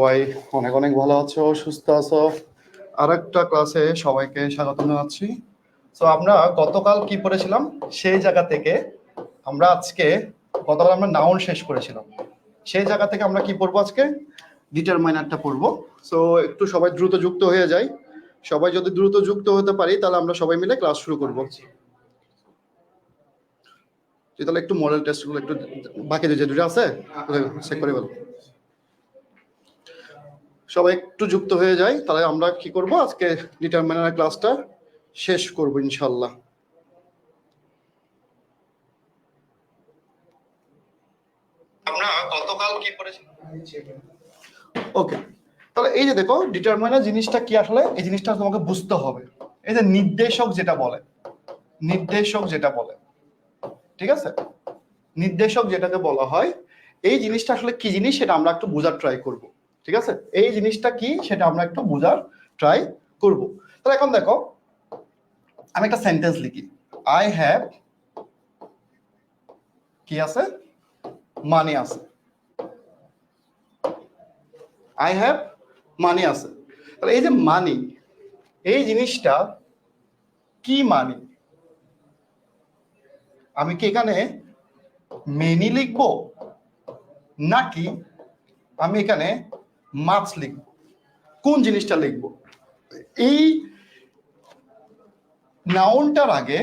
সবাই অনেক অনেক ভালো আছো, সুস্থ আছো। আর একটা ক্লাসে সবাইকে স্বাগত জানাচ্ছি। তো আমরা গতকাল কি পড়েছিলাম সেই জায়গা থেকে আমরা আজকে গতকাল আমরা নাউন শেষ করেছিলাম। সেই জায়গা থেকে আমরা কি পড়বো আজকে? ডিটারমাইনারটা পড়বো। সো একটু সবাই দ্রুত যুক্ত হয়ে যাই। সবাই যদি দ্রুত যুক্ত হতে পারি তাহলে আমরা সবাই মিলে ক্লাস শুরু করবো। তাহলে একটু মডেল টেস্টগুলো একটু বাকি যে দুটো আছে চেক করে বলো। সবাই একটু যুক্ত হয়ে যায়, তাহলে আমরা কি করব আজকে ডিটারমিনার ক্লাসটা শেষ করব ইনশাল্লাহ। আমরা গতকাল কি পড়েছিলাম? ওকে, তাহলে এই যে দেখো ডিটারমিনার জিনিসটা কি, আসলে এই জিনিসটা তোমাকে বুঝতে হবে। এই যে নির্দেশক যেটা বলে, নির্দেশক যেটা বলে, ঠিক আছে, নির্দেশক যেটাকে বলা হয়, এই জিনিসটা আসলে কি জিনিস সেটা আমরা একটু বোঝার ট্রাই করব। ঠিক আছে, এই জিনিসটা কি সেটা আমরা একটু বোঝার ট্রাই করব। তাহলে এখন দেখো আমি একটা সেন্টেন্স লিখি, আই হ্যাভ কি আছে, মানি আছে, আই হ্যাভ মানি আছে। তাহলে এই যে মানি, এই জিনিসটা কি মানি? আমি কি এখানে মেনি লিখবো নাকি আমি এখানে মাছ লিখবো? কোন জিনিসটা লিখবো? এই নাউনটার আগে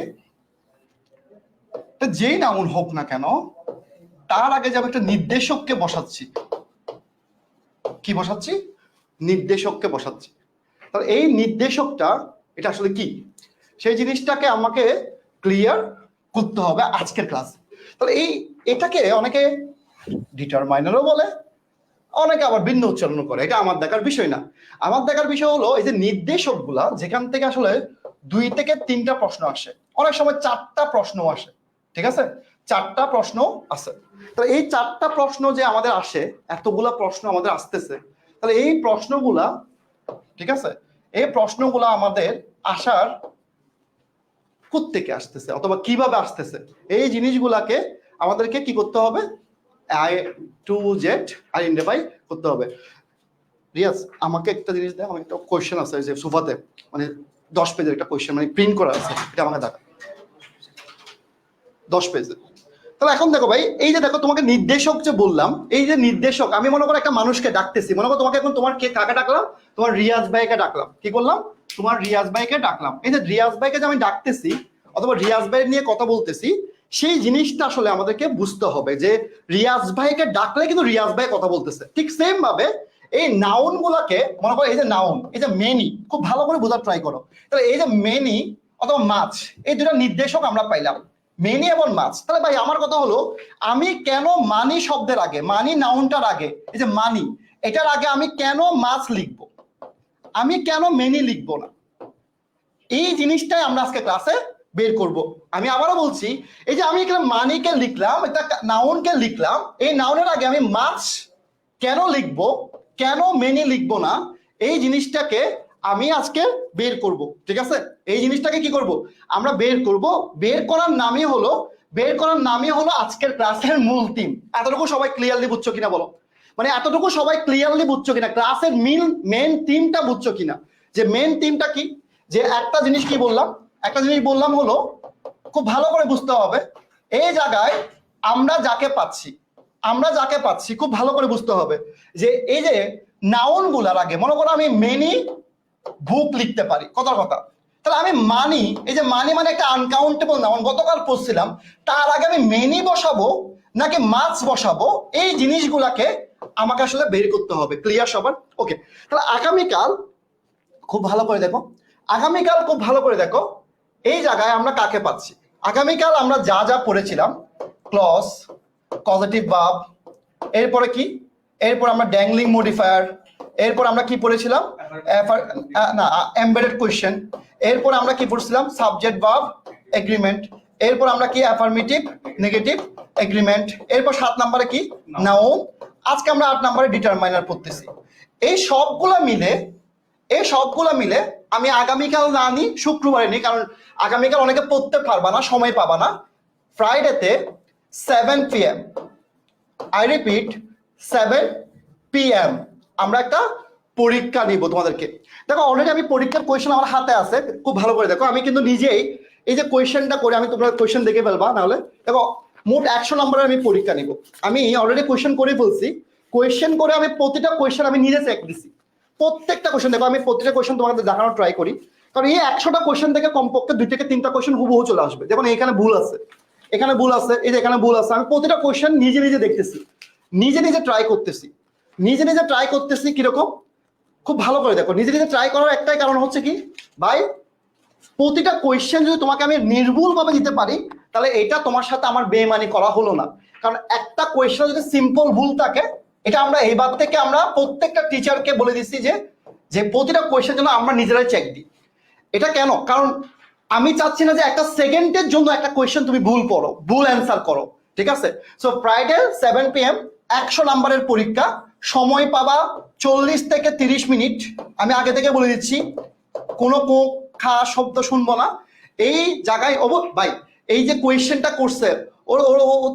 যেই নাউন হোক না কেন তার আগে যে আমি একটা নির্দেশককে বসাচ্ছি। কি বসাচ্ছি? নির্দেশককে বসাচ্ছি। তাহলে এই নির্দেশকটা এটা আসলে কি, সেই জিনিসটাকে আমাকে ক্লিয়ার করতে হবে আজকের ক্লাসে। তাহলে এটাকে অনেকে ডিটারমাইনারও বলে, অনেকে আবার ভিন্ন উচ্চারণ করে, এটা আমার দেখার বিষয় না। আমার দেখার বিষয় হলো এই যে নির্দেশকগুলা যেখান থেকে আসলে 2 থেকে 3টা প্রশ্ন আসে, অনেক সময় 4টা প্রশ্ন আসে। ঠিক আছে, 4টা প্রশ্ন আছে। তো এই 4টা প্রশ্ন যে আমাদের আসে, এতগুলা প্রশ্ন আমাদের আসতেছে, তাহলে এই প্রশ্নগুলা, ঠিক আছে, এই প্রশ্নগুলা আমাদের আসার কোত্থেকে আসতেছে অথবা কিভাবে আসতেছে, এই জিনিসগুলাকে আমাদেরকে কি করতে হবে? আই টু জেড আইডেন্টিফাই করতে হবে। রিয়াজ আমাকে একটা জিনিস দেয়, আমার একটা কোয়েশ্চেন আছে যে সোফাতে, মানে 10 পেজের একটা কোয়েশ্চেন, মানে প্রিন্ট করা আছে, এটা আমাকে দেখা 10 পেজের। তাহলে এখন দেখো ভাই, এই যে দেখো তোমাকে নির্দেশক যে বললাম, এই যে নির্দেশক, আমি মনে করো একটা মানুষকে ডাকতেছি, মনে করো তোমাকে এখন তোমার কে কাকে ডাকলাম? তোমার রিয়াজ ভাইকে ডাকলাম। কি করলাম? তোমার রিয়াজ ভাইকে ডাকলাম। এই যে রিয়াজ ভাইকে যে আমি ডাকতেছি অথবা রিয়াজ ভাই নিয়ে কথা বলতেছি, সেই জিনিসটা আসলে আমাদেরকে বুঝতে হবে যে রিয়াজ ভাইকে ডাকলে কিন্তু রিয়াজ ভাই কথা বলতেছে। ঠিক সেম ভাবে এই নাউন গুলাকে মনে করো, এই যে নাউন, এই যে মেনি, খুব ভালো করে বোঝার ট্রাই করো। তাহলে এই যে মেনি অথবা মাছ, এই দুটো নির্দেশক আমরা পাইলাম, মেনি এবং মাছ। তাহলে ভাই আমার কথা হলো, আমি কেন মানি শব্দের আগে, মানি নাউনটার আগে, এই যে মানি, এটার আগে আমি কেন মাছ লিখবো, আমি কেন মেনি লিখবো না? এই জিনিসটাই আমরা আজকে ক্লাসে বের করব। আমি আবারও বলছি, এই যে আমি এখানে মানিকে লিখলাম, এটা নাউনকে লিখলাম, এই নাউনের আগে আমি মাছ কেন লিখবো, কেন মেনি লিখবো না, এই জিনিসটাকে আমি আজকে বের করব। ঠিক আছে, এই জিনিসটাকে কি করব আমরা বের করব। বের করার নামই হলো, বের করার নামই হলো আজকের ক্লাসের মূল থিম। এতটুকু সবাই ক্লিয়ারলি বুঝছো কিনা বলো? মানে এতটুকু সবাই ক্লিয়ারলি বুঝছো কিনা, ক্লাসের মেন থিমটা বুঝছো কিনা? যে মেন থিমটা কি, যে একটা জিনিস কি বললাম, একটা জিনিস বললাম হলো, খুব ভালো করে বুঝতে হবে, এই জায়গায় আমরা যাকে পাচ্ছি, আমরা যাকে পাচ্ছি খুব ভালো করে বুঝতে হবে যে এই যে নাউন গুলার আগে মনে করো আমি মেনি বুক লিখতে পারি, কথার কথা। তাহলে আমি মানি, এই যে মানি মানে একটা আনকাউন্টেবল নাউন, গতকাল পড়ছিলাম, তার আগে আমি মেনি বসাবো নাকি মাছ বসাবো, এই জিনিসগুলাকে আমাকে আসলে বের করতে হবে। ক্লিয়ার সবার? ওকে, তাহলে আগামীকাল খুব ভালো করে দেখো, আগামীকাল খুব ভালো করে দেখো, এই জায়গায় আমরা কাকে পাচ্ছি। আগামীকাল আমরা যা যা পড়েছিলাম, ক্লজ, পজিটিভ ভার্ব, এরপরে কি, এরপর আমরা ড্যাংলিং মডিফায়ার, এরপর আমরা কি পড়েছিলাম, না এমবেডেড কোয়েশ্চেন, এরপর আমরা কি পড়ছিলাম, সাবজেক্ট ভার্ব এগ্রিমেন্ট, এরপর আমরা কি অ্যাফার্মেটিভ নেগেটিভ এগ্রিমেন্ট, এরপর 7 নম্বরে কি নাউন, আজকে আমরা 8 নম্বরে ডিটারমাইনার পড়তেছি। এই সবগুলা মিলে, এই সবগুলো মিলে আমি আগামীকাল না নিই, শুক্রবারে নিই, কারণ আগামীকাল অনেকে পড়তে পারবা না, সময় পাবা না। ফ্রাইডেতে 7 PM, আই রিপিট 7 PM আমরা একটা পরীক্ষা নিব তোমাদেরকে। দেখো অলরেডি আমি পরীক্ষার কোয়েশ্চেন আমার হাতে আছে, খুব ভালো করে দেখো। আমি কিন্তু নিজেই এই যে কোয়েশ্চেনটা করে আমি তোমরা কোয়েশ্চেন দেখে ফেলবা, নাহলে দেখো মোট 100 নম্বরের আমি পরীক্ষা নিব। আমি অলরেডি কোয়েশ্চেন করে ফেলছি, কোয়েশ্চেন করে আমি প্রতিটা কোয়েশ্চেন আমি নিজে চেক দিছি। প্রত্যেকটা কোয়েশ্চেন দেখো, আমি প্রতিটা কোয়েশ্চেন তোমাদের দেখানোর ট্রাই করি, কারণ এই 100টা কোয়েশ্চেন থেকে কমপক্ষে 2 থেকে 3টা কোয়েশ্চেন হুবহু চলে আসবে। যেমন এখানে ভুল আছে, এখানে ভুল আছে, এই যে এখানে ভুল আছে। আমি প্রতিটা কোয়েশ্চেন নিজে নিজে দেখতেছি, নিজে নিজে ট্রাই করতেছি, নিজে নিজে ট্রাই করতেছি। কিরকম? খুব ভালো করে দেখো, নিজে নিজে ট্রাই করার একটাই কারণ হচ্ছে কি ভাই, প্রতিটা কোয়েশ্চেন যদি তোমাকে আমি নির্ভুল ভাবে দিতে পারি, তাহলে এটা তোমার সাথে আমার বেইমানি করা হলো না। কারণ একটা কোয়েশ্চেন যদি সিম্পল ভুল থাকে, এটা আমরা এইবার থেকে আমরা প্রত্যেকটা টিচারকে বলে দিচ্ছি যে যে প্রতিটা কোয়েশ্চেন যেন আমরা নিজেরাই চেক দিই। এটা কেন? কারণ আমি চাচ্ছি না যে একটা সেকেন্ডের জন্য একটা কোয়েশ্চেন তুমি ভুল পড়ো, ভুল অ্যান্সার করো, ঠিক আছে? সো ফ্রাইডে 7 PM 100 নাম্বারের পরীক্ষা, সময় পাবা 40 থেকে 30 মিনিট। আমি আগে থেকে বলে দিচ্ছি, কোনো খা শব্দ শুনবো না এই জায়গায়। ভাই এই যে কোয়েশ্চেনটা করছে, ওর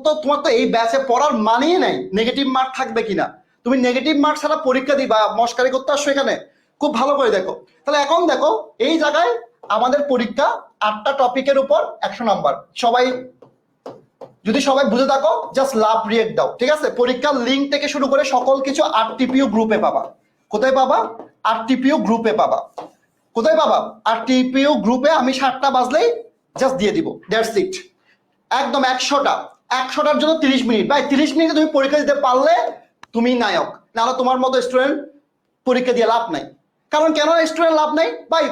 তো তোমার তো এই ব্যাচে পড়ার মানেই নাই নেগেটিভ মার্ক থাকবে কিনা। তুমি নেগেটিভ মার্ক ছাড়া পরীক্ষা দিবা, মস্কারি করতে আসছো এখানে? খুব ভালো করে দেখো। তাহলে এখন দেখো এই জায়গায় আমাদের পরীক্ষা 8টা টপিকের উপর 100 নাম্বার। সবাই যদি সবাই বুঝে থাকো জাস্ট লাভ রিয়েক্ট দাও, ঠিক আছে? পরীক্ষার লিঙ্ক থেকে শুরু করে সকল কিছু RTPU গ্রুপে পাবা। কোথায় পাবা? RTPU গ্রুপে পাবা। কোথায় পাবা? RTPU গ্রুপে আমি 7টা বাজলেই জাস্ট দিয়ে দিব, দ্যাটস ইট। একদম 100টার জন্য 30 মিনিট। ভাই 30 মিনিটে তুমি পরীক্ষা দিতে পারলে তুমি নায়ক, নাহলে তোমার মতো স্টুডেন্ট পরীক্ষা দিয়ে লাভ নাই। কারণ কেন স্টুডেন্ট লাভ নাই ভাই?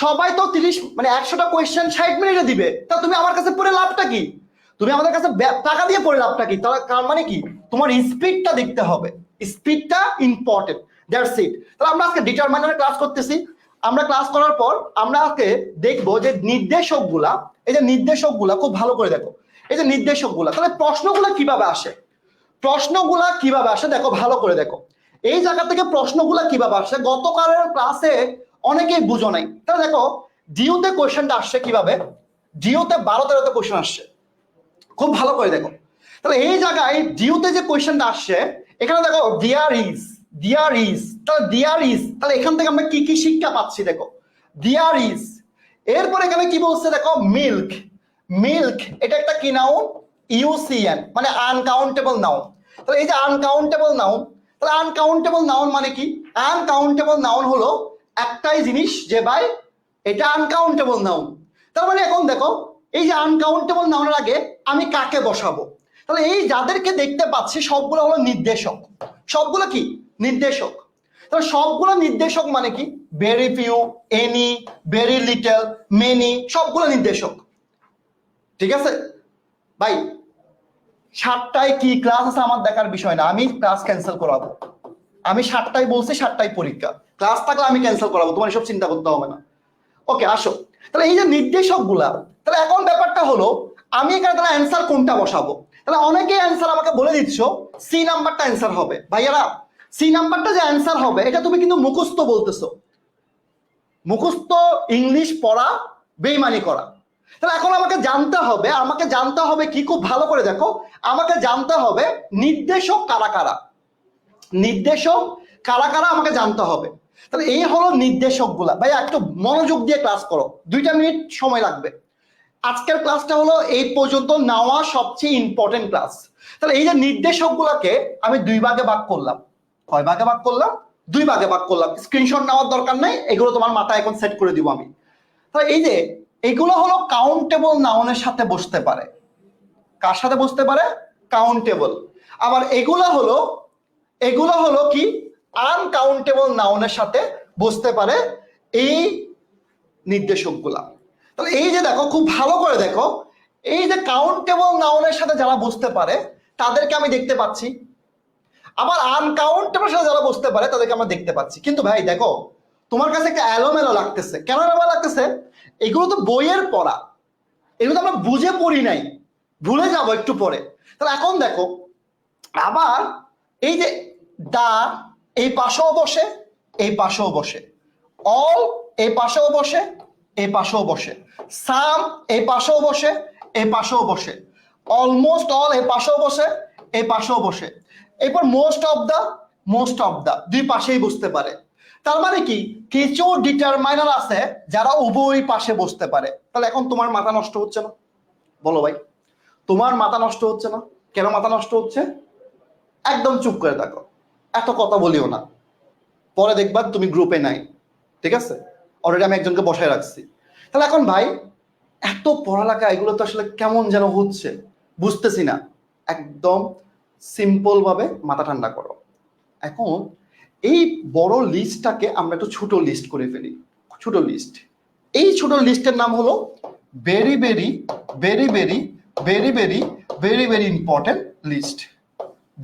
সবাই তো 30 মানে 100টা কোয়েশ্চেন 60 মিনিটে দিবে, তা তুমি আমার কাছে পড়ে লাভটা কি? তুমি আমাদের কাছে টাকা দিয়ে পড়ে লাভটা কি? তার মানে কি? তোমার স্পিডটা দেখতে হবে, স্পিডটা ইম্পর্টেন্ট, দ্যাটস ইট। তাহলে আমরা আজকে ডিটারমাইনারে ক্লাস করতেছি। আমরা ক্লাস করার পর আমরা আজকে দেখবো যে নির্দেশকগুলা, এই যে নির্দেশকগুলা খুব ভালো করে দেখো, এই যে নির্দেশকগুলা, তাহলে প্রশ্নগুলা কিভাবে আসে, প্রশ্নগুলা কিভাবে আসে দেখো, ভালো করে দেখো এই জায়গা থেকে প্রশ্নগুলা কিভাবে আসে। গতকালের ক্লাসে অনেকেই বুঝো নাই। তাহলে দেখো ডিউতে কোয়েশ্চেনটা আসছে কিভাবে, ডিউতে 12-13টা কোয়েশ্চেন আসছে, খুব ভালো করে দেখো। তাহলে এই জায়গায় ডিউতে যে কোয়েশ্চেনটা আসছে, এখানে দেখো ডিয়ার ইজ, ডিয়ার ইজ, তাহলে ডিয়ার ইজ, তাহলে এখান থেকে আমরা কি কি শিক্ষা পাচ্ছি দেখো, ডিয়ার ইজ। এরপর এখানে কি বলছে দেখো, মিল্ক, মিল্ক এটা একটা কি নাউন? ইউসিএন, মানে আনকাউন্টেবল নাউন। তাহলে এই যে আনকাউন্টেবল নাউন, তাহলে আনকাউন্টেবল নাউন মানে কি? আনকাউন্টেবল নাউন হলো একটাই জিনিস যে ভাই এটা আনকাউন্টেবল নাউন। তার মানে এখন দেখো এই যে আনকাউন্টেবল নাউনের আগে আমি কাকে বসাবো? তাহলে এই যাদেরকে দেখতে পাচ্ছি সবগুলো হলো নির্দেশক। সবগুলো কি? নির্দেশক। তাহলে সবগুলো নির্দেশক মানে কি? Very few, any, very little, many, সবগুলো নির্দেশক, ঠিক আছে? ভাই 7টায় কি ক্লাস আছে আমার দেখার বিষয় না, আমি ক্লাস ক্যান্সেল করাবো। আমি 7টায় বলছি, 7টায় পরীক্ষা, ক্লাস থাকলে আমি ক্যান্সেল করাবো, তোমার এসব চিন্তা করতে হবে না। ওকে আসো। তাহলে এই যে নির্দেশক গুলা, তাহলে এখন ব্যাপারটা হলো আমি এখানে তাহলে অ্যান্সার কোনটা বসাবো? তাহলে অনেকেই অ্যান্সার আমাকে বলে দিচ্ছ সি নাম্বারটা অ্যান্সার হবে। ভাইয়ারা সি নাম্বারটা যে অ্যান্সার হবে এটা তুমি কিন্তু মুখস্থ বলতেছো, মুখস্থ ইংলিশ পড়া বেইমানি করা। তাহলে এখন আমাকে জানতে হবে, আমাকে জানতে হবে কি, খুব ভালো করে দেখো, আমাকে জানতে হবে নির্দেশক কারা কারা, নির্দেশক কারা কারা আমাকে জানতে হবে। তাহলে এই হলো নির্দেশক গুলা। ভাই একটু মনোযোগ দিয়ে ক্লাস করো, 2টা মিনিট সময় লাগবে। আজকের ক্লাসটা হলো এই পর্যন্ত নেওয়া সবচেয়ে ইম্পর্টেন্ট ক্লাস। তাহলে এই যে নির্দেশক গুলাকে আমি 2 ভাগে ভাগ করলাম। কয় ভাগে ভাগ করলাম? 2 ভাগে ভাগ করলাম। স্ক্রিনশট নেওয়ার দরকার নাই, এগুলো তোমার মাথায় এখন সেট করে দিব আমি। তাহলে এই যে এগুলো হলো কাউন্টেবল নাউনের সাথে বসতে পারে। কার সাথে বসতে পারে? কাউন্টেবল। আবার এগুলো হলো কি? আনকাউন্টেবল নাউনের সাথে বসতে পারে এই নির্দেশকগুলা। তাহলে এই যে দেখো, খুব ভালো করে দেখো, এই যে কাউন্টেবল নাউনের সাথে যারা বসতে পারে তাদেরকে আমি দেখতে পাচ্ছি, আবার আনকাউন্টেবল সাথে যারা বসতে পারে তাদেরকে আমরা দেখতে পাচ্ছি। কিন্তু ভাই দেখো তোমার কাছে একটা এলোমেলো লাগতেছে। কেন এলোমেলো লাগতেছে? এগুলো তো বইয়ের পড়া, এগুলো তো আমরা বুঝে পড়ি নাই, ভুলে যাবো একটু পরে। তাহলে এখন দেখো আবার এই যে দা এই পাশেও বসে, এই পাশেও বসে, অল এই পাশেও বসে, এই পাশেও বসে, সাম এই পাশেও বসে, এই পাশেও বসে, অলমোস্ট অল এই পাশেও বসে, এই পাশেও বসে, এরপর most of the most of the, দুই পাশেই বসতে পারে। তার মানে কি কিছু ডিটারমাইনার আছে যারা উভয় পাশে বসতে পারে। তাহলে এখন তোমার মাথা নষ্ট হচ্ছে না? বলো ভাই, তোমার মাথা নষ্ট হচ্ছে না? কেন মাথা নষ্ট হচ্ছে? একদম চুপ করে থাকো, এত কথা বলিও না, পরে দেখবা তুমি গ্রুপে নাই। ঠিক আছে, অলরেডি আমি একজনকে বসায় রাখছি। তাহলে এখন ভাই এত পড়ালেখা এগুলো তো আসলে কেমন যেন হচ্ছে, বুঝতেছি না। একদম সিম্পল ভাবে মাথা ঠান্ডা করো। এখন এই বড় লিস্টটাকে আমরা একটু ছোট লিস্ট করে ফেলি। ছোট লিস্ট, এই ছোট লিস্টের নাম হলো very very very very very very very very important list.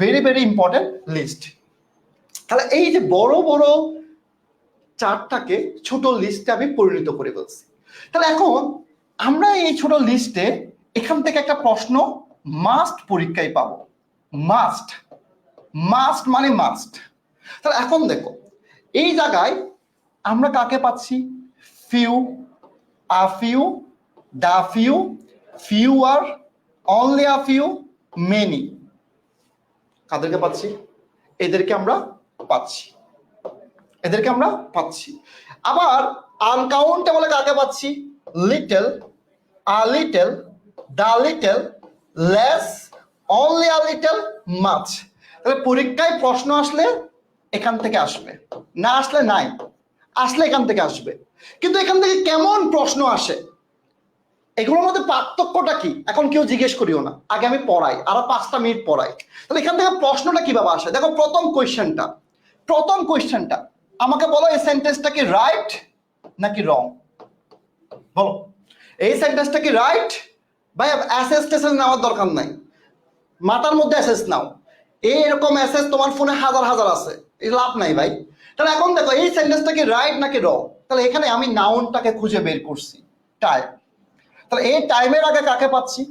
Very very important list. তাহলে এই যে বড় বড় চারটাকে ছোট লিস্টে আমি পরিণত করে ফেলছি। তাহলে এখন আমরা এই ছোট লিস্টে এখান থেকে একটা প্রশ্ন মাস্ট পরীক্ষায় পাবো। মাস্ট, মাস্ট মানে মাস্ট। তাহলে এখন দেখো এই জায়গায় আমরা কাকে পাচ্ছি? Few, a few, the few, fewer, only a few, many. কাদেরকে পাচ্ছি? এদেরকে আমরা পাচ্ছি, এদেরকে আমরা পাচ্ছি। আবার আনকাউন্টেবল কাকে পাচ্ছি? Little, a little, the little, less, only a little, much. তাহলে পরীক্ষায় প্রশ্ন আসলে এখান থেকে আসবে, না আসলে নাই, আসলে এখান থেকে আসবে। কিন্তু এখান থেকে কেমন প্রশ্ন আসে, এগুলোর মধ্যে পার্থক্যটা কি এখন কেউ জিজ্ঞেস করিও না, আগে আমি পড়াই, আরো 5টা মিনিট পড়াই। তাহলে এখান থেকে প্রশ্নটা কিভাবে আসে দেখো। প্রথম কোয়েশ্চেনটা আমাকে বলো, এই সেন্টেন্সটা কি রাইট নাকি রং? বলো, এই সেন্টেন্সটা কি রাইট? ভাই অ্যাসেস টেসেস নেওয়ার দরকার নাই, মাথার মধ্যে অ্যাসেস নাও। এরকম অ্যাসেস তোমার ফোনে হাজার হাজার আছে, এই লাভ নাই ভাই। তাহলে এখন দেখো এই সেন্টেন্সটা কি রাইট নাকি রং। তাহলে এখানে আমি নাউনটাকে খুঁজে বের করছি, টাইম। তাহলে এই টাইমের আগে কাকে পাচ্ছি?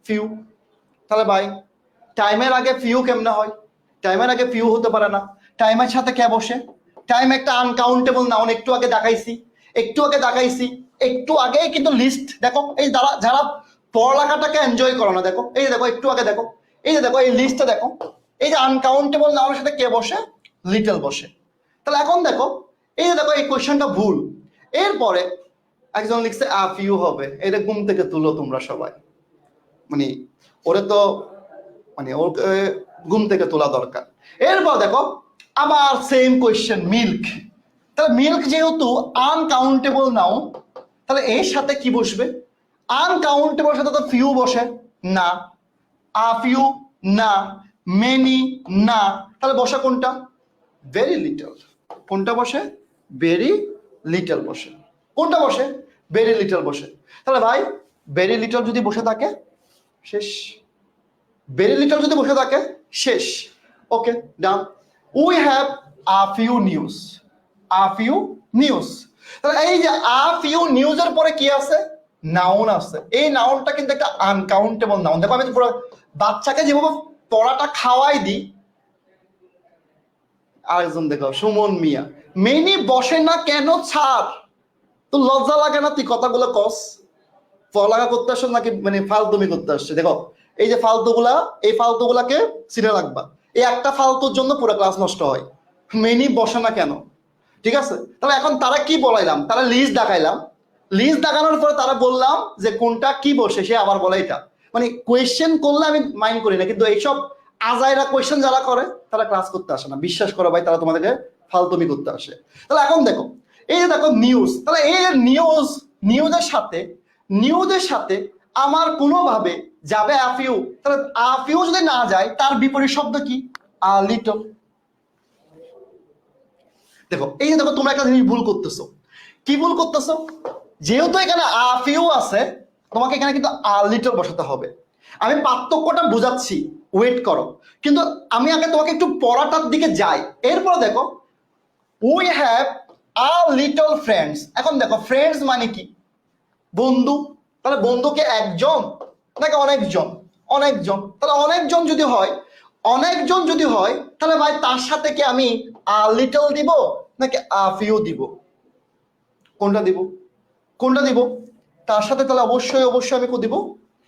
ফিউ। তাহলে ভাই টাইমের আগে ফিউ কেমনে হয়? টাইমের আগে ফিউ হতে পারে না। টাইমের সাথে কে বসে? টাইম একটা আনকাউন্টেবল নাউন, একটু আগে দেখাইছি, একটু আগেই কিন্তু লিস্ট দেখো। এই যারা যারা পড়ালেখাটাকে এনজয় করো না, দেখো এই যে দেখো একটু আগে দেখো, এই যে দেখো এই লিস্টটা দেখো, এই যে আনকাউন্টেবল নাউনের সাথে কে বসে? লিটল বসে। তাহলে এখন দেখো এই যে দেখো এই কোয়েশ্চেনটা ভুল। এরপরে একজন লিখছে আ ফিউ হবে, এটা ঘুম থেকে তুলো তোমরা সবাই, মানে ওরে তো মানে ওকে ঘুম থেকে তোলা দরকার। এরপর দেখো আবার সেম কোয়েশ্চেন মিল্ক। তাহলে মিল্ক যেহেতু আনকাউন্টেবল নাউন, তাহলে এর সাথে কি বসবে? আনকাউন্টেবল সাথে তো ফিউ বসে না, আ ফিউ না, মেনি না। তাহলে বসে কোনটা? Very little. কোনটা বসে? ভেরি লিটল বসে। কোনটা বসে? ভেরি লিটল বসে। তাহলে ভাই ভেরি লিটল যদি বসে থাকে শেষ, ভেরি লিটল যদি বসে থাকে শেষ। Okay done. We have a few news, a few news. তাহলে এই যে আ ফিউ নিউজের পরে কি আছে? নাউন আছে। এই নাউনটা কিন্তু একটা আনকাউন্টেবল নাউন। দেখো আমি পুরো বাচ্চাকে যেভাবে পড়াটা খাওয়াই দিই, আরেকজন দেখো সুমন মিয়া, মেনি বসে না কেন ছাড়? তো লজ্জা লাগে না তুই কথাগুলো কস? পড়ালেখা করতে আসছো নাকি মানে ফালতুমি করতে আসছে? দেখো এই যে ফালতুগুলা, এই ফালতুগুলাকে চিনে রাখবা। এই একটা ফালতুর জন্য পুরো ক্লাস নষ্ট হয়। মেনি বসে না কেন? ঠিক আছে, তাহলে এখন তারা কি বলাইলাম? তারা লিস্ট দেখাইলাম, লিস্ট দেখানোর পরে তারা বললাম যে কোনটা কি বসে, সে আবার বলে এটা। মানে কোয়েশ্চেন করলে আমি মাইন্ড করি না, কিন্তু এইসব আজাইরা কোয়েশ্চেন যারা করে তারা ক্লাস করতে আসে না। বিশ্বাস করো ভাই, তারা তোমাদেরকে ফালতুমি করতে আসে। তাহলে এখন দেখো এই যে দেখো নিউজ, তাহলে এই নিউজ, নিউজের সাথে নিউজের সাথে আমার কোনোভাবে যাবে আফিউ। তাহলে আফিউ যদি না যায় তার বিপরীত শব্দ কি? A little. দেখো এই যে দেখো তোমরা একটা জিনিস ভুল করতেছো। কি ভুল করতেছো? যেহেতু এখানে আ ফিউ আছে, তোমাকে এখানে কিন্তু আ লিটল বসাতে হবে। আমি পার্থক্যটা বুঝাচ্ছি, ওয়েট করো। কিন্তু আমি আগে তোমাকে একটু পড়াটার দিকে যাই। এরপর দেখো we have a little friends. এখন দেখো ফ্রেন্ডস মানে কি? বন্ধু। তাহলে বন্ধুকে একজন নাকি অনেকজন? অনেকজন। তাহলে অনেকজন যদি হয়, অনেকজন যদি হয় তাহলে ভাই তার সাথে কি আমি আ লিটল দিব নাকি আ ফিউ দিব? কোনটা দিব? কোনটা দিব? তার সাথে তাহলে অবশ্যই অবশ্যই আমি দিব,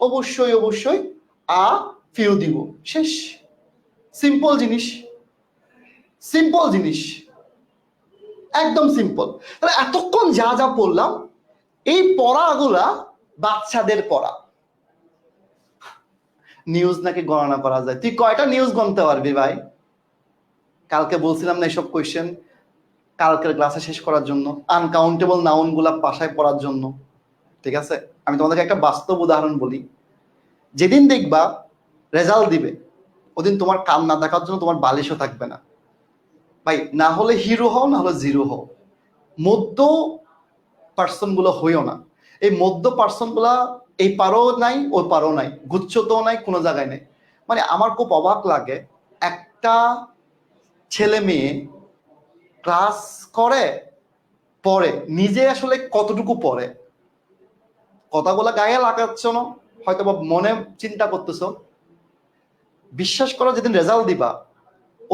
অবশ্যই অবশ্যই আ ফিউ দিব। শেষ। সিম্পল জিনিস, সিম্পল জিনিস, একদম সিম্পল। তাহলে এতক্ষণ যা যা পড়লাম, এই পড়াগুলা বাচ্চাদের পড়া। নিউজ নাকি গণনা করা যায়? তুই কয়টা নিউজ গণতে পারবি ভাই? কালকে বলছিলাম না এসব কোয়েশ্চেন কালকের ক্লাসে শেষ করার জন্য, আনকাউন্টেবল নাউন গুলা বাসায় পড়ার জন্য। ঠিক আছে, আমি তোমাদেরকে একটা বাস্তব উদাহরণ বলি। যেদিন দেখবা রেজাল্ট দিবে, ওদিন তোমার কান না দেখার জন্য তোমার বালিশও থাকবে না ভাই। না হলে হিরো হও, না হলে জিরো হও। মধ্য পার্সন গুলো হইও না। এই মধ্য পার্সন গুলা এই পারও নাই, ওই পারও নাই, গুচ্ছতেও নাই, কোনো জায়গায় নেই। মানে আমার খুব অবাক লাগে, একটা ছেলে মেয়ে ক্লাস করে, পড়ে, নিজে আসলে কতটুকু পড়ে। কথাগুলা গায়ে লাগাচ্ছ না, হয়তো বা মনে চিন্তা করতেছো। বিশ্বাস করো, যেদিন রেজাল্ট দিবা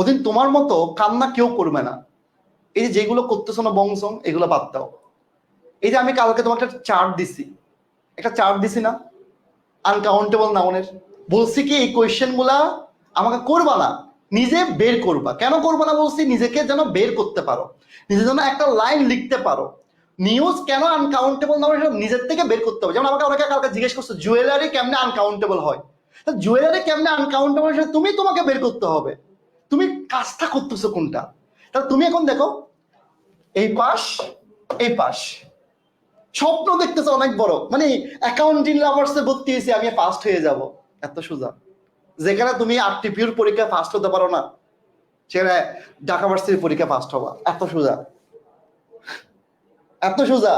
ওদিন তোমার মতো কান্না কেউ করবে না। এই যে যেগুলো করতেছো না বংশং, এগুলো বাদ দাও। এই যে আমি কালকে তোমাকে একটা চার্ট দিছি, একটা চার্ট দিছি না আনকাউন্টেবল নাউনের, বলছি কি এই কোয়েশ্চেন গুলা আমাকে করবা না, নিজে বের করবা। কেন করবা না বলছি? নিজেকে যেন বের করতে পারো, নিজে যেন একটা লাইন লিখতে পারো। নিউজ কেন আনকাউন্টেবল নাউন, নিজের থেকে বের করতে হবে। যেমন আমাকে অনেকে কালকে জিজ্ঞেস করছো জুয়েলারি কেমনে আনকাউন্টেবল হয়। জুয়েলারি কেমনে আনকাউন্টেবল, তুমি তোমাকে বের করতে হবে। তুমি কাজটা করতেছো কোনটা? তাহলে তুমি এখন দেখো, এই পাশ, এই পাশ, স্বপ্ন দেখতেছে অনেক বড়, মানে অ্যাকাউন্টিং লাভার্সে ভর্তি হয়েছে, আমি ফার্স্ট হয়ে যাব, এত সোজা। যেখানে তুমি আরটিপিউর পরীক্ষা ফার্স্ট হতে পারো না, সেখানে ঢাকা ভার্সিটির পরীক্ষা ফার্স্ট হবা, এত সোজা, এত সোজা।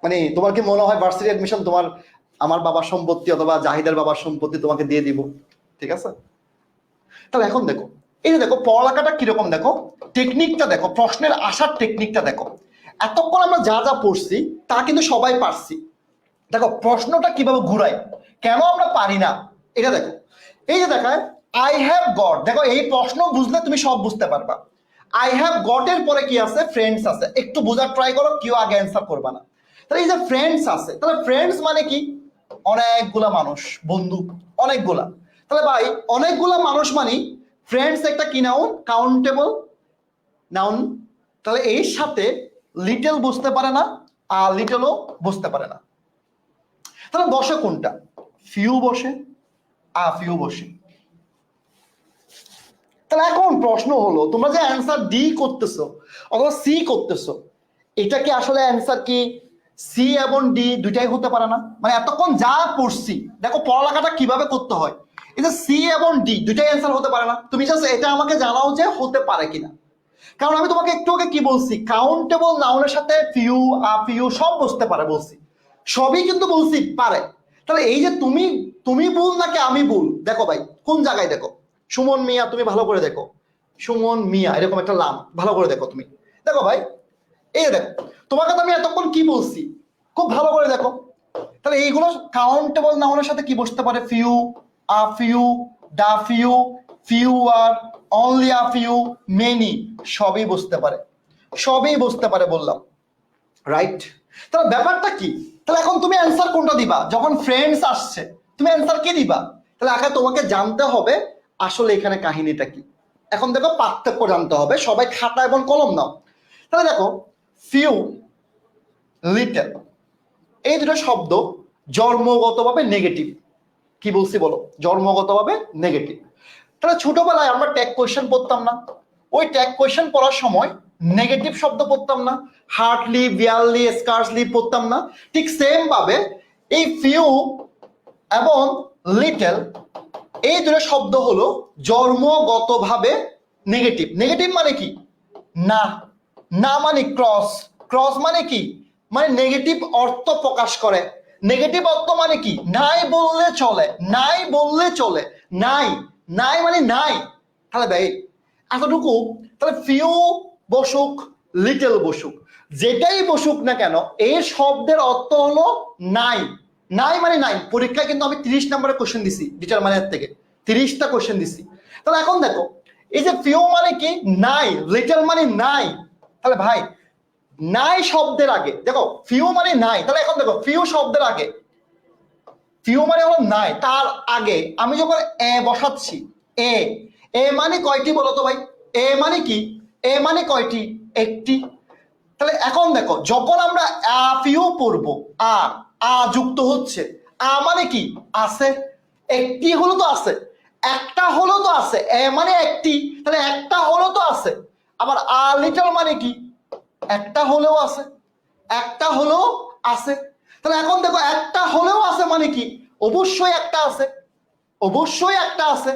মানে তোমার কি মনে হয় ভার্সিটি অ্যাডমিশন তোমার আমার বাবার সম্পত্তি অথবা জাহিদের বাবার সম্পত্তি তোমাকে দিয়ে দিব? ঠিক আছে, তাহলে এখন দেখো, এই যে দেখো পড়ালেখাটা কিরকম, দেখো টেকনিকটা দেখো, প্রশ্নের আসার টেকনিকটা দেখো। এতক্ষণ আমরা যা যা পড়ছি তা কিন্তু সবাই পারছি। দেখো প্রশ্নটা কিভাবে ঘুরায়, কেন আমরা পারি না এটা দেখো। এই যে দেখায় আই হ্যাভ গট, দেখো এই প্রশ্ন বুঝলে তুমি সব বুঝতে পারবা। আই হ্যাভ গট এর পরে কি আছে? ফ্রেন্ডস আছে। একটু বোঝার ট্রাই করো, কেউ আগে অ্যান্সার করবা না। তাহলে এই যে ফ্রেন্ডস আছে, তাহলে ফ্রেন্ডস মানে কি? অনেকগুলা মানুষ, বন্ধু অনেকগুলা। তাহলে ভাই অনেকগুলা মানুষ মানে ফ্রেন্ডস একটা কি নাউন? Countable noun. তাহলে এর সাথে লিটল বুঝতে পারে না, আর লিটলও বুঝতে পারে না। তাহলে বসে কোনটা? ফিউ বসে, আ ফিউ বসে। তাহলে এখন প্রশ্ন হলো, তোমরা যে অ্যান্সার ডি করতেছো অথবা সি করতেছো, এটা কি আসলে অ্যান্সার কি সি এবং ডি দুইটাই হতে পারে না? মানে এতক্ষণ যা পড়ছি, দেখো পড়ালেখাটা কিভাবে করতে হয়, এই যে সি এবং ডি দুইটাই অ্যান্সার হতে পারে না। তুমি জাস্ট এটা আমাকে জানাও যে হতে পারে কিনা। কারণ আমি তোমাকে একটু আগে কি বলছি, কাউন্টেবল নাউনের সাথে ফিউ, আ ফিউ সব বুঝতে পারে বলছি, সবই কিন্তু বলছি পারে। তাহলে এই যে তুমি, তুমি ভুল নাকি আমি ভুল, দেখো ভাই কোন জায়গায় দেখো। সুমন মিয়া, তুমি ভালো করে দেখো, সুমন মিয়া এরকম একটা নাম, ভালো করে দেখো তুমি। দেখো ভাই, এই দেখো তোমাকে তো আমি এতক্ষণ কি বলছি, খুব ভালো করে দেখো। তাহলে এইগুলো কাউন্টেবল নাউনের সাথে কি বসতে পারে? Few, a few, the few, fewer, only a few, many, সবই বসতে পারে, সবই বসতে পারে বললাম, রাইট? তাহলে ব্যাপারটা কি? তাহলে এখন তুমি অ্যান্সার কোনটা দিবা? যখন ফ্রেন্ডস আসছে তুমি অ্যান্সার কি দিবা? তাহলে আগে তোমাকে জানতে হবে আসলে এখানে কাহিনীটা কি। এখন দেখো পার্থক্য জানতে হবে, সবাই খাতা এবং কলম নাও। তাহলে দেখো ফিউ, লিটল, এই দুটো শব্দ জন্মগতভাবে নেগেটিভ। কি বলছি বলো? জন্মগতভাবে নেগেটিভ। তাহলে ছোটবেলায় আমরা ট্যাগ কোয়েশ্চেন পড়তাম না? ওই ট্যাগ কোয়েশ্চেন পড়ার সময় নেগেটিভ শব্দ পড়তাম না? হার্ডলি, বিয়ারলি, স্কার্সলি পড়তাম না? ঠিক সেম ভাবে এই ফিউ এবং লিটল, এই দুটো শব্দ হলো জন্মগতভাবে নেগেটিভ। নেগেটিভ মানে কি? না, না মানে ক্রস, ক্রস মানে কি? মানে নেগেটিভ অর্থ প্রকাশ করে। নেগেটিভ অর্থ মানে কি? নাই বললে চলে, নাই বললে চলে, নাই, নাই মানে নাই। তাহলে ভাই এতটুকু, তাহলে ফিউ বসুক, লিটল বসুক, যেটাই বসুক না কেন এই শব্দের অর্থ হলো নাই। নাই মানে নাই। পরীক্ষায় কিন্তু আমি 30 নম্বরের কোশ্চেন দিছি ডিটারমাইনার থেকে, 30টা কোশ্চেন দিছি। তাহলে এখন দেখো এই যে ফিউ মানে কি? নাই, লিটল মানে নাই। তাহলে ভাই নাই শব্দের আগে দেখো ফিউ মানে নাই, তাহলে এখন দেখো ফিউ শব্দের আগে, ফিউ মানে হলো নাই, তার আগে আমি যখন এ বসাচ্ছি, এ, এ মানে কয়টি বলো তো ভাই? এ মানে কি? এ মানে কয়টি? একটি। তাহলে এখন দেখো, যখন আমরা আ ফিউ পড়বো, আ যুক্ত হচ্ছে, আ মানে কি? আছে। একটি হলো তো আছে, একটা হলো তো আছে, এ মানে একটি, তাহলে একটা হলো তো আছে। আবার আ লিটল মানে কি? একটা হলেও আছে, একটা হলেও আছে। তাহলে এখন দেখো, একটা হলেও আছে মানে কি? অবশ্যই একটা আছে, অবশ্যই একটা আছে।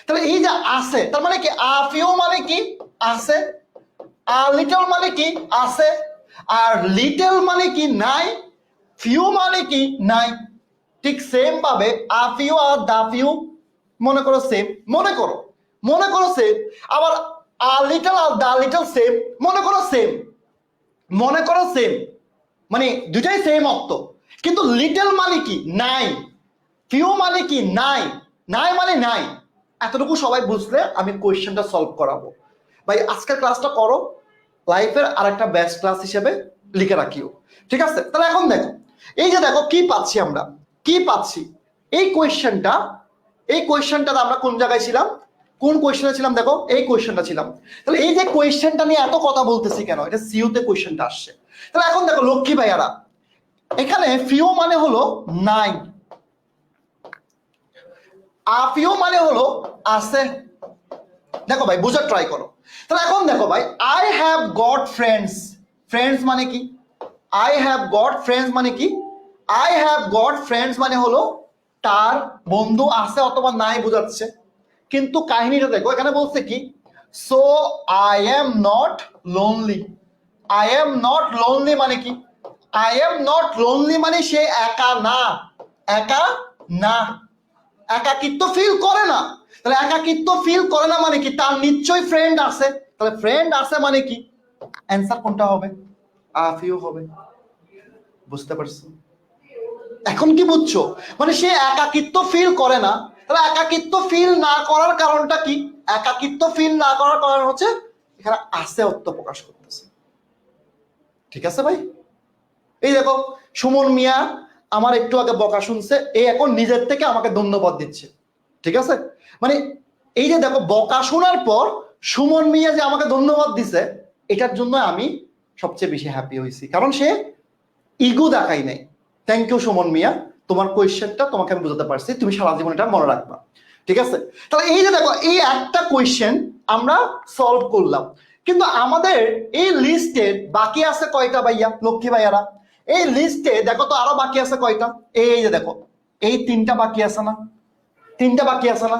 তাহলে এই যে আছে, তার মানে কি? আ ফিউ মানে কি? আছে। আর লিটল মানে কি? আছে। আর লিটল মানে কি? নাই। ফিউ মানে কি? নাই। ঠিক সেম ভাবে a few R the few, মনে করো সেম, মনে করো সেম। আবার আ লিটল আর দা লিটল সেম, মনে করো সেম, মনে করো সেম। মানে দুটাই সেম অর্থ। কিন্তু লিটল মানে কি? নাই। ফিউ মানে কি? নাই। নাই মানে নাই। এতটুকু সবাই বুঝলে আমি কোয়েশ্চেনটা সলভ করাবো। ভাই আজকের ক্লাসটা করো, লাইফের আর একটা বেস্ট ক্লাস হিসেবে লিখে রাখিও। ঠিক আছে? তাহলে এখন দেখো, এই যে দেখো কি পাচ্ছি আমরা, কি পাচ্ছি? এই কোয়েশ্চেনটা, এই কোয়েশ্চেনটা আমরা কোন জায়গায় ছিলাম? কোন কোয়েশ্চেনে ছিলাম? দেখো এই কোয়েশ্চেনটা ছিলাম। তাহলে এই যে কোয়েশ্চেনটা নিয়ে এত কথা বলতেছি কেন? এটা সিইউতে কোয়েশ্চেনটা আসছে। তাহলে এখন দেখো লক্ষ্মী ভাইয়ারা, এখানে ফিউ মানে হলো নাই, আফিউ মানে হলো আছে। দেখো ভাই বোঝার ট্রাই করো। তাহলে এখন দেখো ভাই, I have got friends, friends মানে কি? আই হ্যাভ গট ফ্রেন্ডস মানে কি? আই হ্যাভ গট ফ্রেন্ডস মানে হলো তার বন্ধু আছে অথবা নাই বোঝাচ্ছে। কিন্তু কাহিনীটা দেখো, এখানে বলছে কি? So I am not lonely. I am not lonely মানে কি? আই এম নট লোনলি মানে সে একা না, একা না, একাকিত্ব ফিল করে না। তাহলে একাকিত্ব ফিল করে না মানে কি? তার নিশ্চয়ই ফ্রেন্ড আছে। তাহলে ফ্রেন্ড আছে মানে কি? অ্যান্সার কোনটা হবে? আফিউ হবে। বুঝতে পারছো? এখন কি বুঝছো? মানে সে একাকিত্ব ফিল করে না। তাহলে একাকিত্ব ফিল না করার কারণটা কি? একাকিত্ব ফিল না করার কারণ হচ্ছে এখানে আছে অর্থ প্রকাশ করতেছে। ঠিক আছে ভাই? এই দেখো, সুমন মিয়া আমার একটু আগে বকা শুনছে, এই এখন নিজের থেকে আমাকে ধন্যবাদ দিচ্ছে। ঠিক আছে? মানে এই যে দেখো, বকা শোনার পর সুমন মিয়া যে আমাকে ধন্যবাদ দিছে, এটার জন্য আমি সবচেয়ে বেশি হ্যাপি হয়েছি, কারণ সে ইগো দেখাই নাই। থ্যাংক ইউ সুমন মিয়া, তোমার কোয়েশ্চেনটা তোমাকে আমি বুঝাতে পারছি, তুমি সারা জীবন এটা মনে রাখবা। ঠিক আছে? তাহলে এই যে দেখো, এই একটা কোয়েশ্চেন আমরা সলভ করলাম, কিন্তু আমাদের এই লিস্টে বাকি আছে কয়টা ভাইয়া, লক্ষ্মী ভাইয়ারা? এই লিস্টে দেখো তো আরো বাকি আছে কয়টা? এই যে দেখো, এই তিনটা বাকি আছে না? তিনটা বাকি আছে না?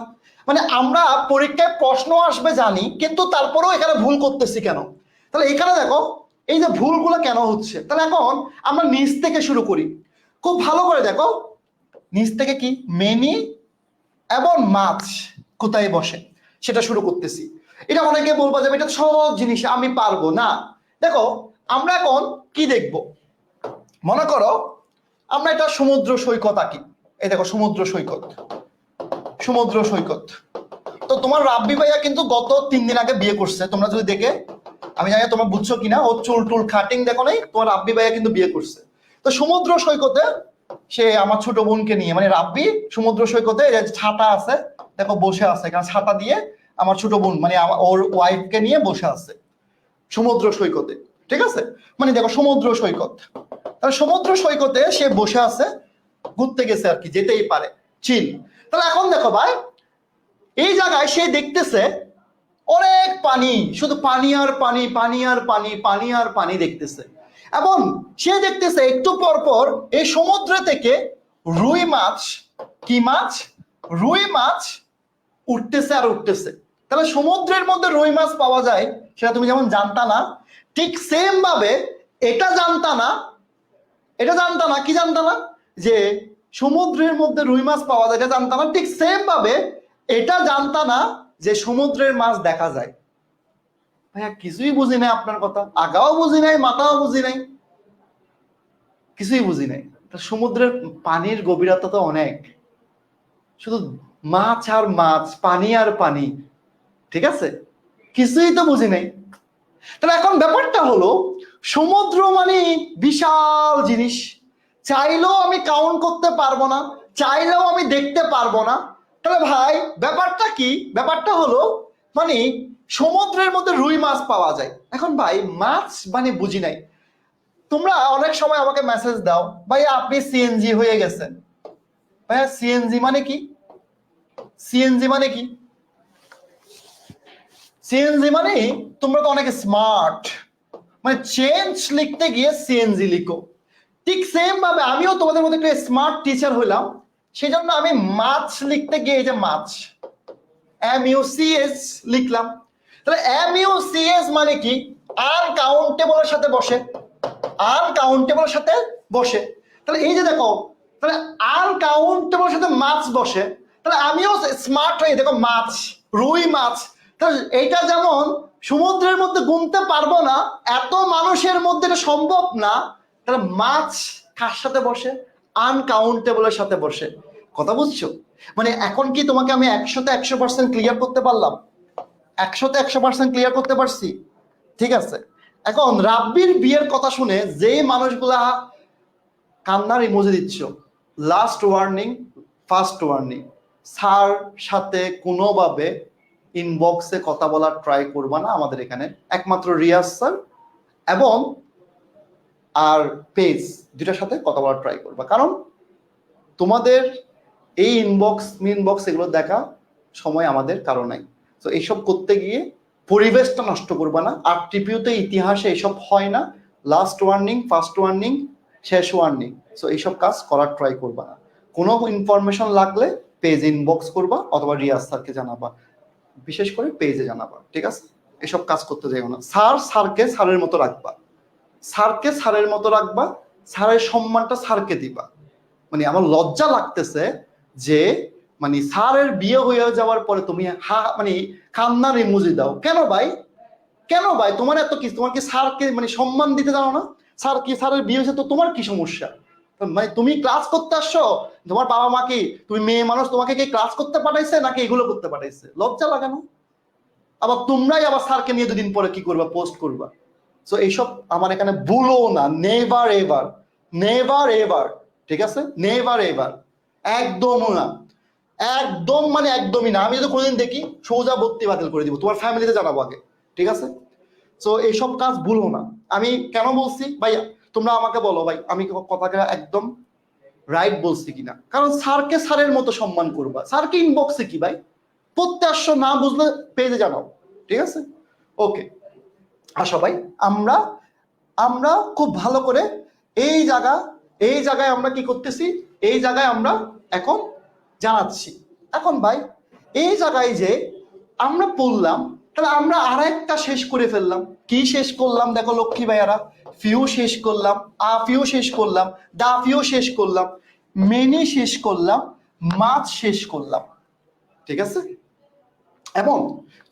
মানে আমরা পরীক্ষায় প্রশ্ন আসবে জানি, কিন্তু তারপরেও এখানে ভুল করতেছি কেন? তাহলে এখানে দেখো, এই যে ভুলগুলো কেন হচ্ছে, তাহলে এখন আমরা নিচ থেকে শুরু করি। খুব ভালো করে দেখো, নিচ থেকে কি? মেনি এবং মাছ কোথায় বসে সেটা শুরু করতেছি। এটা অনেকে বলবো যে এটা সহজ জিনিস, আমি পারবো না। দেখো, আমরা এখন কি দেখব? মনে করো আমরা এটা সমুদ্র সৈকত আঁকি। এই দেখো সমুদ্র সৈকত, সমুদ্র সৈকত। তো তোমার রাব্বি ভাইয়া কিন্তু গত 3 দিন আগে বিয়ে করছে, তোমরা যদি দেখে, আমি জানি তোমরা বুঝছো কিনা, ও চুল টুল কাটিং দেখো নাই, তোমার রাব্বি ভাইয়া কিন্তু বিয়ে করছে। তো সমুদ্র সৈকতে সে আমার ছোট বোনকে নিয়ে, মানে রাব্বি সমুদ্র সৈকতে ছাতা আছে, দেখো বসে আছে, কারণ ছাতা দিয়ে আমার ছোট বোন মানে ওর ওয়াইফকে নিয়ে বসে আছে সমুদ্র সৈকতে। ঠিক আছে? মানে দেখো সমুদ্র সৈকত, তাহলে সমুদ্র সৈকতে সে বসে আছে, ঘুরতে গেছে আর কি, যেতেই পারে, চিল। তাহলে এখন দেখো ভাই, এই জায়গায় সে দেখতেছে অনেক পানি, শুধু পানি আর পানি, পানি আর পানি, পানি আর পানি দেখতেছে। এবং সে দেখতেছে একটু পর পর এই সমুদ্র থেকে রুই মাছ, কি মাছ? রুই মাছ উঠতেছে আর উঠতেছে। তাহলে সমুদ্রের মধ্যে রুই মাছ পাওয়া যায়, সেটা তুমি যেমন জানতা না, ঠিক সেম ভাবে এটা জানতা না, এটা জানতা না, কি জানতা না? যে সমুদ্রের মধ্যে রুই মাছ পাওয়া যায়, এটা জানতা না। ঠিক সেম ভাবে এটা জানতা না যে সমুদ্রের মাছ দেখা যায়। ভাইয়া কিছুই বুঝি নাই আপনার কথা, আগাও বুঝি নাই, মাথাও বুঝি নাই, কিছুই বুঝি নাই। সমুদ্রের পানির গভীরতা তো অনেক, শুধু মাছ আর মাছ, পানি আর পানি। ঠিক আছে? কিছুই তো বুঝি নাই। তাহলে এখন ব্যাপারটা হলো, সমুদ্র মানে বিশাল জিনিস, চাইলেও আমি কাউন্ট করতে পারবো না, চাইলেও আমি দেখতে পারবো না। তাহলে ভাই ব্যাপারটা কি? ব্যাপারটা হলো মানে সমুদ্রের মধ্যে রুই মাছ পাওয়া যায়। এখন ভাই মাছ মানে বুঝি নাই। তোমরা অনেক সময় আমাকে মেসেজ দাও, ভাই আপনি সিএনজি হয়ে গেছেন। ভাইয়া সিএনজি মানে কি? সিএনজি মানে কি? সিএনজি মানে তোমরা তো অনেক স্মার্ট, মানে চেঞ্জ লিখতে গিয়ে সিএনজি লিখো। ঠিক সেম ভাবে আমিও তোমাদের মধ্যে একটা স্মার্ট টিচার হইলাম, সেই জন্য আমি মাছ লিখতে গিয়ে এই যে মাছ MUCH লিখলাম। তাহলে MUCH মানে কি? আনকাউন্টেবলের সাথে বসে, আনকাউন্টেবলের সাথে বসে। তাহলে এই যে দেখো, তাহলে আনকাউন্টেবলের সাথে মাছ বসে, তাহলে আমিও স্মার্ট হয়ে দেখো মাছ, রুই মাছ। তাহলে এইটা যেমন সমুদ্রের মধ্যে গুনতে পারবো না, এত মানুষের মধ্যে এটা সম্ভব না, তাহলে মাছ কার সাথে বসে? আনকাউন্টেবলের সাথে বসে। কথা বুঝছো? মানে এখন কি তোমাকে আমি 100% ক্লিয়ার করতে পারলাম? 100% ক্লিয়ার করতে পারছি? ঠিক আছে। এখন রাব্বির বিয়ের কথা শুনে যেই মানুষগুলা কান্নার ইমোজি দিচ্ছ, last warning, first warning, sir সাথে কোনোভাবে ইনবক্সে কথা বলার ট্রাই করবা না। আমাদের এখানে একমাত্র রিয়াজ স্যার এবং আর পেজ দুটার সাথে কথা বলার ট্রাই করবা, কারণ তোমাদের এই ইনবক্স এগুলো দেখা সময় আমাদের কারো নাই। তো এইসব করতে গিয়ে পরিবেশটা নষ্ট করবা না। আর টিপিউতে ইতিহাসে এইসব হয় না। লাস্ট ওয়ার্নিং, ফার্স্ট ওয়ার্নিং, শেষ ওয়ার্নিং। সো এইসব কাজ করার ট্রাই করবা না। কোনো ইনফরমেশন লাগলে পেজ ইনবক্স করবা অথবা রিয়াজ স্যারকে জানাবা, বিশেষ করে পেজে জানাবা। ঠিক আছে? এসব কাজ করতে যাইও না। স্যারকে স্যারের মতো রাখবা, স্যারকে স্যারের মতো রাখবা, স্যারের সম্মানটা স্যারকে দিবা। মানে আমার লজ্জা লাগতেছে যে মানে স্যারের বিয়ে হয়ে যাওয়ার পরে তুমি মানে কান্নার ইমোজি দাও। কেন ভাই? কেন ভাই? তোমার এত কি? তোমার কি স্যারকে মানে সম্মান দিতে জানো না? স্যার কি, স্যারের বিয়ে হয়েছে তো তোমার কি সমস্যা? মানে তুমি ক্লাস করতে আসছো, তোমার বাবা মা কি, তুমি মেয়ে মানুষ, তোমাকে কি ক্লাস করতে পাঠাইছে নাকি এগুলো করতে পাঠাইছে? লজ্জা লাগে না? আবার তোমরাই আবার স্যারকে নিয়ে দুদিন পরে কি করবা? পোস্ট করবা। সো এইসব আমার এখানে ভুলো না। Never ever, never ever. ঠিক আছে? নেভার এভার, একদম না, একদম মানে একদমই না। আমি যদি কোনোদিন দেখি সোজা ভর্তি বাতিল করে দিব, তোমার ফ্যামিলিতে জানাবো আগে। ঠিক আছে? সো এইসব কাজ ভুলো না। আমি কেন বলছি ভাই, তোমরা আমাকে বলো ভাই আমি কথাটা একদম রাইট বলছি কিনা। কারণ স্যারকে স্যারের মতো সম্মান করবা। স্যারকে ইনবক্সে কি ভাই পড়তে আসছো, না বুঝলে পেজে জানাও। ঠিক আছে? ওকে, আসো ভাই, আমরা আমরা খুব ভালো করে এই জায়গায় আমরা কি করতেছি, এই জায়গায় আমরা এখন জানাচ্ছি। এখন ভাই এই জায়গায় যে আমরা পড়লাম, তাহলে আমরা আর একটা শেষ করে ফেললাম। কি শেষ করলাম দেখো লক্ষ্মী ভাইয়ারা? ফিউ শেষ করলাম, আ ফিউ শেষ করলাম, দা ফিউ শেষ করলাম, মেনি শেষ করলাম, মাছ শেষ করলাম। ঠিক আছে? এবং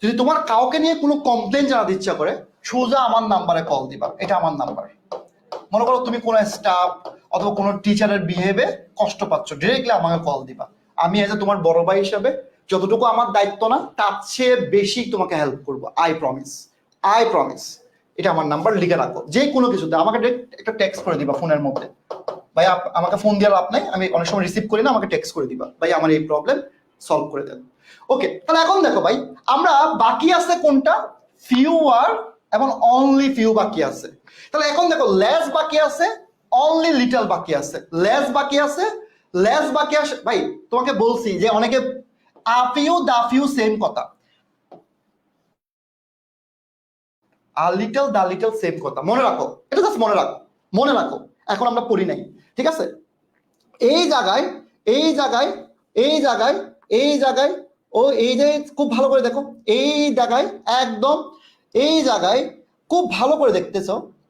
যদি তোমার কাউকে নিয়ে কোনো কমপ্লেন জানাতে ইচ্ছা করে, সোজা আমার নাম্বারে কল দিবা। এটা আমার নাম্বার। মনে করো তুমি কোনো স্টাফ অথবা কোনো টিচারের বিহেভে কষ্ট পাচ্ছ, ডিরেক্টলি আমাকে কল দিবা। আমি এজ এ তোমার বড় ভাই হিসেবে যতটুকু আমার দায়িত্ব না তার চেয়ে বেশি তোমাকে হেল্প করবো। I promise, I promise. এটা আমার নাম্বার, লিখে রাখো। যে কোনো কিছুতে আমাকে একটা টেক্সট করে দিবা ফোনের মধ্যে। ভাই আমাকে ফোন দিয়ে লাভ নাই, আমি অনেক সময় রিসিভ করি না, আমাকে টেক্সট করে দিবা, ভাই আমার এই প্রবলেম সলভ করে দেন। ওকে, তাহলে এখন দেখো ভাই আমরা বাকি আছে কোনটা? ফিউ আর এবং অনলি ফিউ বাকি আছে। তাহলে এখন দেখো লেস বাকি আছে, অনলি লিটল বাকি আছে। লেস বাকি আছে, লেস বাকি আছে। ভাই তোমাকে বলছি যে অনেকে a few the few same কথা, আর লিটল দা লিটল সেম কথা। মনে রাখো, এটা জাস্ট মনে রাখো, মনে রাখো। এখন আমরা পড়ি নাই। ঠিক আছে? এই জায়গায়, এই জায়গায়, এই জায়গায়, এই জায়গায়, ও এই যে খুব ভালো করে দেখো, এই জায়গায় একদম, এই জায়গায় খুব ভালো করে দেখতেছ,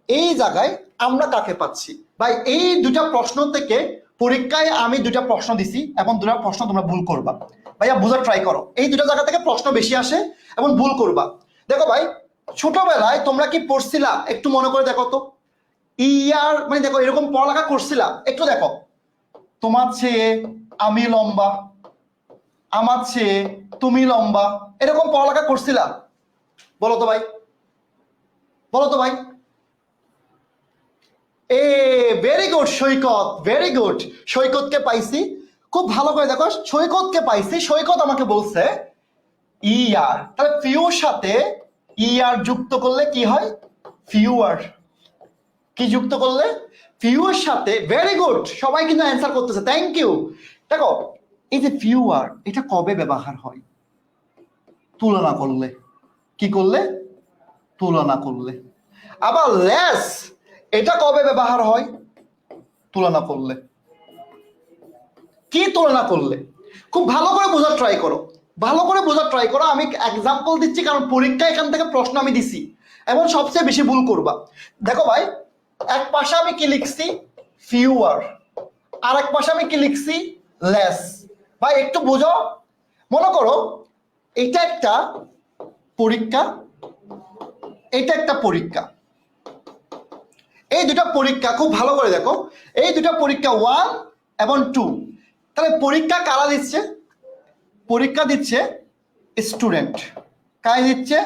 এই জায়গায় আমরা কাকে পাচ্ছি ভাই? এই দুটা প্রশ্ন থেকে পরীক্ষায় আমি দুটা প্রশ্ন দিছি এবং দুটা প্রশ্ন তোমরা ভুল করবা। ভাইয়া বোঝার ট্রাই করো, এই দুটা জায়গা থেকে প্রশ্ন বেশি আসে এবং ভুল করবা। দেখো ভাই, ছোটবেলায় তোমরা কি পড়ছিলা একটু মনে করে দেখো তো। ইয়ার মানে দেখো এরকম পড়ালেখা করছিলা একটু দেখো। তোমার চেয়ে আমি লম্বা, আমার চেয়ে তুমি লম্বা, এরকম পড়ালেখা করছিলা? বলো তো ভাই, বলো তো ভাই। A very good Saikat, very good. সৈকতকে পাইছি, খুব ভালো করে দেখো। সৈকতকে পাইছি, সৈকত আমাকে বলছে ইয়ার। তাহলে ফিউর সাথে ER যুক্ত করলে কি হয়? ফিউয়ার। কি যুক্ত করলে? ফিউর সাথে। ভেরি গুড, সবাই কিন্তু অ্যান্সার করতেছে, থ্যাংক ইউ। দেখো এই যে ফিউয়ার, এটা কবে ব্যবহার হয়? তুলনা করলে। কি করলে? তুলনা করলে। আবার লেস, এটা কবে ব্যবহার হয়? তুলনা করলে। কি তুলনা করলে? খুব ভালো করে বোঝার ট্রাই করো, ভালো করে বোঝার ট্রাই করো। আমি এক্সাম্পল দিচ্ছি কারণ পরীক্ষা এখান থেকে প্রশ্ন আমি দিছি, এবং সবচেয়ে বেশি ভুল করবা। দেখো ভাই, এক পাশে আমি কি লিখছি? ফিউয়ার। আর এক পাশে আমি কি লিখছি? লেস। ভাই একটু বোঝো। মনে করো এটা একটা পরীক্ষা, এটা একটা পরীক্ষা। এই দুটো পরীক্ষা খুব ভালো করে দেখো, এই দুটো পরীক্ষা 1 এবং 2। তাহলে পরীক্ষা কারা দিচ্ছে? পরীক্ষা দিচ্ছে স্টুডেন্ট। কারা দিচ্ছে?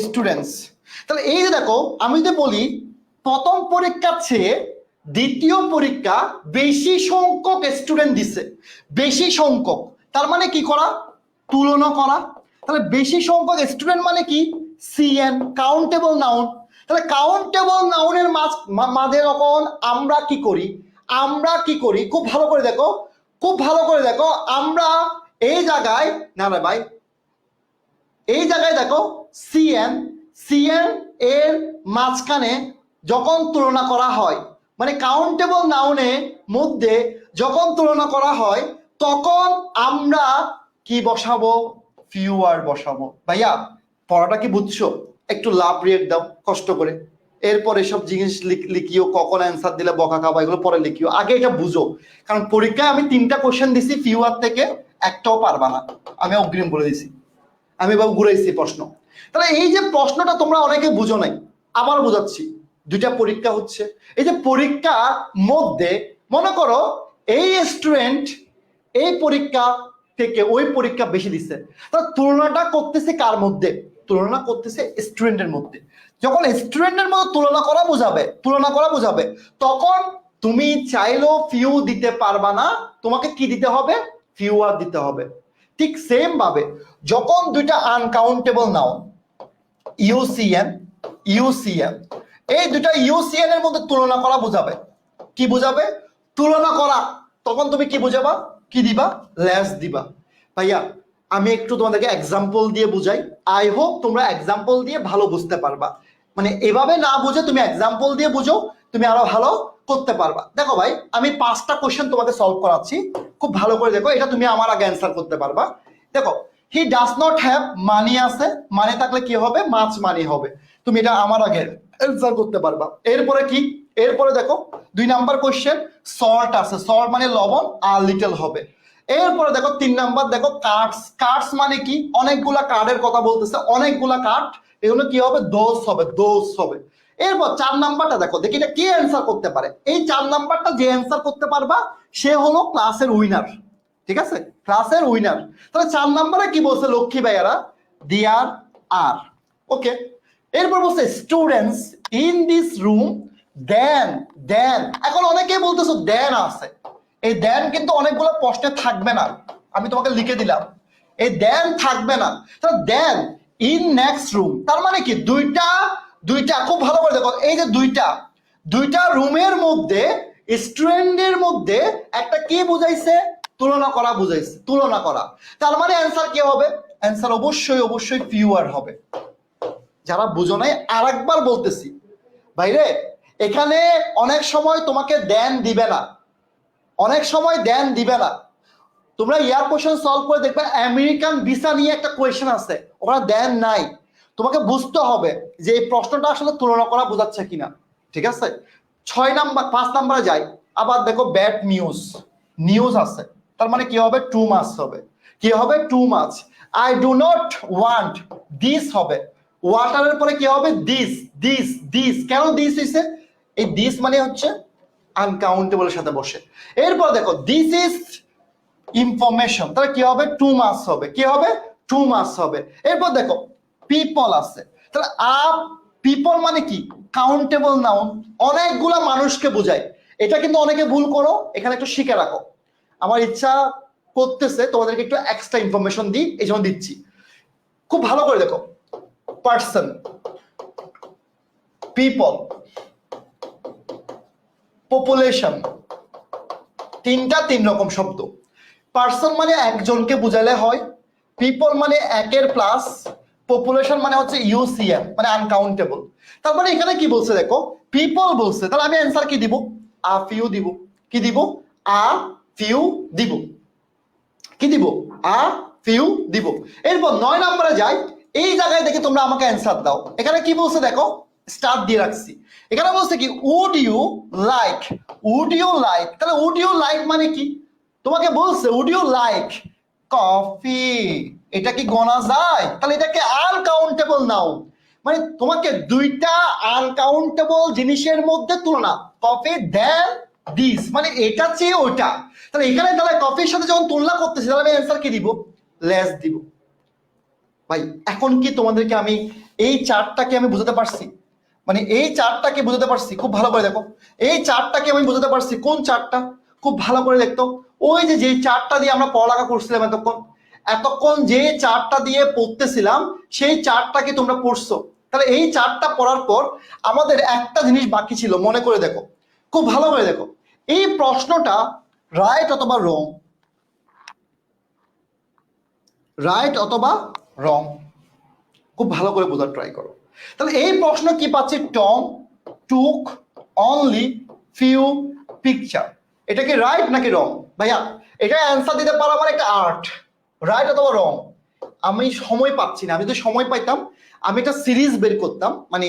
স্টুডেন্টস। তাহলে এই যে দেখো, আমি যদি বলি প্রথম পরীক্ষার চেয়ে দ্বিতীয় পরীক্ষা বেশি সংখ্যক স্টুডেন্ট দিছে, বেশি সংখ্যক, তার মানে কি করা? তুলনা করা। তাহলে বেশি সংখ্যক স্টুডেন্ট মানে কি? CN, countable noun. তাহলে কাউন্টেবল নাউনের মাঝে যখন আমরা কি করি, আমরা কি করি খুব ভালো করে দেখো, খুব ভালো করে দেখো। আমরা এই জায়গায়, না না ভাই, এই জায়গায় দেখো সিএন, সিএন এর মাঝখানে যখন তুলনা করা হয়, মানে কাউন্টেবল নাউনের মধ্যে যখন তুলনা করা হয়, তখন আমরা কি বসাবো? ফিউয়ার বসাবো। ভাইয়া পড়াটা কি বুঝছো? একটু লাভ রিয়েট দাও কষ্ট করে, এরপর এসব জিনিস লিখিও, কখন অ্যান্সার দিলে বকা খাবা এগুলো পরে লিখিও, আগে এটা বুঝো। কারণ পরীক্ষায় আমি 3টা কোশ্চেন দিছি, ফিউয়ার থেকে একটাও পারবা না, আমি অগ্রিম বলে দিছি। আমি বাবু ঘুরাইছি প্রশ্ন। তাহলে এই যে প্রশ্নটা তোমরা অনেকে বুঝো নাই, আবার বুঝাচ্ছি। 2টা পরীক্ষা হচ্ছে, এই যে পরীক্ষা মধ্যে মনে করো এই স্টুডেন্ট এই পরীক্ষা থেকে ওই পরীক্ষা বেশি দিচ্ছে, তাহলে তুলনাটা করতেছে কার মধ্যে? তুলনা করতেছে স্টুডেন্টের মধ্যে। যখন স্টুডেন্টের মধ্যে তুলনা করা বোঝাবে, তুলনা করা বোঝাবে, তখন তুমি চাইলেও ফিউ দিতে পারবা না, তোমাকে কি দিতে হবে? ফিউয়ার দিতে হবে। ঠিক সেম ভাবে যখন 2টা আনকাউন্টেবল নাউন ইউসিএন, ইউসিএন, এই 2টা ইউসিএন এর মধ্যে তুলনা করা বোঝাবে। কি বোঝাবে? তুলনা করা। তখন তুমি কি বোঝাবা? কি দিবা? লেস দিবা। ভাইয়া আমি একটু তোমাদেরকে এক্সাম্পল দিয়ে বুঝাই, আই হোপ তোমরা এক্সাম্পল দিয়ে ভালো বুঝতে পারবা। মানে এভাবে না বুঝে তুমি এক্সাম্পল দিয়ে বুঝো, তুমি আরো ভালো করতে পারবা। দেখো ভাই, আমি 5টা কোশ্চেন তোমাকে সলভ করাচ্ছি, খুব ভালো করে দেখো, এটা তুমি আমার আগে অ্যান্সার করতে পারবা। দেখো, he does not have money আছে, মানি থাকলে কি হবে? মাছ মানি হবে। তুমি এটা আমার আগে অ্যান্সার করতে পারবা। এরপরে কি? এরপরে দেখো 2 নাম্বার কোশ্চেন, সল্ট আছে, সল্ট মানে লবণ, আর লিটল হবে। এরপরে দেখো 3 নাম্বার, দেখো কার্ডস, কার্ডস মানে কি? অনেকগুলা কার্ডের কথা বলতেছে, অনেকগুলা কার্ড, এগুলো কি হবে? দোষ হবে, দোষ হবে। এরপর 4 নাম্বারটা দেখো, দেখি এটা কে অ্যান্সার করতে পারে। এই 4 নাম্বারটা যে অ্যান্সার করতে পারবা সে হলো ক্লাসের উইনার। ঠিক আছে, ক্লাসের উইনার। তাহলে 4 নাম্বারে কি বলছে লক্ষ্মী ভাইয়ারা? দেয়ার আর। ওকে, এরপর বলছে স্টুডেন্টস ইন দিস রুম দেন, দেন। এখন অনেকেই বলতেছো দেন আছে, এই দেন কিন্তু অনেকগুলো প্রশ্নে থাকবে না, আমি তোমাকে লিখে দিলাম এই দেন থাকবে না। তাহলে দেন ইন নেক্সট রুম, তার মানে কি? দুইটা, দুইটা খুব ভালো করে দেখো, এই যে দুইটা, দুইটা রুমের মধ্যে স্টুডেন্টের মধ্যে একটা কি বুঝাইছে? তুলনা করা বুঝাইছে, তুলনা করা। তার মানে অ্যান্সার কি হবে? অ্যান্সার অবশ্যই অবশ্যই ফিউয়ার হবে। যারা বুঝো নাই আরেকবার বলতেছি, ভাইরে এখানে অনেক সময় তোমাকে দেন দিবে না, অনেক সময় দেন দিবে না। তোমরা ইয়ার কোশ্চেন সলভ করে দেখবে আমেরিকান ভিসা নিয়ে একটা কোয়েশ্চেন আছে, ওখানে দেন নাই। তোমাকে বুঝতে হবে যে এই প্রশ্নটা আসলে তুলনা করা বোঝাচ্ছে কিনা। ঠিক আছে, 6 নাম্বার, 5 নাম্বারে যাই। আবার দেখো ব্যাড নিউজ, নিউজ আছে, তার মানে কি হবে? টু মাচ হবে। কি হবে? Too much. I do not want this হবে, ওয়াটারের পরে কি হবে? This, this, this. কেন দিস হইছে? এই দিস মানে হচ্ছে আনকাউন্টেবলের সাথে বসে। এরপর দেখো দিস ইজ ইনফরমেশন, তাহলে কি হবে? টু মাস হবে। কি হবে? টু মাস হবে। এরপর দেখো পিপল আছে, তাহলে আপ, পিপল মানে কি? কাউন্টেবল নাউন, অনেকগুলা মানুষকে বোঝায়। এটা কিন্তু অনেকে ভুল করো, এখানে একটু শিখে রাখো। আমার ইচ্ছা করতেছে তোমাদেরকে একটু এক্সট্রা ইনফরমেশন দিই, এই জন্য দিচ্ছি। খুব ভালো করে দেখো, পার্সন, পিপল, পপুলেশন, তিন রকম শব্দ। পার্সন মানে একজনকে বুঝালে হয়, পিপল মানে একের প্লাস, পপুলেশন মানে হচ্ছে ইউসিএম মানে আনকাউন্টেবল। তারপরে এখানে কি বলছে দেখো, পিপল বলছে, তাহলে আমি অ্যান্সার কি দিব? আ ফিউ দিব। কি দিব? আ ফিউ দিব। কি দিব? আ ফিউ দিব। এরপর 9 নম্বরে যাই, এই জায়গায় দেখে তোমরা আমাকে অ্যান্সার দাও। এখানে কি বলছে দেখো, স্টার দিয়ে রাখছি। এখানে বলছে কি would you like, would you like, তাহলে উড ইউ লাইক মানে কি? তোমাকে বলছে উড ইউ লাইক কফি, এটা কি গণা যায়? তাহলে এটাকে আনকাউন্টেবল নাও, মানে তোমাকে দুইটা আনকাউন্টেবল জিনিসের মধ্যে তুলনা, কফি দেন দিস, মানে এটা চেয়ে ওইটা। তাহলে এখানে তাহলে কফির সাথে যখন তুলনা করতেছি, তাহলে আমি অ্যান্সার কি দিব? লেস দিব। ভাই এখন কি তোমাদেরকে আমি এই চার্টটাকে আমি বুঝাতে পারছি? মানে এই চার্টটাকে বুঝাতে পারছি? খুব ভালো করে দেখো, এই চার্টটাকে আমি বুঝাতে পারছি। কোন চার্টটা? খুব ভালো করে দেখতো, ওই যে চার্টটা দিয়ে আমরা পড়ালেখা করছিলাম এতক্ষণ যে চার্টটা দিয়ে পড়তেছিলাম, সেই চার্টটাকে তোমরা পড়ছো। তাহলে এই চার্টটা পড়ার পর আমাদের একটা জিনিস বাকি ছিল, মনে করে দেখো, খুব ভালো করে দেখো। এই প্রশ্নটা রাইট অথবা রং, রাইট অথবা রং, খুব ভালো করে বোঝার ট্রাই করো। তাহলে এই প্রশ্ন কি পাচ্ছি? টম টুক অনলি ফিউ পিকচার, এটা কি রাইট নাকি রং? ভাইয়া এটা অ্যান্সার দিতে পারা মানে একটা আর্ট, রাইট অথবা রং। আমি সময় পাচ্ছি না, আমি যদি সময় পাইতাম আমি একটা সিরিজ বের করতাম, মানে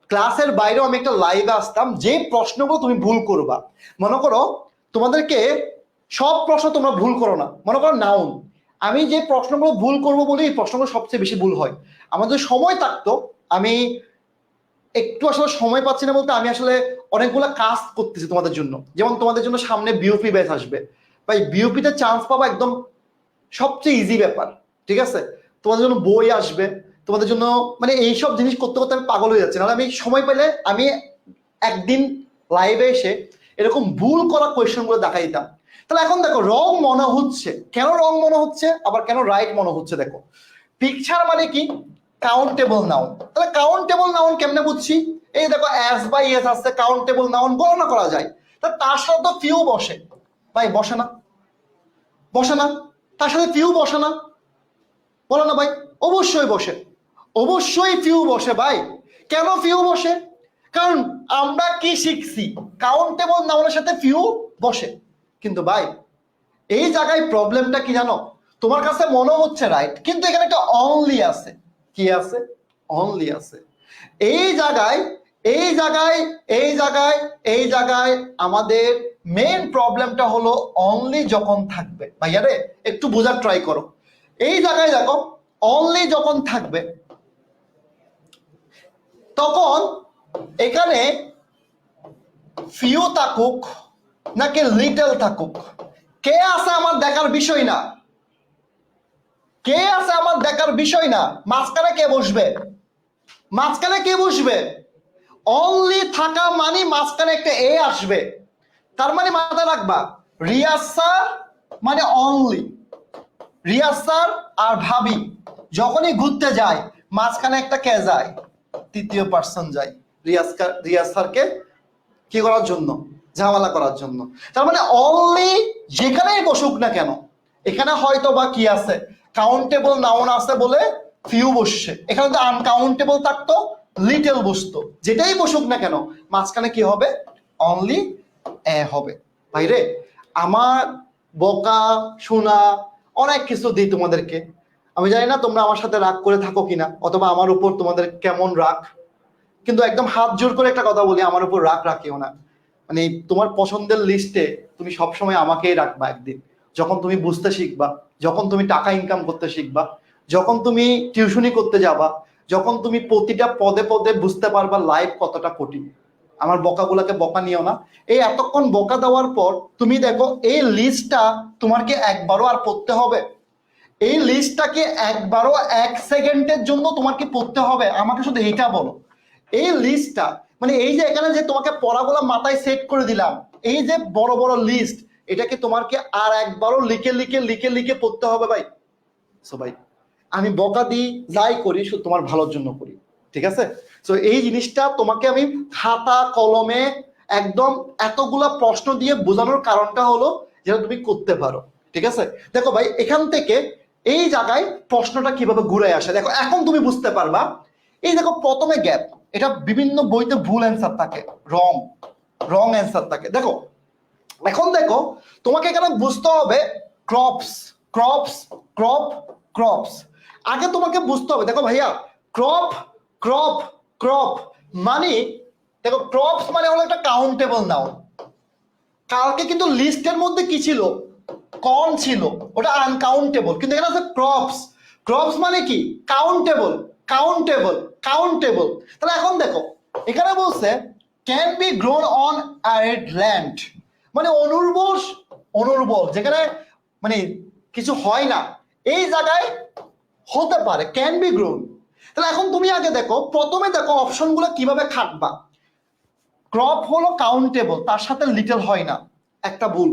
ক্লাসের বাইরেও আমি একটা লাইভে আসতাম, যে প্রশ্নগুলো তুমি ভুল করবা। মনে করো তোমাদেরকে সব প্রশ্ন তোমরা ভুল করো না, মনে করো নাউন, আমি যে প্রশ্নগুলো ভুল করবো বলে এই প্রশ্নগুলো সবচেয়ে বেশি ভুল হয়। আমাদের সময় থাকতো, আমি একটু আসলে সময় পাচ্ছি না বলতে আমি আসলে অনেকগুলো কাজ করতেছি তোমাদের জন্য। যেমন তোমাদের জন্য সামনে বিওপি ব্যাচ আসবে, ভাই বিওপিতে চান্স পাবা একদম সবচেয়ে ইজি ব্যাপার, ঠিক আছে? তোমাদের জন্য বই আসবে, তোমাদের জন্য মানে এইসব জিনিস করতে করতে আমি পাগল হয়ে যাচ্ছি। নাহলে আমি সময় পেলে আমি একদিন লাইভে এসে এরকম ভুল করা কোয়েশ্চেন গুলো দেখাই দিতাম। তাহলে এখন দেখো রং মনে হচ্ছে, কেন রং মনে হচ্ছে, আবার কেন রাইট মনে হচ্ছে? দেখো পিকচার মানে কি? Countable noun. তাহলে কাউন্টেবল নাউন কেমনে বুঝছি? এই দেখো এস বাই এস আছে, কাউন্টেবল নাউন গণনা করা যায়। তার সাথে তো ফিউ বসে, ভাই বসে না? বসে না? তার সাথে ফিউ বসে না? বলো না ভাই। অবশ্যই বসে, অবশ্যই ফিউ বসে ভাই। কেন ফিউ বসে? কারণ আমরা কি শিখছি, কাউন্টেবল নাউনের সাথে ফিউ বসে। কিন্তু ভাই এই জায়গায় প্রবলেমটা কি জানো? তোমার কাছে মনে হচ্ছে রাইট, কিন্তু এখানে একটা অনলি আছে। কি আছে? অনলি আছে। এই জায়গায় এই জায়গায় এই জায়গায় এই জায়গায় আমাদের মেইন প্রবলেমটা হলো অনলি যখন থাকবে। ভাইয়া রে একটু বোঝার ট্রাই করো। এই জায়গায় দেখো অনলি যখন থাকবে তখন এখানে ফিউ থাকুক নাকি লিটল থাকুক, কে আছে আমার দেখার বিষয় না। কে আছে আমার দেখার বিষয় না। মাঝখানে কে বসবে? মাঝখানে কে বসবে? অনলি থাকা মানে মাঝখানে একটা এ আসবে। তার মানে মাথায় রাখবা, রিয়াজ স্যার মানে অনলি। রিয়াজ স্যার আর ভাবি যখনই ঘুরতে যায় মাঝখানে একটা কে যায়? তৃতীয় পার্সন যায় রিয়াজ স্যারকে কি করার জন্য? ঝামেলা করার জন্য। তার মানে অনলি যেখানেই বসুক না কেন, এখানে হয়তো বা কি আছে, কাউন্টেবল নাউন আছে বলে ফিউ বসছে। এখানে তো আনকাউন্টেবল থাকতো লিটল বসতো। যেটাই বসুক না কেন মাঝখানে কি হবে? অনলি এ হবে। ভাইরে আমার বকা শোনা অনেক কিছু দিই তোমাদেরকে, আমি জানি না তোমরা আমার সাথে রাগ করে থাকো কিনা, অথবা আমার উপর তোমাদের কেমন রাগ, কিন্তু একদম হাত জোর করে একটা কথা বলি, আমার উপর রাগ রাখিও না। মানে তোমার পছন্দের লিস্টে তুমি সবসময় আমাকেই রাখবা। একদিন যখন তুমি বুঝতে শিখবা, যখন তুমি টাকা ইনকাম করতে শিখবা, যখন তুমি টিউশনি করতে যাবা, যখন তুমি প্রতিটা পদে পদে বুঝতে পারবা লাইফ কতটা কঠিন, আমার বকাগুলাকে বকা নিও না। এই এতক্ষণ বকা দেওয়ার পর তুমি দেখো এই লিস্টটা তোমার কি একবারও আর পড়তে হবে? এই লিস্টটাকে একবারও 1 সেকেন্ডের জন্য তোমার কি পড়তে হবে? আমাকে শুধু এইটা বলো। এই লিস্টটা মানে এই যে এখানে যে তোমাকে পড়াগুলো মাথায় সেট করে দিলাম, এই যে বড় বড় লিস্ট, এটাকে তোমার কি আর একবারও লিখে লিখে লিখে লিখে পড়তে হবে ভাই? সো ভাই আমি বকা দিই, যাই করি শুধু তোমার ভালোর জন্য করি, ঠিক আছে? তো এই জিনিসটা তোমাকে আমি খাতা কলমে একদম এতগুলা প্রশ্ন দিয়ে বোঝানোর কারণটা হলো যেটা তুমি করতে পারো, ঠিক আছে? দেখো ভাই, এখান থেকে এই জায়গায় প্রশ্নটা কিভাবে ঘুরে আসে দেখো, এখন তুমি বুঝতে পারবা। এই দেখো প্রথমে গ্যাপ, এটা বিভিন্ন বইতে ভুল অ্যান্সার থাকে, রং রং অ্যান্সার থাকে। দেখো এখন দেখো, তোমাকে এখানে বুঝতে হবে ক্রপস ক্রপস ক্রপ ক্রপস। আগে তোমাকে বুঝতে হবে, দেখো ভাইয়া, ক্রপ ক্রপ ক্রপ মানে, দেখো ক্রপস মানে হলো একটা কাউন্টেবল নাউন। কালকে কিন্তু লিস্টের মধ্যে কি ছিল? কর্ন ছিল, ওটা আনকাউন্টেবল, কিন্তু এখানে আছে ক্রপস। ক্রপস মানে কি? Countable countable countable. তাহলে এখন দেখো, এখানে বলছে can be grown on arid land, মানে অনুর্বর, অনুর্বর যেখানে মানে কিছু হয় না, এই জায়গায় হতে পারে, ক্যান বি গ্রোন। তাহলে এখন তুমি আগে দেখো, প্রথমে দেখো অপশনগুলো কিভাবে খাটবা। ক্রপ হলো কাউন্টেবল, তার সাথে লিটল হয় না, একটা ভুল।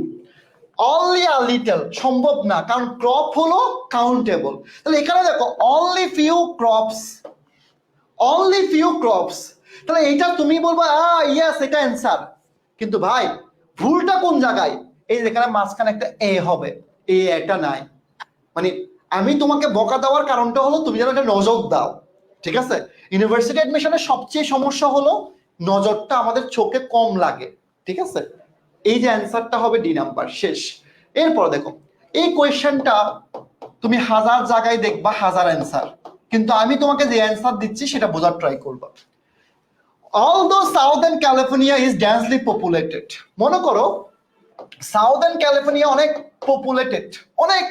অনলি আ লিটল সম্ভব না, কারণ ক্রপ হলো কাউন্টেবল। তাহলে এখানে দেখো only few crops, only few crops. তাহলে এইটা তুমি বলবো ইয়েস এটা অ্যান্সার, কিন্তু ভাই ভুলটা কোন জায়গায়? এই যেখানে মাঝখানে একটা এ হবে, এটা নাই। মানে আমি তোমাকে বকা দেওয়ার কারণটা হলো তুমি যেন একটা নজর দাও, ঠিক আছে? ইউনিভার্সিটি অ্যাডমিশনের সবচেয়ে সমস্যা হলো নজরটা আমাদের চোখে কম লাগে, ঠিক আছে? এই যে অ্যান্সারটা হবে ডি নাম্বার, শেষ। এরপর দেখো, এই কোয়েশ্চেনটা তুমি হাজার জায়গায় দেখবা, হাজার অ্যান্সার, কিন্তু আমি তোমাকে যে অ্যান্সার দিচ্ছি সেটা বোঝার ট্রাই করবা। Although Southern California is densely populated, মনে করো সাউদার্ন ক্যালিফোর্নিয়া অনেক পপুলেটেড, অনেক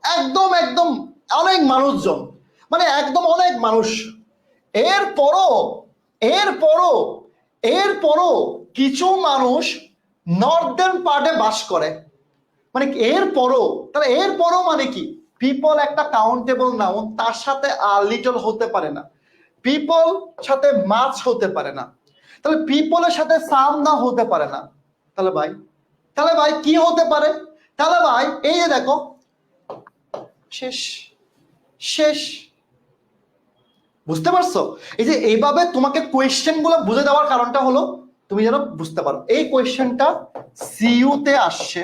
একদম একদম অনেক মানুষজন, মানে একদম অনেক মানুষ। এরপরও এরপরও এরপরও কিছু মানুষ নর্দার্ন পার্টে বাস করে, মানে এরপরও, তাহলে এরপরও মানে কি? পিপল একটা কাউন্টেবল নাউন, তার সাথে লিটল হতে পারে না, পিপল সাথে মাছ হতে পারে না, তাহলে পিপলের সাথে সাম না হতে পারে না। তাহলে ভাই, তাহলে ভাই কি হতে পারে? তাহলে ভাই এই যে দেখো, শেষ শেষ। বুঝতে পারছো? এই যে এইভাবে তোমাকে কোয়েশ্চেন গুলো বুঝে দেওয়ার কারণটা হলো তুমি যেন বুঝতে পারো। এই কোয়েশ্চেনটা সিইউ তে আসছে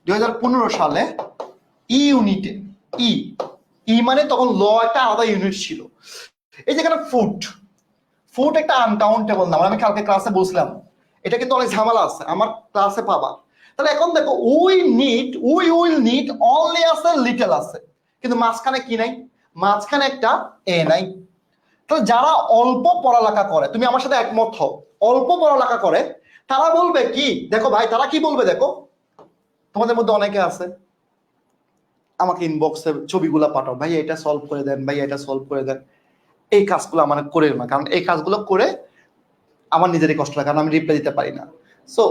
2015 সালে, ই ইউনিটে। ই ই মানে তখন ল একটা আলাদা ইউনিট ছিল। এই যেখানে ফুড, ফুড একটা আনকাউন্টেবল নাম, আমি কালকে ক্লাসে বলছিলাম, এটা কিন্তু অনেক ঝামেলা আছে, আমার ক্লাসে পাবা। তাহলে এখন দেখো, উই উইল নিড অনলি আছে, লিটল আছে, কিন্তু মাঝখানে কি নাই? মাঝখানে একটা এ নাই। তাহলে যারা অল্প পড়ালেখা করে, তুমি আমার সাথে একমত হও, অল্প পড়ালেখা করে তারা বলবে কি? দেখো ভাই, তারা কি বলবে দেখো, তোমাদের মধ্যে অনেকে আছে, আমাকে ইনবক্সে ছবিগুলো পাঠাও, ভাই এটা সলভ করে দেন, ভাই এটা সলভ করে দেন। এই কাজগুলো আমার করে না, কারণ এই কাজগুলো করে আমার নিজেরই কষ্ট লাগে, কারণ আমি রিপ্লাই দিতে পারি না। সো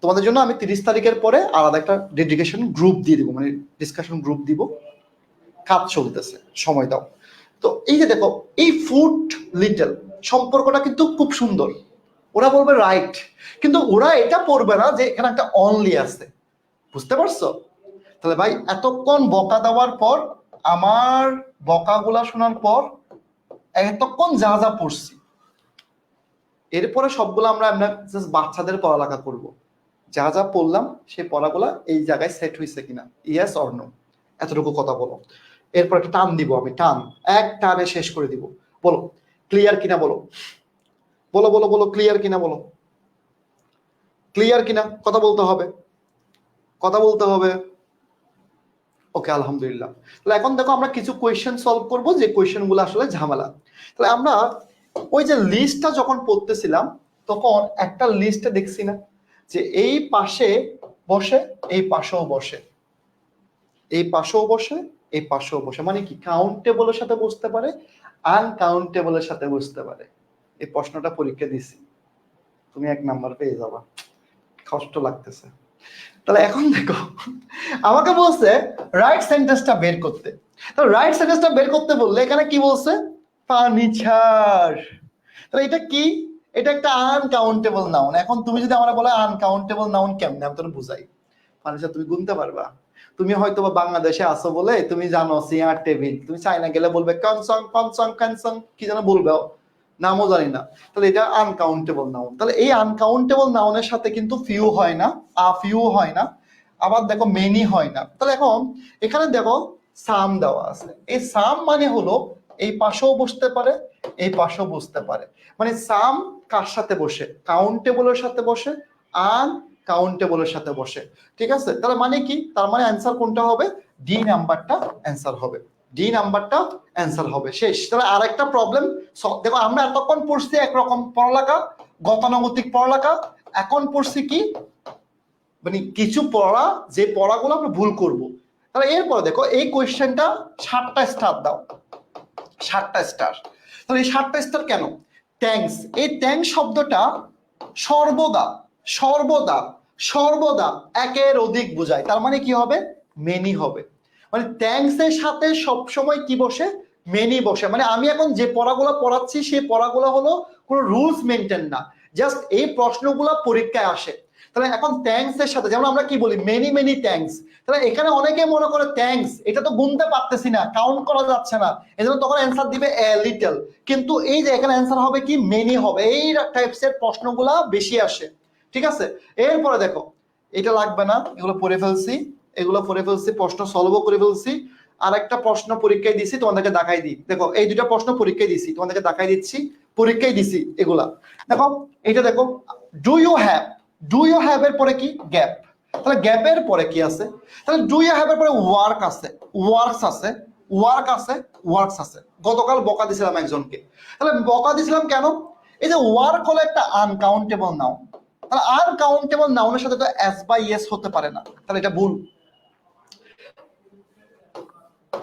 তোমাদের জন্য আমি 30 তারিখের পরে আলাদা একটা ডেডিকেশন গ্রুপ দিয়ে দিব, মানে ডিসকাশন গ্রুপ দিব, কাজ চলতেছে, সময় দাও। তো এই যে দেখো, এই ফুড লিটল সম্পর্কটা কিন্তু খুব সুন্দর, ওরা বলবে রাইট, কিন্তু ওরা এটা পড়বে না যে এখানে একটা অনলি আছে। বুঝতে পারছো? তাহলে ভাই এতক্ষণ বকা দেওয়ার পর, আমার বকাগুলা শোনার পর এতক্ষণ যা যা পড়ছি, এরপরে সবগুলো আমরা জাস্ট বাচ্চাদের পড়ালেখা করব। যা যা পড়লাম সেই পড়াগুলা এই জায়গায় সেট হয়েছে কিনা, ইয়েস অর নো, এতটুকু কথা বলো। এরপর একটা টান দিব, আমি টান, এক টানে শেষ করে দিব। বলো ক্লিয়ার কিনা, বলো বলো বলো বলো, ক্লিয়ার কিনা বলো, ক্লিয়ার কিনা, কথা বলতে হবে, কথা বলতে হবে। ওকে, আলহামদুলিল্লাহ। তাহলে এখন দেখো, আমরা কিছু কোয়েশ্চেন সলভ করব, যে কোয়েশ্চেন গুলো আসলে ঝামেলা। তাহলে আমরা ওই যে লিস্টটা যখন পড়তেছিলাম, তখন একটা লিস্টে দেখছি না যে এই পাশে বসে, এই পাশেও বসে, এই পাশেও বসে, এই পাশেও বসে, মানে কি কাউন্টেবলের সাথে বসতে পারে, আনকাউন্টেবলের সাথে বসতে পারে। এই প্রশ্নটা পরীক্ষা দিছি, তুমি 1 নাম্বার পেয়ে যাবা, কষ্ট লাগতেছে। তাহলে এখন দেখো, আমাকে বলছে রাইট সেন্টেন্সটা বের করতে। তো রাইট সেন্টেন্সটা বের করতে বললে এখানে কি বলছে? ফার্নিচার। তাহলে এটা কি? এটা একটা আনকাউন্টেবল নাউন। এখন তুমি যদি আমরা বলো আনকাউন্টেবল নাউন কেমনে, আমি তোর বুঝাই। ফার্নিচার তুমি গুনতে পারবা? তুমি হয়তো বা বাংলাদেশে আসো বলে তুমি জানো চেয়ার টেবিল, তুমি চাইনা গেলে বলবে কনসং কনসং কনসং কি যেন বলবে, নামও জানি না, তাহলে এটা আনকাউন্টেবল নাউন। তাহলে এই আনকাউন্টেবল নাউনের সাথে কিন্তু ফিউ হয় না, ফিউ হয় না, আবার দেখো মেনি হয় না। তাহলে এখন এখানে দেখো সাম দেওয়া আছে, এই সাম মানে হলো এই পাশেও বসতে পারে, এই পাশেও বসতে পারে। মানে সাম কার সাথে বসে, কাউন্টেবলের সাথে বসে, আনকাউন্টেবলের সাথে বসে। ঠিক আছে, তাহলে মানে কি, তার মানে অ্যান্সার কোনটা হবে, ডি নাম্বারটা অ্যান্সার হবে, ডি নাম্বারটা অ্যান্সার হবে। শেষ। তাহলে আরেকটা প্রবলেম দেখো, আমরা এতক্ষণ পড়ছি একরকম পড়ালেখা, গতানুগতিক পড়ালেখা, এখন পড়ছি কি মানে কিছু পড়া, যে পড়াগুলো আমরা ভুল করব। তাহলে এরপরে দেখো এই কোয়েশ্চেনটা 7টা স্টার দাও, 7টা স্টার। তাহলে এই 7টা স্টার কেন? থ্যাঙ্কস, এই থ্যাঙ্কস শব্দটা সর্বদা সর্বদা সর্বদা একের অধিক বোঝায়, তার মানে কি হবে, মেনি হবে। মানে থ্যাঙ্কস এর সাথে সবসময় কি বসে, মেনি বসে। মানে আমি এখন যে পড়াগুলো পড়াচ্ছি সেই পড়াগুলো হলো কোনো রুলস মেনটেন না, জাস্ট এই প্রশ্নগুলো পরীক্ষায় আসে। তাহলে এখন থ্যাঙ্কস এর সাথে যেমন আমরা কি বলি, মেনি মেনি থ্যাঙ্কস, তাহলে এখানে অনেকে মনে করে থ্যাঙ্কস এটা তো গুনতে পারতেছি না, কাউন্ট করা যাচ্ছে না, এজন্য তখন অ্যান্সার দিবে এ লিটল। কিন্তু এই যে এখানে অ্যান্সার হবে কি, মেনি হবে। এই টাইপস এর প্রশ্নগুলা বেশি আসে। ঠিক আছে, এরপরে দেখো এটা লাগবে না, এগুলো পড়ে ফেলছি, এগুলো পড়ে ফেলছি, প্রশ্ন সলভও করে ফেলছি। আর একটা প্রশ্ন পরীক্ষায় দিছি, তোমাদেরকে দেখাই দিই। দেখো এই দুটা প্রশ্ন পরীক্ষায় দিছি, তোমাদেরকে দেখাই দিচ্ছি, পরীক্ষায় দিছি এগুলা। দেখো এটা দেখো, do you have, do you have এর পরে কি, গ্যাপ। তাহলে গ্যাপের পরে কি আছে, তাহলে ডু ইউ হ্যাভ এর পরে ওয়ার্ক আছে, ওয়ার্কস আছে, ওয়ার্ক আছে, ওয়ার্কস আছে। গতকাল বকা দিছিলাম একজনকে, তাহলে বকা দিছিলাম কেন, এই যে ওয়ার্ক হলো একটা আনকাউন্টেবল নাউন, তাহলে আনকাউন্টেবল নাউনের সাথে তো এস বাই এস হতে পারে না, তাহলে এটা ভুল।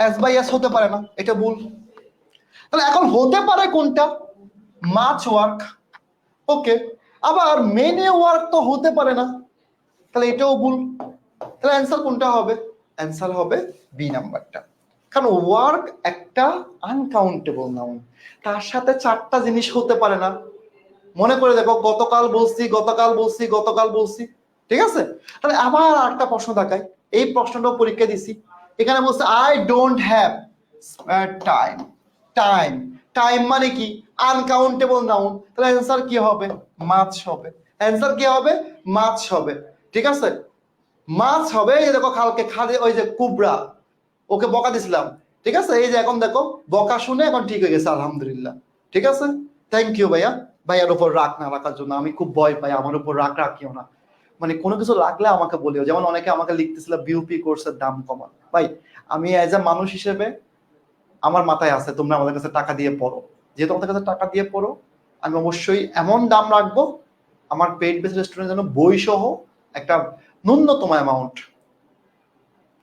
এস বাই এস হতে পারে না, এটা ভুল। তাহলে এখন হতে পারে কোনটা, মাচ ওয়ার্ক, ওকে। আবার মেনি ওয়ার্ক তো হতে পারে না, তাহলে এটাও ভুল। তাহলে অ্যান্সার কোনটা হবে, অ্যান্সার হবে বি নাম্বারটা। কারণ ওয়ার্ক একটা আনকাউন্টেবল নাউন, তার সাথে 4টা জিনিস হতে পারে না। মনে করে দেখো, গতকাল বলছি, গতকাল বলছি, গতকাল বলছি। ঠিক আছে, তাহলে আবার একটা প্রশ্ন দেখাই, এই প্রশ্নটাও পরীক্ষা দিছি। এখানে বলছে I don't have time, time, time মানে কি, আনকাউন্টেবল নাউন, তাহলে অ্যান্সার কি হবে, মাছ হবে। অ্যান্সার কি হবে, মাছ হবে। ঠিক আছে, মাছ হবে। এই যে দেখো কালকে খাদে ওই যে কুবরা, ওকে বকা দিছিলাম। ঠিক আছে, এই যে এখন দেখো বকা শুনে এখন ঠিক হয়ে গেছে, আলহামদুলিল্লাহ। ঠিক আছে, থ্যাংক ইউ ভাইয়া, ভাইয়ার উপর রাগ না রাখার জন্য। আমি খুব ভয় পাই, আমার উপর রাগ রাখিও না, মানে কোনো কিছু লাগলে আমাকে বলিও। যেমন অনেকে আমাকে লিখতেছিল বিউপি কোর্সের দাম কমান, ভাই আমি এজ এ মানুষ হিসেবে আমার মাথায় আছে তোমরা আমাদের কাছে টাকা দিয়ে পড়ো, যেহেতু আমাদের কাছে টাকা দিয়ে পড়ো, আমি অবশ্যই এমন দাম রাখবো আমার পেইড বেস রেস্টুরেন্টের জন্য বই সহ একটা ন্যূনতম অ্যামাউন্ট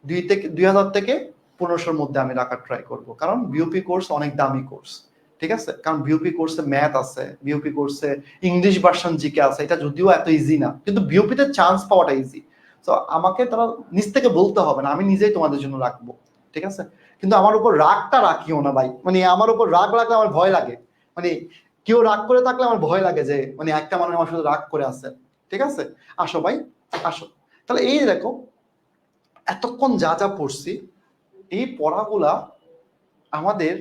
2000 থেকে 1500-র মধ্যে আমি রাখার ট্রাই করবো, কারণ বিউপি কোর্স অনেক দামি কোর্স। ঠিক আছে, কারণ বিউপি কোর্সে ম্যাথ আছে, বিউপি কোর্সে ইংলিশ ভার্সন জিকে আছে, এটা যদিও এত ইজি না, কিন্তু বিউপিতে চান্স পাওয়াটা ইজি। তো আমাকে তারা নিজ থেকে বলতে হবে না, আমি নিজেই তোমাদের জন্য রাখবো। ঠিক আছে, কিন্তু আমার উপর রাগটা রাখিও না ভাই, মানে আমার উপর রাগ রাখলে আমার ভয় লাগে, মানে কেউ রাগ করে থাকলে আমার ভয় লাগে যে মানে একটা মানুষ আমার সাথে রাগ করে আছে। ঠিক আছে, আসো ভাই আসো। তাহলে এই দেখো এতক্ষণ যা যা পড়ছি, এই পড়াগুলা আমাদের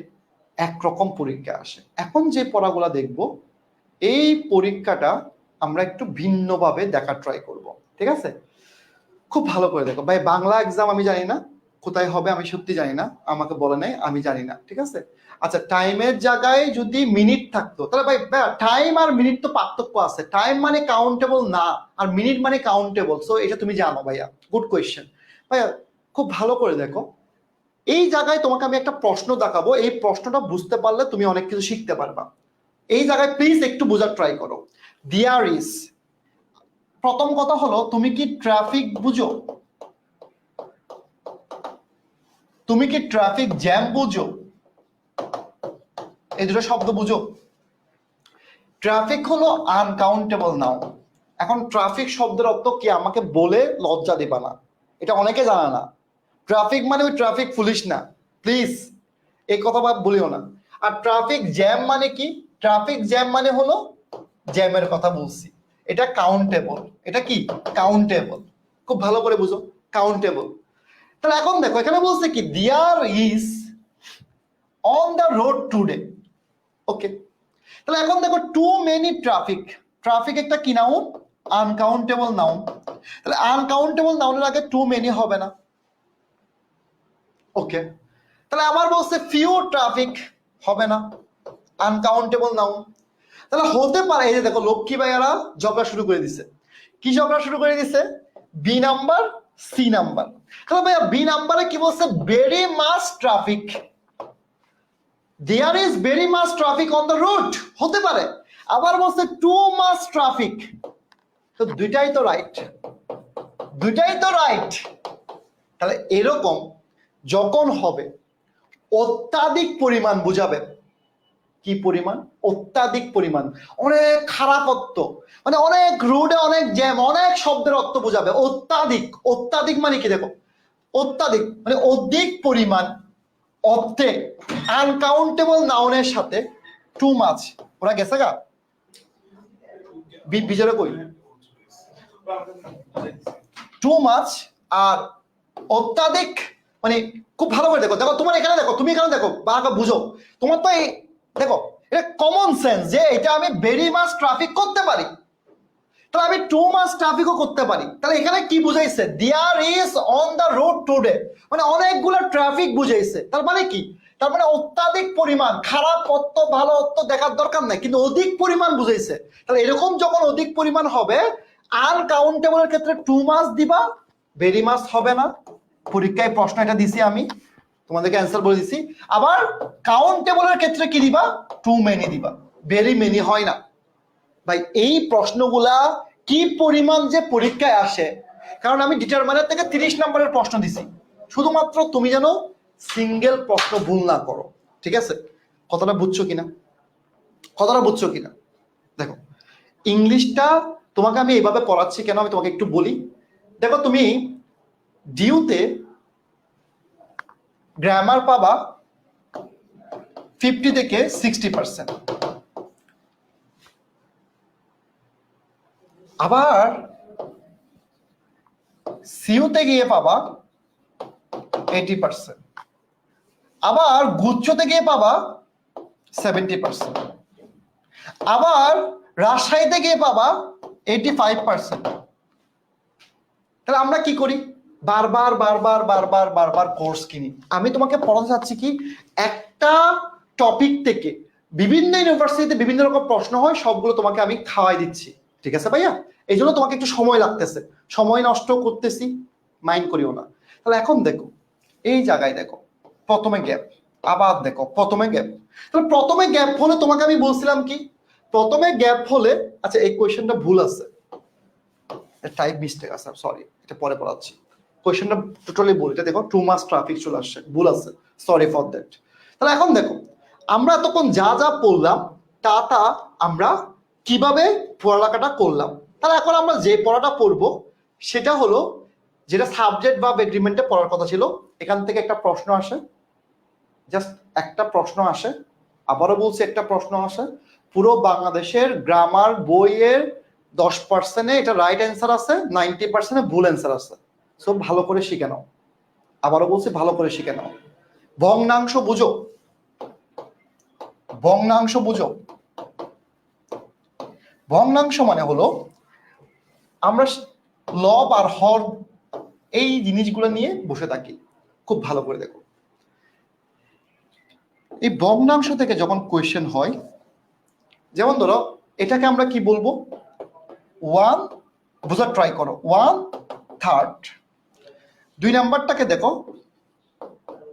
একরকম পরীক্ষা আসে। এখন যে পড়াগুলা দেখব, এই পরীক্ষাটা আমরা একটু ভিন্নভাবে দেখার ট্রাই করব। ঠিক আছে, খুব ভালো করে দেখো ভাই, বাংলা এক্সাম আমি জানি না কোথায় হবে, আমি সত্যি জানি না, আমাকে বলে নাই, আমি জানি না। ঠিক আছে, আচ্ছা টাইমের জায়গায় যদি মিনিট থাকতো, তাহলে ভাই টাইম আর মিনিট তো পার্থক্য আছে, টাইম মানে কাউন্টেবল না, আর মিনিট মানে কাউন্টেবল। সো এটা তুমি জানো ভাইয়া, গুড কোয়েশ্চেন ভাইয়া, খুব ভালো করে দেখো। এই জায়গায় তোমাকে আমি একটা প্রশ্ন দেখাবো, এই প্রশ্নটা বুঝতে পারলে তুমি অনেক কিছু শিখতে পারবা। এই জায়গায় প্লিজ একটু বোঝার ট্রাই করো। দেয়ার ইজ, প্রথম কথা হলো তুমি কি ট্রাফিক বুঝো, তুমি কি ট্রাফিক জ্যাম বুঝো, এই দুটো শব্দ বুঝো। ট্রাফিক হলো আনকাউন্টেবল নাউন। এখন ট্রাফিক শব্দের অর্থ কি আমাকে বলে লজ্জা দিবা না, এটা অনেকে জানা না। ট্রাফিক মানে ওই ট্রাফিক পুলিশ না, প্লিজ এই কথা বলিও না। আর ট্রাফিক জ্যাম মানে কি, ট্রাফিক জ্যাম মানে হলো জ্যামের কথা বলছি, এটা কাউন্টেবল। এটা কি কাউন্টেবল, খুব ভালো করে বুঝো, কাউন্টেবল। তাহলে এখন দেখো এখানে বলছে কি there is on the road today. Okay, তাহলে এখন দেখো টু মেনি ট্রাফিক। ট্রাফিক একটা কি নাউন? Uncountable noun. তাহলে আনকাউন্টেবল নাউনের আগে টু মেনি হবে না। ওকে, তাহলে আবার বলছে ফিউ ট্রাফিক, হবে না, আনকাউন্টেবল নাউন। তাহলে হতে পারে, এই যে দেখো লক্ষ্মী ভাইয়ারা ঝগড়া শুরু করে দিছে। কি ঝগড়া শুরু করে দিছে? B number C number. তাহলে ভাইয়া বি নাম্বারে কি বলছে? Very much traffic, there is very much traffic on the route, হতে পারে। আবার বলছে টু মাচ ট্রাফিক, তো দুইটাই তো রাইট, দুইটাই তো রাইট। তাহলে এরকম যখন হবে অত্যাধিক পরিমাণ বুঝাবে। কি পরিমাণ? অত্যাধিক পরিমাণ, অনেক খারাপ অর্থ, মানে অনেক রুডে অনেক জ্যাম, অনেক শব্দের অর্থ বুঝাবে। অত্যাধিক, অত্যাধিক মানে কি দেখো, অত্যাধিক মানে অধিক পরিমাণ অর্থে আনকাউন্টেবল নাউনের সাথে টু মাছ, ওরা গেছে গা বিজয় কই টু মাছ আর অত্যাধিক, মানে খুব ভালো করে দেখো। দেখো তোমার এখানে দেখো, তুমি এখানে দেখো, বারবার বুঝো। তোমার তো এই দেখো, এটা কমন সেন্স যে এটা আমি ভেরি মাচ ট্রাফিক করতে পারি, তাহলে আমি টু মাচ ট্রাফিকও করতে পারি। তাহলে এখানে কি বুঝাইছে? There is on the road today, মানে অনেকগুলো ট্রাফিক বুঝাইছে। তার মানে কি? তার মানে অত্যাধিক পরিমাণ, খারাপ অর্থ ভালো অর্থ দেখার দরকার নাই, কিন্তু অধিক পরিমাণ বুঝাইছে। তাহলে এরকম যখন অধিক পরিমাণ হবে, আনকাউন্টেবলের ক্ষেত্রে টু মাচ দিবা, ভেরি মাচ হবে না। পরীক্ষায় প্রশ্ন এটা দিছি আমি, তোমাদেরকে অ্যান্সার বলে দিছি। আবার কাউন্টেবলের ক্ষেত্রে কি দিবা? টু মেনি দিবা, ভেরি মেনি হয় না। ভাই এই প্রশ্নগুলা কি পরিমাণ যে পরীক্ষায় আসে, কারণ আমি ডিটারমাইনার থেকে 30 নম্বরের প্রশ্ন দিছি, শুধুমাত্র তুমি যেন সিঙ্গেল প্রশ্ন ভুল না করো। ঠিক আছে, কথাটা বুঝছো কিনা? কথাটা বুঝছো কিনা? দেখো ইংলিশটা তোমাকে আমি এইভাবে পড়াচ্ছি কেন, আমি তোমাকে একটু বলি। দেখো তুমি ডিউতে গ্রামার পাবা 50 থেকে 60%, আবার সিউতে গিয়ে পাবা 80%, আবার গুচ্ছতে গিয়ে পাবা 70%, আবার রাজশাহীতে গিয়ে পাবা 85%। তাহলে আমরা কি করি? বারবার বারবার বারবার বারবার কোর্স কিনি। আমি তোমাকে পড়াতে চাচ্ছি কি, একটা টপিক থেকে বিভিন্ন ইউনিভার্সিটিতে বিভিন্ন রকম প্রশ্ন হয়, সবগুলো তোমাকে আমি খাওয়াই দিচ্ছি। ঠিক আছে ভাইয়া, এই জন্য তোমাকে একটু সময় লাগতেছে, সময় নষ্ট করতেছি, মাইন্ড করিও না। তাহলে এখন দেখো এই জায়গায় দেখো প্রথমে গ্যাপ, আবার দেখো প্রথমে গ্যাপ। তাহলে প্রথমে গ্যাপ হলে তোমাকে আমি বলছিলাম কি, প্রথমে গ্যাপ হলে, আচ্ছা এই কোয়েশ্চেনটা ভুল আছে, টাইপ মিস্টেক আছে, সরি, এটা পরে পড়াচ্ছি। কোয়েশ্চেনটা টোটালি ভুল, এটা দেখো টু মাস ট্রাফিক চলে আসছে, ভুল আছে, সরি ফর দ্যাট। তাহলে এখন দেখো আমরা তখন যা যা পড়লাম তা আমরা কিভাবে পড়ালেখাটা করলাম। তাহলে এখন আমরা যে পড়াটা পড়বো সেটা হলো যেটা সাবজেক্ট বা এগ্রিমেন্টে পড়ার কথা ছিল। এখান থেকে একটা প্রশ্ন আসে, জাস্ট একটা প্রশ্ন আসে, আবারও বলছি একটা প্রশ্ন আসে। পুরো বাংলাদেশের গ্রামার বইয়ের 10%-এ এটা রাইট অ্যান্সার আছে, 90%-এ ভুল অ্যান্সার আছে। সো ভালো করে শিখে নাও, আবারও বলছি ভালো করে শিখে নাও। ভগ্নাংশ বুঝো, ভগ্নাংশ বুঝো। ভগ্নাংশ মানে হলো আমরা লব আর হর এই জিনিসগুলো নিয়ে বসে থাকি। খুব ভালো করে দেখো, এই ভগ্নাংশ থেকে যখন কোয়েশ্চেন হয়, যেমন ধরো এটাকে আমরা কি বলবো, 1 বোঝার ট্রাই করো, 1/3। 2 নাম্বারটাকে দেখো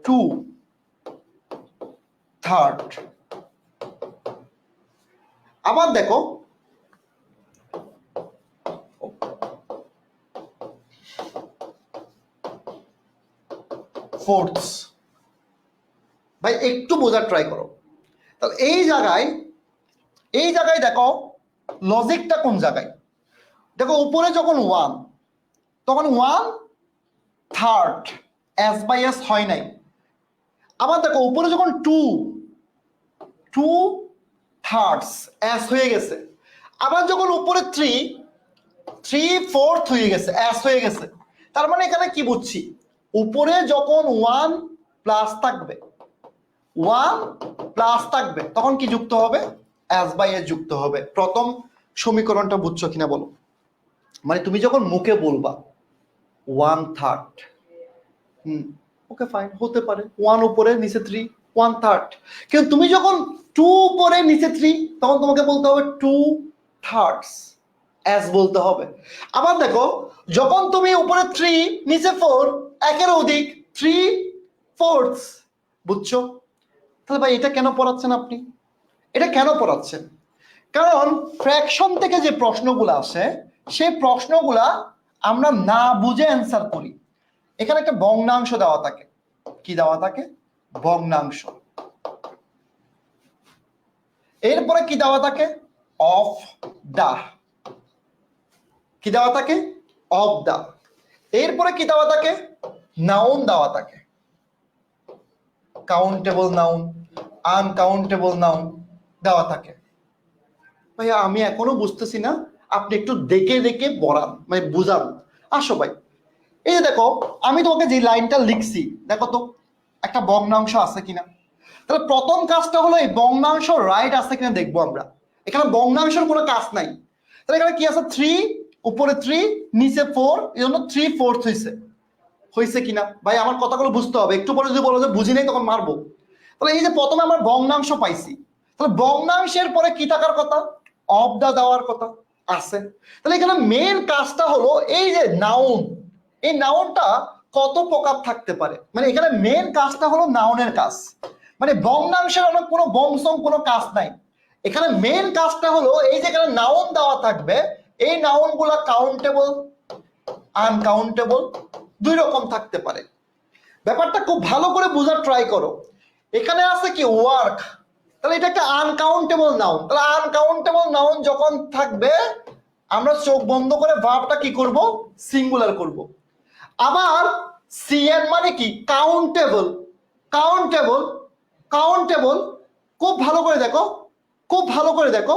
2/3। আবার দেখো 1/4। ভাই একটু বোঝার ট্রাই করো। তাহলে এই জায়গায় দেখো লজিকটা কোন জায়গায়। দেখো উপরে যখন 1, তখন 1/3 এস বাই এস হয় নাই। আবার দেখো উপরে যখন 2/3 এস হয়ে গেছে। আবার যখন উপরে 3/4 হয়ে গেছে, এস হয়ে গেছে। তার মানে এখানে কি বুঝছি, উপরে যখন ওয়ান প্লাস থাকবে, ওয়ান প্লাস থাকবে, তখন কি যুক্ত হবে? এস বাই এস যুক্ত হবে। প্রথম সমীকরণটা বুঝছো কিনা বলো? মানে তুমি যখন মুখে বলবা 1/3, ওকে ফাইন, হতে পারে, ওয়ান উপরে নিচে 3, 1/3। কিন্তু তুমি যখন 2 উপরে নিচে 3, তখন তোমাকে বলতে হবে 2/3 এস বলতে হবে। আবার দেখো, যখন তুমি উপরে 3 নিচে 4, একের অধিক 3/4, বুঝছো? তাহলে ভাই এটা কেন পড়াচ্ছেন আপনি? এটা কেন পড়াচ্ছেন? কারণ ফ্র্যাকশন থেকে যে প্রশ্নগুলো আসে, সেই প্রশ্নগুলা আমরা না বুঝে অ্যান্সার করি। এখানে একটা ভগ্নাংশ দেওয়া থাকে। কি দেওয়া থাকে? ভগ্নাংশ। এরপরে কি দেওয়া থাকে? Of the. কি দেওয়া থাকে? Of the. এরপরে কি দেওয়া থাকে? নাউন দেওয়া থাকে। কাউন্টেবল নাউন, আনকাউন্টেবল নাউন দেওয়া থাকে। ভাইয়া আমি এখনো বুঝতেছি না, আপনি একটু দেখে দেখে পড়ান, মানে বুঝান। আসো ভাই, এই যে দেখো, আমি তোমাকে যে লাইনটা লিখছি, দেখো তো একটা ভগ্নাংশ আছে কিনা। তাহলে প্রথম কাজটা হলো এই ভগ্নাংশ রাইট আছে কিনা দেখবো আমরা। এখানে ভগ্নাংশের কোনো কাজ নাই। তাহলে এখানে কি আছে? 3 উপরে 3 নিচে 4, এই জন্য 3/4 হয়েছে। হয়েছে কিনা ভাই? আমার কথাগুলো বুঝতে হবে। একটু পরে যদি বলো যে বুঝি নাই, তখন মারবো। তাহলে এই যে প্রথমে আমরা ভগ্নাংশ পাইছি, তাহলে ভগ্নাংশের পরে কি থাকার কথা? অফ দা দেওয়ার কথা আছে। তাহলে এখানে মেন কাজটা হলো এই যে নাউন, এই নাউনটা কত প্রকার থাকতে পারে, মানে এখানে মেন কাজটা হলো নাউনের কাজ। মানে ভগ্নাংশের অনেক কোনো বংশং কোনো কাজ নাই। এখানে মেন কাজটা হলো এই যে এখানে নাউন দেওয়া থাকবে, এই নাউন গুলা কাউন্টেবল, আনকাউন্টেবল, দুই রকম থাকতে পারে। ব্যাপারটা খুব ভালো করে বোঝার ট্রাই করো। এখানে আছে কি? ওয়ার্ক। তাহলে এটা একটা আনকাউন্টেবল নাউন। তাহলে আনকাউন্টেবল নাউন যখন থাকবে, আমরা চোখ বন্ধ করে ভার্বটা কি করব? সিঙ্গুলার করব। আবার সিএন মানে কি? কাউন্টেবল। Countable, countable. খুব ভালো করে দেখো, খুব ভালো করে দেখো,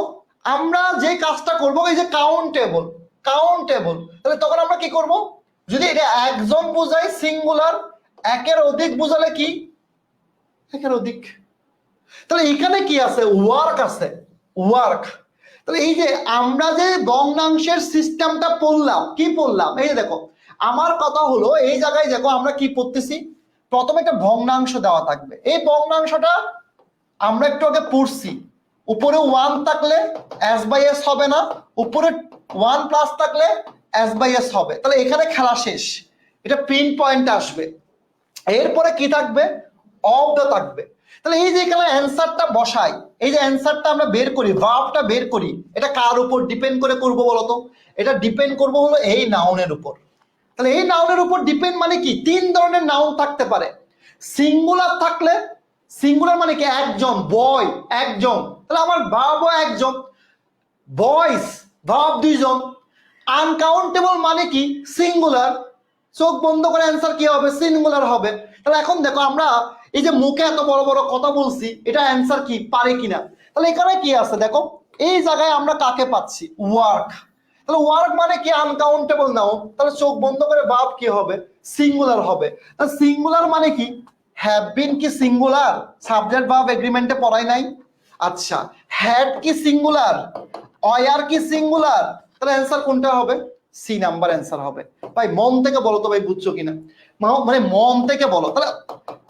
আমরা যে কাজটা করব, এই যে কাউন্টেবল, কাউন্টেবল, তাহলে তখন আমরা কি করব? যদি এটা একজন বোঝায় সিঙ্গুলার, একের অধিক বোঝালে কি? একের অধিক। তাহলে এখানে কি আছে? ওয়ার্ক আছে, ওয়ার্ক। তাহলে এই যে আমরা যে ভগ্নাংশের সিস্টেমটা পড়লাম, কি পড়লাম? এই যে দেখো, আমার কথা হলো এই জায়গায় দেখো আমরা কি পড়তেছি। প্রথমে একটা ভগ্নাংশ দেওয়া থাকবে, এই ভগ্নাংশটা আমরা একটু আগে পড়ছি। উপরে 1 থাকলে এস বাই এস হবে না, উপরে 1 প্লাস থাকলে এস বাই এস হবে। তাহলে এখানে খেলা শেষ, এটা পিন পয়েন্ট আসবে। এরপরে কি থাকবে? অফ দা থাকবে। তাহলে এই যে এখানে অ্যান্সারটা বসাই, এই যে অ্যান্সারটা আমরা বের করি, ভার্বটা বের করি, এটা কার উপর ডিপেন্ড করে করব বলতো? এটা ডিপেন্ড করব হলো এই নাউনের উপর। তাহলে এই নাউনের উপর ডিপেন্ড মানে কি? 3 ধরনের নাউন থাকতে পারে। সিঙ্গুলার থাকলে, সিঙ্গুলার মানে কি? একজন, বয়, একজন, তাহলে আমার ভার্বও একজন, বয়েস ভার্ব 2 জন। আনকাউন্টেবল মানে কি? সিঙ্গুলার, চোখ বন্ধ করে অ্যান্সার কি হবে? সিঙ্গুলার হবে। তাহলে এখন দেখো, আমরা এই যে মুখে এত বড় বড় কথা বলছি, এটা অ্যান্সার কি পারে কিনা। তাহলে এখানে কি আছে দেখো, এই জায়গায় আমরা কাকে পাচ্ছি? ওয়ার্ক। তাহলে ওয়ার্ক মানে কি? আনকাউন্টেবল নাও, তাহলে চোখ বন্ধ করে ভাব কি হবে? সিঙ্গুলার হবে। তাহলে সিঙ্গুলার মানে কি? হ্যাভ বিন কি সিঙ্গুলার? সাবজেক্ট ভার্ব এগ্রিমেন্টে পড়াই নাই? আচ্ছা, হ্যাড কি সিঙ্গুলার? অয়ার কি সিঙ্গুলার? তাহলে অ্যান্সার কোনটা হবে? সি নাম্বার অ্যান্সার হবে। ভাই মন থেকে বলো তো ভাই, বুঝছো কিনা? মানে মন থেকে বলো। তাহলে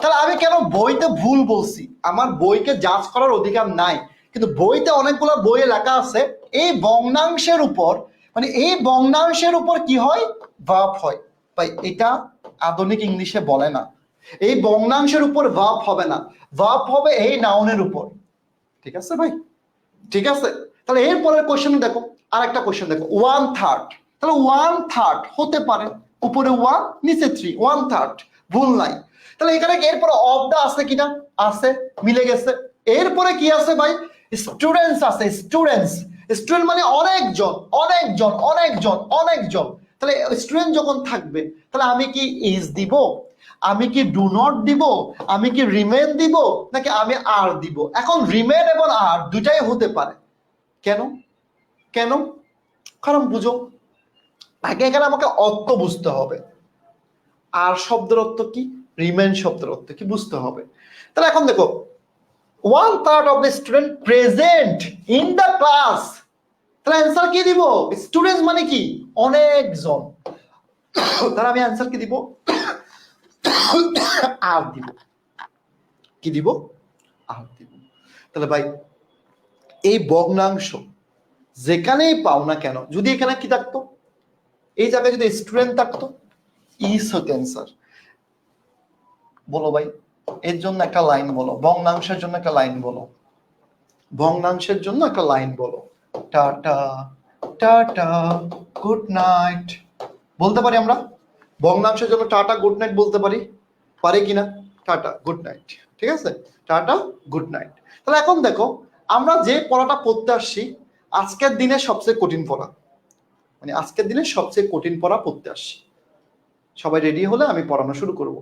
তাহলে আমি কেন বইতে ভুল বলছি? আমার বইকে জাজ করার অধিকার নাই, কিন্তু বইতে অনেকগুলো বইয়ে লেখা আছে এই ভগ্নাংশের উপর, মানে এই ভগ্নাংশের উপর কি হয়? ভার্ব হয়। ভাই এটা আধুনিক ইংলিশে বলে না, এই ভগ্নাংশের উপর ভার্ব হবে না, ভার্ব হবে এই নাউনের উপর। ঠিক আছে ভাই? ঠিক আছে। তাহলে এরপরের কোশ্চেন দেখো, আর একটা কোশ্চেন দেখো, 1/3। তাহলে 1/3 হতে পারে, উপরে 1 নিচে 3, 1/3, ভুল নাই। তাহলে এখানে এরপরে অফ দা আছে কিনা? আছে, মিলে গেছে। এরপরে কি আছে ভাই? স্টুডেন্টস আছে, স্টুডেন্টস। স্টুডেন্ট মানে অনেকজন, অনেকজন, অনেকজন, অনেকজন। তাহলে স্টুডেন্ট যখন থাকবে, তাহলে আমি কি ইজ দিব, আমি কি ডু নট দিব, আমি কি রিমেন দিব, নাকি আমি আর দিব? এখন রিমেন এবং আর দুটাই হতে পারে। কেন? কেন? কারণ বুঝো, আগে এখানে আমাকে অর্থ বুঝতে হবে। আর শব্দের অর্থ কি, রিমেন শব্দের অর্থ কি বুঝতে হবে। তাহলে এখন দেখো 1/3 of the student present in the class, তাহলে অ্যান্সার কি দিব, স্টুডেন্টস মানে কি অনেকজন, তাহলে আমি অ্যান্সার কি দিব আর দিব, কি দিব আর দিব। তাহলে ভাই এই ভগ্নাংশ যেখানেই পাও না কেন, যদি এখানে কি থাকতো, এই জায়গায় যদি স্টুডেন্ট থাকতো, ইস হতো অ্যান্সার। বলো ভাই, এর জন্য একটা লাইন বলো, ভগ্নাংশের জন্য একটা লাইন বলো, ভগ্নাংশের জন্য একটা লাইন বলো। টাটা টাটা গুড নাইট বলতে পারি আমরা, ভগ্নাংশের জন্য টাটা গুড নাইট বলতে পারি, পারি কিনা, টাটা গুড নাইট, ঠিক আছে, টাটা গুড নাইট। তাহলে এখন দেখো আমরা যে পড়াটা পড়তে আসছি, আজকের দিনে সবচেয়ে কঠিন পড়া, মানে আজকের দিনে সবচেয়ে কঠিন পড়া পড়তে আসছি। সবাই রেডি হলে আমি পড়ানো শুরু করব।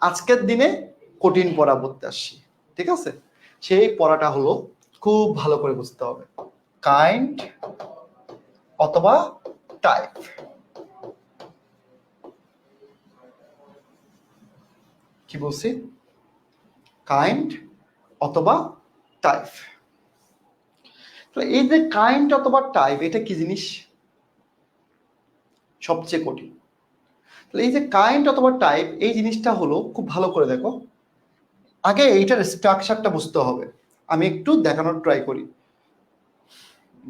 আজকের দিনে কঠিন পড়া পড়তে আসছি, ঠিক আছে। সেই পড়াটা হলো, খুব ভালো করে বুঝতে হবে, কাইন্ড অথবা টাইপ। কি বলছি, কাইন্ড অথবা টাইপ। এই যে কাইন্ড অথবা টাইপ, এটা কি জিনিস, সবচেয়ে কঠিন। এই যে কাইন্ড অথবা টাইপ, এই জিনিসটা হলো, খুব ভালো করে দেখো, আগে এইটার স্ট্রাকচারটা বুঝতে হবে। আমি একটু দেখানোর ট্রাই করি।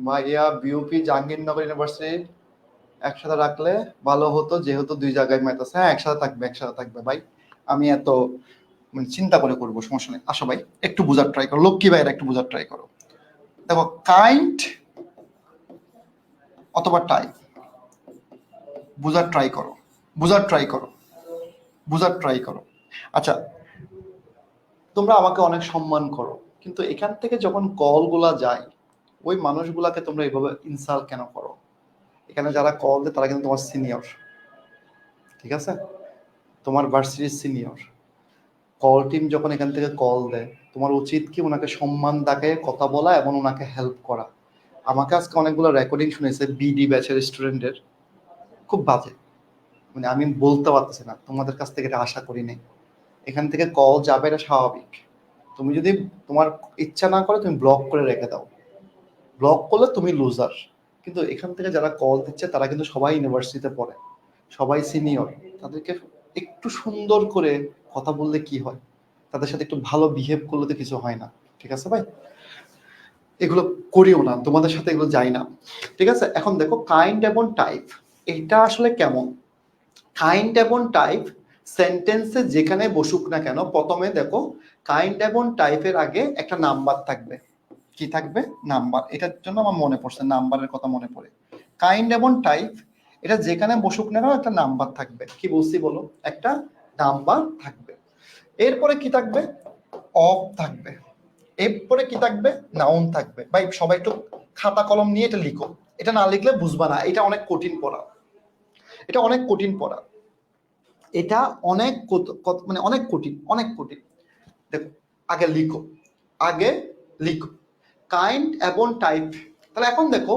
ভাইয়া বিউপি জাহাঙ্গীরনগর ইউনিভার্সিটি একসাথে রাখলে ভালো হতো, যেহেতু দুই জায়গায় ম্যাথ আছে। হ্যাঁ একসাথে থাকবে, একসাথে থাকবে ভাই, আমি এত মানে চিন্তা করে করবো, সমস্যা নেই। আসো ভাই একটু বোঝার ট্রাই করো, লক্ষ্মী ভাইয়ের একটু বোঝার ট্রাই করো। দেখো কাইন্ড অথবা টাইপ, বোঝার ট্রাই করো, বোঝার ট্রাই করো, বোঝার ট্রাই করো। আচ্ছা তোমরা আমাকে অনেক সম্মান করো, কিন্তু এখান থেকে যখন কলগুলা যায়, ওই মানুষগুলাকে তোমরা এইভাবে ইনসাল্ট কেন করো? এখানে যারা কল দেয় তারা কিন্তু তোমার সিনিয়র, ঠিক আছে, তোমার ভার্সিটির সিনিয়র। কল টিম যখন এখান থেকে কল দেয়, তোমার উচিত কি ওনাকে সম্মান দেখায় কথা বলা এবং ওনাকে হেল্প করা। আমাকে আজকে অনেকগুলো রেকর্ডিং শুনেছে বিডি ব্যাচের স্টুডেন্টের, খুব বাজে, মানে আমি বলতে পারতেছি না, তোমাদের কাছ থেকে এটা আশা করি নাই। এখান থেকে কল যাবে, এটা স্বাভাবিক। তুমি যদি তোমার ইচ্ছা না করে তুমি ব্লক করে রেখে দাও, ব্লক করলে তুমি লুজার। কিন্তু এখান থেকে যারা কল দিচ্ছে তারা কিন্তু সবাই ইউনিভার্সিটিতে পড়ে, সবাই সিনিয়র। তাদেরকে একটু সুন্দর করে কথা বললে কি হয়, তাদের সাথে একটু ভালো বিহেভ করলে তো কিছু হয় না, ঠিক আছে ভাই? এগুলো করিও না, তোমাদের সাথে এগুলো যাই না, ঠিক আছে। এখন দেখো কাইন্ড এবং টাইপ, এটা আসলে কেমন। কাইন্ড এবং টাইপ সেন্টেন্সে যেখানে বসুক না কেন, প্রথমে দেখো কাইন্ড এবং টাইপের আগে একটা নাম্বার থাকবে। কি থাকবে, নাম্বার। এটার জন্য আমার মনে পড়ছে, নাম্বারের কথা মনে পড়ে। কাইন্ড এবং টাইপ, এটা যেখানে বসুক না কেন একটা নাম্বার থাকবে। কি বলছি বলো, একটা নাম্বার থাকবে। এরপরে কি থাকবে, অফ থাকবে। এরপরে কি থাকবে, নাউন থাকবে। ভাই সবাই একটু খাতা কলম নিয়ে এটা লিখো, এটা না লিখলে বুঝবা না, এটা অনেক কঠিন পড়া, এটা অনেক কঠিন পড়া, এটা অনেক মানে অনেক কঠিন, অনেক কঠিন। দেখো আগে লিখো, আগে লিখো কাইন্ড এবং টাইপ। তাহলে এখন দেখো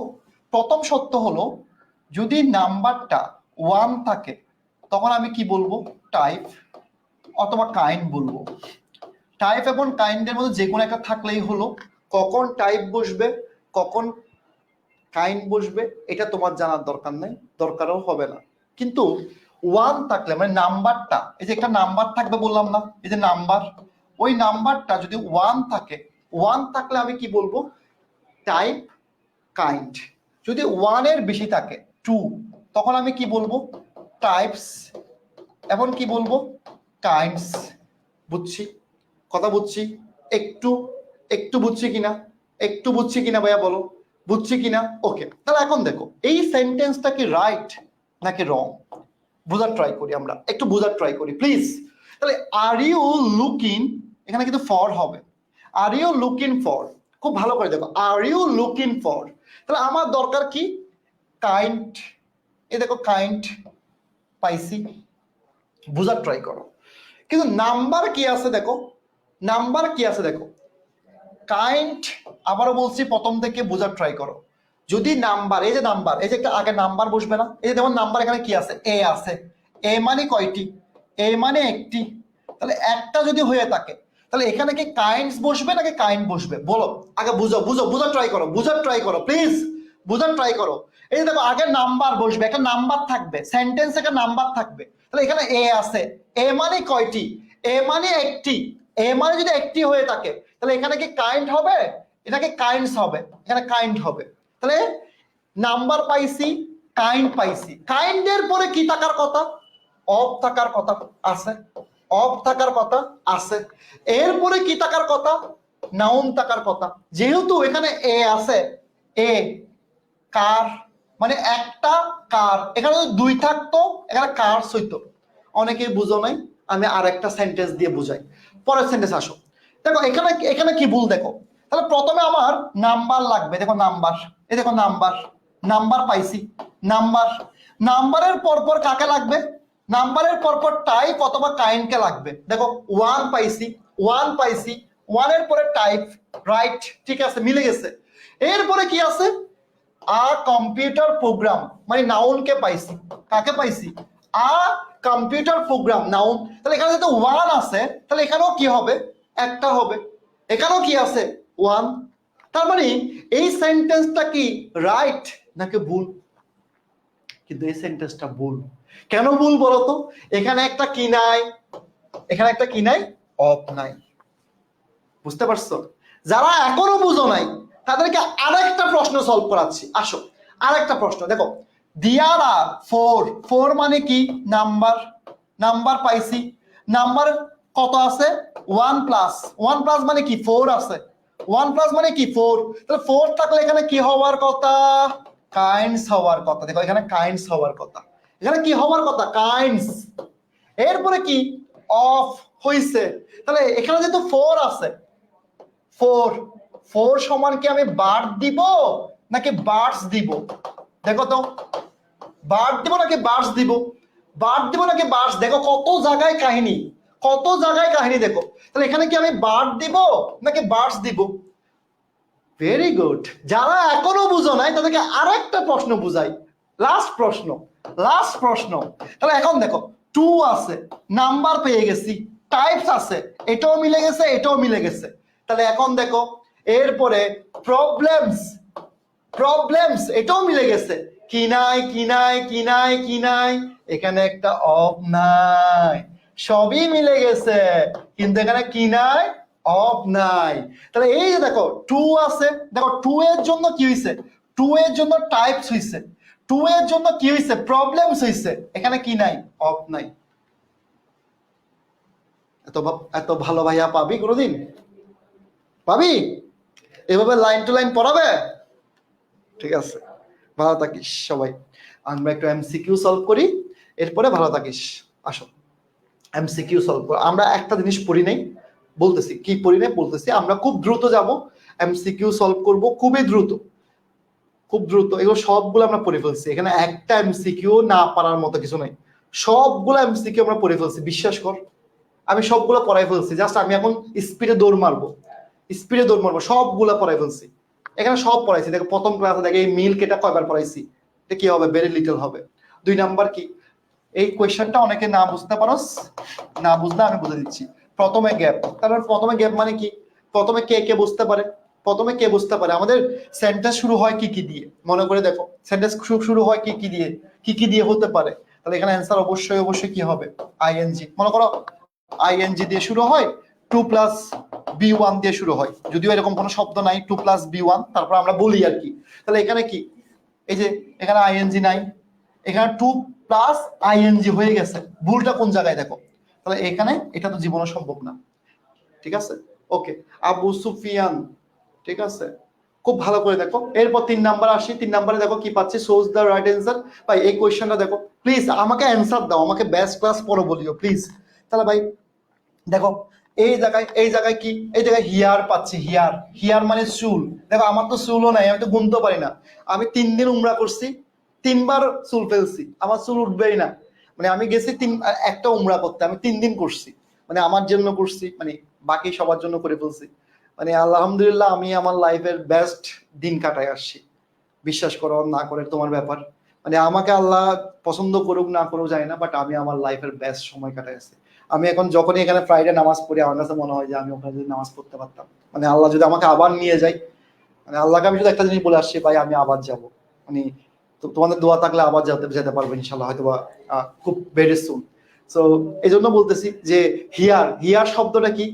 প্রথম সত্য হলো, যদি নাম্বারটা 1 থাকে তখন আমি কি বলবো, টাইপ অথবা কাইন্ড বলবো। টাইপ এবং কাইন্ডের মধ্যে যে কোনো একটা থাকলেই হলো। কখন টাইপ বসবে, কখন কাইন্ড বসবে, এটা তোমার জানার দরকার নেই, দরকারও হবে না। কিন্তু 1 থাকলে মানে নাম্বারটা, এই যে একটা নাম্বার থাকবে বললাম না, এই যে নাম্বার, ওই নাম্বারটা যদি 1 থাকে, 1 থাকলে আমি কি বলবো, টাইপ কাইন্ড। যদি 1 এর বেশি থাকে, 2, তখন আমি কি বলবো, টাইপস এবং কি বলবো, কাইন্ডস। বুঝছি কথা, বুঝছি, একটু একটু বুঝছি কিনা, একটু বুঝছি কিনা ভাইয়া বলো, বুঝছি কিনা? ওকে, তাহলে এখন দেখো এই সেন্টেন্সটা কি রাইট নাকি রং, বোঝার ট্রাই করি আমরা, একটু বোঝার ট্রাই করি প্লিজ। তাহলে আর ইউ লুকিং, এখানে কিন্তু ফর হবে, আর ইউ লুকিং ফর। খুব ভালো করে দেখো, আর ইউ লুকিং ফর, তাহলে আমার দরকার কি, কাইন্ড। এই দেখো কাইন্ড পাইছি, বোঝার ট্রাই করো। কিন্তু নাম্বার কি আছে দেখো, নাম্বার কি আছে দেখো, কাইন্ড। আবারও বলছি প্রথম থেকে বোঝার ট্রাই করো। যদি নাম্বার, এই যে নাম্বার, এই যে একটা আগে নাম্বার বসবে না, এই যে যেমন নাম্বার এখানে কি আছে, এ আছে, এ মানে কয়টি? এ মানে একটি। তাহলে একটা যদি হয়ে থাকে তাহলে এখানে কি কাইন্ডস বসবে নাকি কাইন্ড বসবে? বলো আগে, বুঝো বুঝো, বোঝার ট্রাই করো, বোঝার ট্রাই করো প্লিজ, বোঝার ট্রাই করো। এই যে দেখো আগে নাম্বার বসবে, একটা নাম্বার থাকবে, সেন্টেন্স একটা নাম্বার থাকবে। তাহলে এখানে এ আছে, এ মানে কয়টি? এ মানে একটি। এ মানে যদি একটি হয়ে থাকে তাহলে এখানে কি কাইন্ড হবে? এটাকে কাইন্ডস হবে, এখানে কাইন্ড হবে। তাহলে নাম্বার পাইছি, কাইন্ড পাইছি। কাইন্ডের পরে কি থাকার কথা? অফ থাকার কথা আছে, অফ থাকার কথা আছে। এরপরে কি থাকার কথা? নাউন থাকার কথা। যেহেতু এখানে এ আছে, এ কার মানে একটা কার, এখানে যদি দুই থাকতো এখানে কার্স হইতো। অনেকেই বুঝো নাই, আমি আর একটা সেন্টেন্স দিয়ে বুঝাই। পরের সেন্টেন্স আসো। দেখো এখানে এখানে কি ভুল দেখো। তাহলে প্রথমে আমার নাম্বার লাগবে, দেখো নাম্বার, এই দেখো নাম্বার, নাম্বার পাইছি, নাম্বার। নাম্বারের পরপর কাকে লাগবে? নাম্বারের পরপর টাইপ অথবা কাইন্ডকে লাগবে। দেখো ওয়ান পাইছি, ওয়ান পাইছি, ওয়ানের পরে টাইপ, রাইট, ঠিক আছে, মিলে গেছে। এরপরে কি আছে? আ কম্পিউটার প্রোগ্রাম মানে নাউনকে পাইছি। কাকে পাইছি? আ কম্পিউটার প্রোগ্রাম, নাউন। তাহলে এখানে যেহেতু ওয়ান আছে তাহলে এখানেও কি হবে? একটা হবে। এখানেও কি আছে? ওয়ান। তার মানে এই সেন্টেন্সটা কি রাইট নাকি ভুল? কিন্তু এই সেন্টেন্সটা ভুল। কেন ভুল বলতো? এখানে একটা কি নাই, এখানে একটা কি নাই? অফ নাই। বুঝতে পারছো? যারা এখনো বুঝো নাই তাদেরকে আরেকটা প্রশ্ন সলভ করাচ্ছি, আসো। আরেকটা প্রশ্ন দেখো, দিয়ার আর ফোর, ফোর মানে কি? নাম্বার, নাম্বার পাইছি। নাম্বার কত আছে? ওয়ান প্লাস, ওয়ান প্লাস মানে কি? ফোর আছে। ওয়ান প্লাস মানে কি? ফোর। তাহলে ফোর থাকলে এখানে কি হওয়ার কথা? কাইন্ডস হওয়ার কথা। দেখো এখানে কাইন্ডস হওয়ার কথা। এখানে কি হওয়ার কথা? কাইন্ডস। এরপরে কি? অফ হইছে। তাহলে এখানে যেহেতু ফোর আছে, ফোর, ফোর সমান কি আমি বার্ড দিব নাকি বার্ডস দিব? দেখো তো, বার্ড দিব নাকি বার্ডস দিব? বার্ড দিব নাকি বার্ডস? দেখো কত জায়গায় কাহিনী, কত জায়গায় কাহিনী দেখো। তাহলে এখানে কি আমি বার্ড দিব নাকি বার্ডস দিব? Very good. যারা এখনো বুঝো নাই তাদেরকে আরেকটা প্রশ্ন বুঝাই, লাস্ট প্রশ্ন, লাস্ট প্রশ্ন। তাহলে এখন দেখো টু আছে, নাম্বার পেয়ে গেছি, টাইপস আছে, এটাও মিলে গেছে, এটাও মিলে গেছে। তাহলে এখন দেখো এরপরে প্রবলেমস, প্রবলেমস এটাও মিলে গেছে। কি নাই, কি নাই, কি নাই, কি নাই? এখানে একটা অফ নাই। সবই মিলে গেছে কিন্তু এখানে কি নাই? অফ নাই। তাহলে এই যে দেখো টু আছে, দেখো টু এর জন্য কি হয়েছে? টু এর জন্য টাইপস হয়েছে, টু এর জন্য কি হয়েছে? প্রবলেমস হয়েছে। এখানে কি নাই? অফ নাই। এত এত ভালো ভাইয়া পাবি কোনোদিন? পাবি? এভাবে লাইন টু লাইন পড়াবে? ঠিক আছে, ভালো থাকিস সবাই। আমরা একটু এমসিকিউ সলভ করি, এরপরে ভালো থাকিস। আসো এমসিকিউ সলভ করো। আমরা একটা জিনিস পড়ি নাই, বলতেছি কি পড়ি নাই বলতেছি। আমরা খুব দ্রুত যাব, এমসিকিউ সলভ করব খুবই দ্রুত, খুব দ্রুত। এগুলো সবগুলো আমরা পড়ে ফেলছি, এখানে একটা এমসিকিউ না পারার মতো কিছু নাই। সবগুলো এমসিকিউ আমরা পড়ে ফেলছি, বিশ্বাস কর। আমি সবগুলো পড়াই ফেলছি, জাস্ট আমি এখন স্পিডে দৌড় মারবো, স্পিডে দৌড় মারবো। সবগুলো পড়াই ফেলছি, এখানে সব পড়াইছি। দেখো প্রথম ক্লাসে দেখে এই মিল্ক এটা কয়বার পড়াইছি, এটা কি হবে? ভেরি লিটল হবে। দুই নাম্বার কি? এই কোয়েশ্চেনটা অনেকে না বুঝতে পারোস, না বুঝলে আমি বুঝে দিচ্ছি। প্রথমে গ্যাপ, তারপর প্রথমে গ্যাপ মানে কি? প্রথমে কে কে বুঝতে পারে? প্রথমে কে বুঝতে পারে? আমাদের সেন্টেন্স শুরু হয় কি কি দিয়ে? মনে করে দেখো সেন্টেন্স শুরু হয় কি কি দিয়ে? কি কি দিয়ে হতে পারে? তাহলে এখানে অ্যান্সার অবশ্যই অবশ্যই কি হবে? আইএনজি। মনে করো আইএনজি দিয়ে শুরু হয়, টু প্লাস বি ওয়ান দিয়ে শুরু হয়, যদিও এরকম কোনো শব্দ নাই টু প্লাস বি ওয়ান, তারপর আমরা বলি আর কি। তাহলে এখানে কি? এই যে এখানে আইএনজি নাই, এখানে টু প্লাস আইএনজি হয়ে গেছে। ভুলটা কোন জায়গায় দেখো? তাহলে এখানে এটা তো জীবনে সম্ভব না। ঠিক আছে, ওকে। আবু সুফিয়ান, ঠিক আছে, খুব ভালো করে দেখো। এরপর 3 নাম্বার আসি, 3 নাম্বারে দেখো কি পাচ্ছি? Choose the right answer. ভাই এই কোয়েশ্চেনটা দেখো প্লিজ, আমাকে অ্যান্সার দাও, আমাকে বেস্ট ক্লাস পড়ো বলিও প্লিজ। তাহলে ভাই দেখো এই জায়গায়, এই জায়গায় কি? এই জায়গায় হিয়ার পাচ্ছি, হিয়ার, হিয়ার মানে চুল। দেখো আমার তো চুলও নাই, আমি তো গুনতে পারি না। আমি 3 দিন উমরা করছি, 3 বার চুল ফেলছি, আমার চুল উঠবেই না। মানে আমি গেছি একটা উমরা করতে, আমি 3 দিন করছি, মানে আমার জন্য করছি, মানে বাকি সবার জন্য করে ফেলছি। মানে আলহামদুলিল্লাহ আমি আমার লাইফের বেস্ট দিন কাটায় আসছি। বিশ্বাস করো না করে তোমার ব্যাপার। মানে আমাকে আল্লাহ পছন্দ করুক না করুক জানি না, বাট আমি আমার লাইফের বেস্ট সময় কাটাইছি। আমি এখন যখনই এখানে ফ্রাইডে নামাজ পড়ি আমার কাছে মনে হয় যে আমি ওখানে যদি নামাজ পড়তে পারতাম, মানে আল্লাহ যদি আমাকে আবার নিয়ে যায়, মানে আল্লাহকে আমি শুধু একটা জিনিস বলে আসছি, ভাই আমি আবার যাব, মানে তোমাদের দোয়া থাকলে আবার যেতে পারবো ইনশাল্লাহ, হয়তো বা খুব ভেরি সুন। সো এই জন্য বলতেছি যে হিয়ার, হিয়ার শব্দটা কি?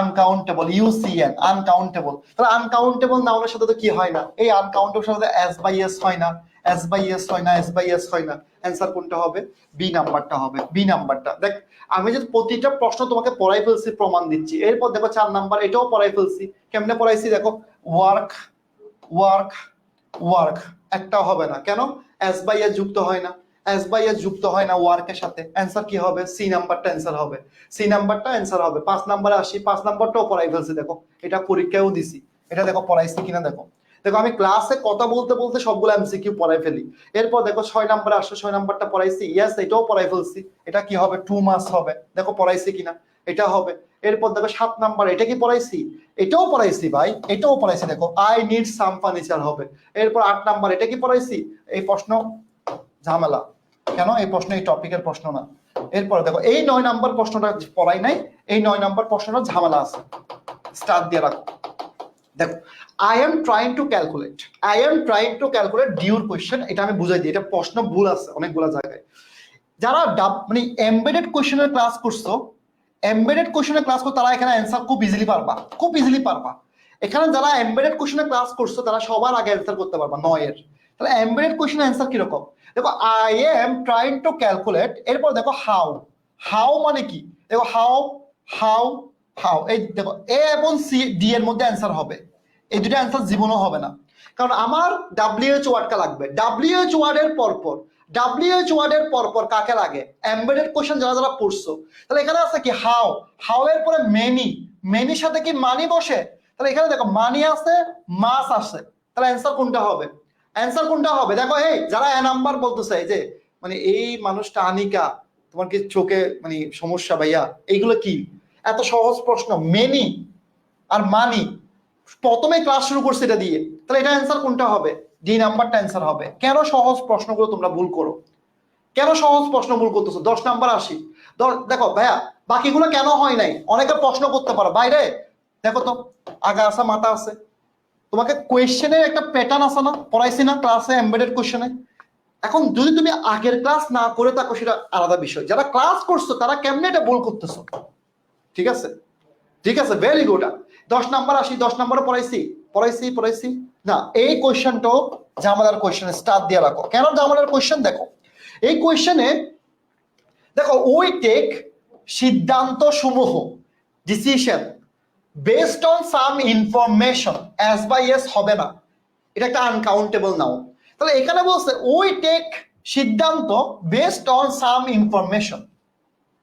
Uncountable, UCN, uncountable. তাহলে আনকাউন্টেবল নাউনের সাথে তো কি হয় না, এই আনকাউন্টেবল সাথে এস বাই এস হয় না, এস বাই এস হয় না, এস বাই এস হয় না। অ্যান্সার কোনটা হবে? বি নাম্বারটা হবে, বি নাম্বারটা। দেখ আমি যে প্রতিটা প্রশ্ন তোমাকে পড়াই ফেলছি, প্রমাণ দিচ্ছি। এরপর দেখো 4 নাম্বার, এটাও পড়াই ফেলছি। কেমনে পড়াইছি দেখো, ওয়ার্ক, ওয়ার্ক, ওয়ার্ক, একটাও হবে না। কেন? এস বাই এস যুক্ত হয় না, এস বাই এস যুক্ত হয় না ওয়ার্কের সাথে। অ্যান্সার কি হবে? সি নাম্বারটা অ্যান্সার হবে, সি নাম্বারটা অ্যান্সার হবে। 5 নাম্বারে আসি, 5 নাম্বারটাও পড়াই ফেলছি। দেখো এটা পরীক্ষায়ও দিছি, এটা দেখো পড়াইছি কিনা দেখো। দেখো আমি ক্লাসে কথা বলতে বলতে সবগুলো এমসিকিউ পড়াই ফেলি। এরপর দেখো 6 নাম্বারে আসো, 6 নাম্বারটা পড়াইছি, ইয়েস এটাও পড়াই ফেলছি। এটা কি হবে? 2 মার্কস হবে। দেখো পড়াইছি কিনা, এটা হবে। এরপর দেখো 7 নাম্বার, এটা কি পড়াইছি? এটাও পড়াইছি ভাই, এটাও পড়াইছি। দেখো আই নিড সাম ফার্নিচার হবে। এরপর 8 নাম্বার, এটা কি পড়াইছি? এই প্রশ্ন ঝামেলা, কেন? এই প্রশ্ন এই টপিকের প্রশ্ন না। এরপর দেখো এই 9 নাম্বার প্রশ্নটা পড়াই নাই, এই 9 নাম্বার প্রশ্নটা ঝামেলা আছে, স্টার দিয়ে রাখো। দেখো I am trying to calculate, I am trying to calculate the your question. এটা আমি বুঝাই দিই, এটা প্রশ্ন ভুল আছে অনেকগুলো জায়গায়। যারা মানে এমবেডেড কোয়েশ্চেনের ক্লাস করছো, এমবেডেড কোয়েশ্চেনের ক্লাস করছো, তারা এখানে অ্যান্সার খুব ইজিলি পারবা, খুব ইজিলি পারবা। এখানে যারা এমবেডেড কোয়েশ্চেনের ক্লাস করছো তারা সবার আগে অ্যান্সার করতে পারবা 9 এর। তাহলে এমবেডেড কোয়েশ্চেনের অ্যান্সার কিরকম? দেখো I am trying to calculate, এরপর দেখো হাউ, হাউ মানে কি? দেখো হাউ, হাউ, হাউ, এই দেখো এ এবং সি ডি এর মধ্যে অ্যান্সার হবে। এই দুটো অ্যান্সার জীবনও হবে না, কারণ আমার ডাব্লিউএইচ ওয়ার্ডটা লাগবে। ডাব্লিউএইচ ওয়ার্ডের পরপর, ডাব্লিউএইচ ওয়ার্ডের পরপর কাকে লাগে? এমবেডেড কোশ্চেন যারা যারা পড়ছো, তাহলে এখানে আছে কি হাউ, হাউ এর পরে মেনি, মেনির সাথে কি মানি বসে? তাহলে এখানে দেখো মানি আছে, মাস আছে। তাহলে অ্যান্সার কোনটা হবে? অ্যান্সার কোনটা হবে? দেখো এই যারা এ নাম্বার বলতেছে, এই যে মানে এই মানুষটা আনিকা, তোমার কি চোখে মানে সমস্যা ভাইয়া? এইগুলো কি এত সহজ প্রশ্ন? মেনি আর মানি, প্রথমে ক্লাস শুরু করছে এটা দিয়ে। তাহলে এটা অ্যান্সার কোনটা হবে? ডি নাম্বারটা অ্যান্সার হবে। কেন সহজ প্রশ্নগুলো তোমরা ভুল করো? কেন সহজ প্রশ্ন ভুল করতেছো? 10 নাম্বার আসি। দেখো ভাইয়া বাকিগুলো কেন হয় নাই, অনেকে প্রশ্ন করতে পারো বাইরে। দেখো তো আগা আছে মাথা আছে, তোমাকে কোয়েশ্চেনের একটা প্যাটার্ন আছে না, পড়াইছি না ক্লাসে এমবেডেড কোয়েশ্চেনে। এখন যদি তুমি আগের ক্লাস না করে থাকো সেটা আলাদা বিষয়, যারা ক্লাস করছো তারা কেমনে এটা ভুল করতেছো? ঠিক আছে, ঠিক আছে, ভেরি গুড। 10 নাম্বার আসি, 10 নাম্বারে পড়াইছি, পড়াইছি, পড়াইছি না। এই কোয়েশ্চেনটাও জামালার কোয়েশ্চেন, স্টার দিয়ে রাখো। কেন জামালার কোয়েশ্চেন? দেখো এই কোয়েশ্চেনে দেখো উই টেক সিদ্ধান্ত সমূহ, decision based on some information, s by s হবে না, এটা একটা আনকাউন্টেবল নাউন। তাহলে এখানে বলছে উই টেক সিদ্ধান্ত বেসড অন সাম ইনফরমেশন,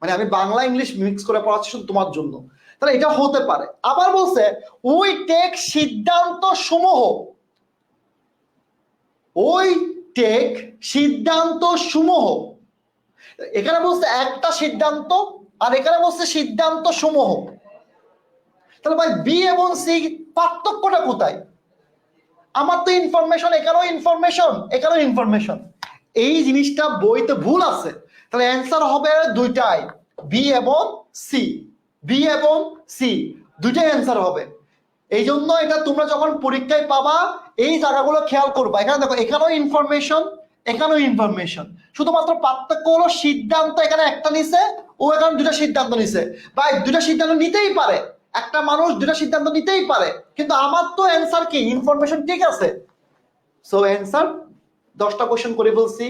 মানে আমি বাংলা ইংলিশ মিক্স করে পড়াচ্ছি শুধু তোমার জন্য। তাহলে এটা হতে পারে। আবার বলছে উই টেক সিদ্ধান্ত সমূহ, ওই টেক সিদ্ধান্ত সমূহ। এখানে বলছে একটা সিদ্ধান্ত, আর এখানে বলছে সিদ্ধান্ত সমূহ। তাহলে ভাই বি এবং সি পার্থক্যটা কোথায়? আমার তো ইনফরমেশন, এখানেও ইনফরমেশন, এখানেও ইনফরমেশন। এই জিনিসটা বইতে ভুল আছে। তাহলে অ্যান্সার হবে দুইটাই, বি এবং সি, বি এবং সি দুইটাই অ্যান্সার হবে। এই জন্য এটা তোমরা যখন পরীক্ষায় পাবা এই জায়গাগুলো খেয়াল করবা। এখানে দেখো এখানেও ইনফরমেশন, এখানেও ইনফরমেশন, শুধুমাত্র পার্থক্য হলো সিদ্ধান্ত এখানে একটা নিছে, ও এখানে দুটা সিদ্ধান্ত নিছে। ভাই দুটা সিদ্ধান্ত নিতেই পারে, একটা মানুষ দুটা সিদ্ধান্ত নিতেই পারে, কিন্তু আমার তো অ্যান্সার কি ইনফরমেশন, ঠিক আছে। সো অ্যান্সার 10টা কোশ্চেন করে বলছি।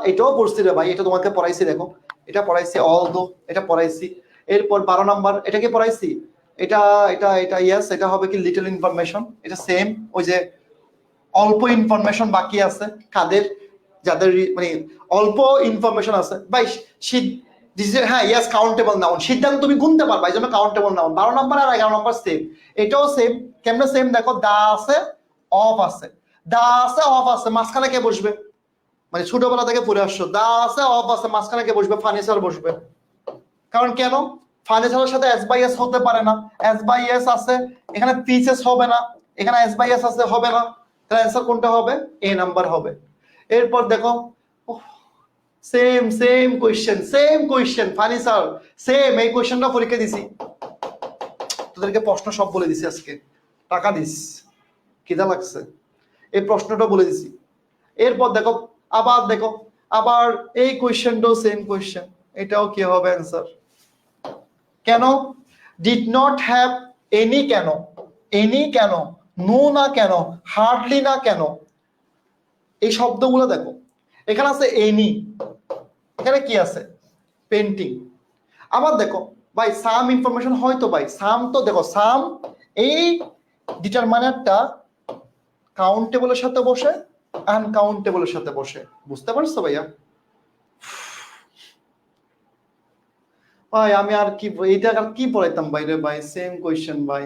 এটাও পড়ছি রে ভাই, এটা তোমাকে পড়াইছি। দেখো এটা পড়াইছি, অল দো এটা পড়াইছি। এরপর 12 নাম্বার এটাকে পড়াইছি, এটা এটা এটা ইয়েস, এটা হবে কি লিটল ইনফরমেশন। এটা সেম, ওই যে অল্প ইনফরমেশন বাকি আছে কাদের, যাদের মানে অল্প ইনফরমেশন আছে ভাই। হ্যাঁ ইয়েস, কাউন্টেবল নাউন, সিদ্ধান্ত তুমি গুনতে পারবা, এই জন্য কাউন্টেবল নাউন। 12 নাম্বার আর 11 নাম্বার সেম, এটাও সেম। কেমনে সেম? দেখো দা আছে, অফ আছে, দা আছে, অফ আছে, মাঝখানে কে বসবে? মানে ছোটবেলা থেকে পড়ে আসছো, দা আছে, অফ আছে, মাঝখানে কে বসবে? ফার্নিচার বসবে। কারণ কেন? ফার্নিচারের সাথে এস বাই এস হতে পারে না, এস বাই এস আছে, এখানে পিসেস হবে না, এখানে এস বাই এস আছে, হবে না। তাহলে অ্যান্সার কোনটা হবে? এ নাম্বার হবে। এরপর দেখো same question funny sir same এই কোয়েশ্চেনটা পরীক্ষা দিছি, তোদেরকে প্রশ্ন সব বলে দিছি আজকে, টাকা দিস, খিদা লাগছে, এই প্রশ্নটা বলে দিছি। এরপর দেখো আবার এই কোয়েশ্চেনটাও সেম কোয়েশ্চেন, এটাও কি হবে অ্যান্সার? কেন ডিড নট হ্যাভ এনি, কেন নো না, কেন হার্ডলি না, কেন এই শব্দগুলো দেখো, এখানে আছে এনি, এখানে কি আছে পেন্টিং। আবার দেখো ভাই সাম ইনফরমেশন হয়তো ভাই সাম, তো দেখো সাম এই ডিটারমাইনারটা কাউন্টেবলের সাথে বসে আনকাউন্টেবলের সাথে বসে, বুঝতে পারছো ভাইয়া? ভাই আমি আর কি এইটা আর কি পড়াইতাম ভাই রে ভাই, সেম কোয়েশ্চেন ভাই।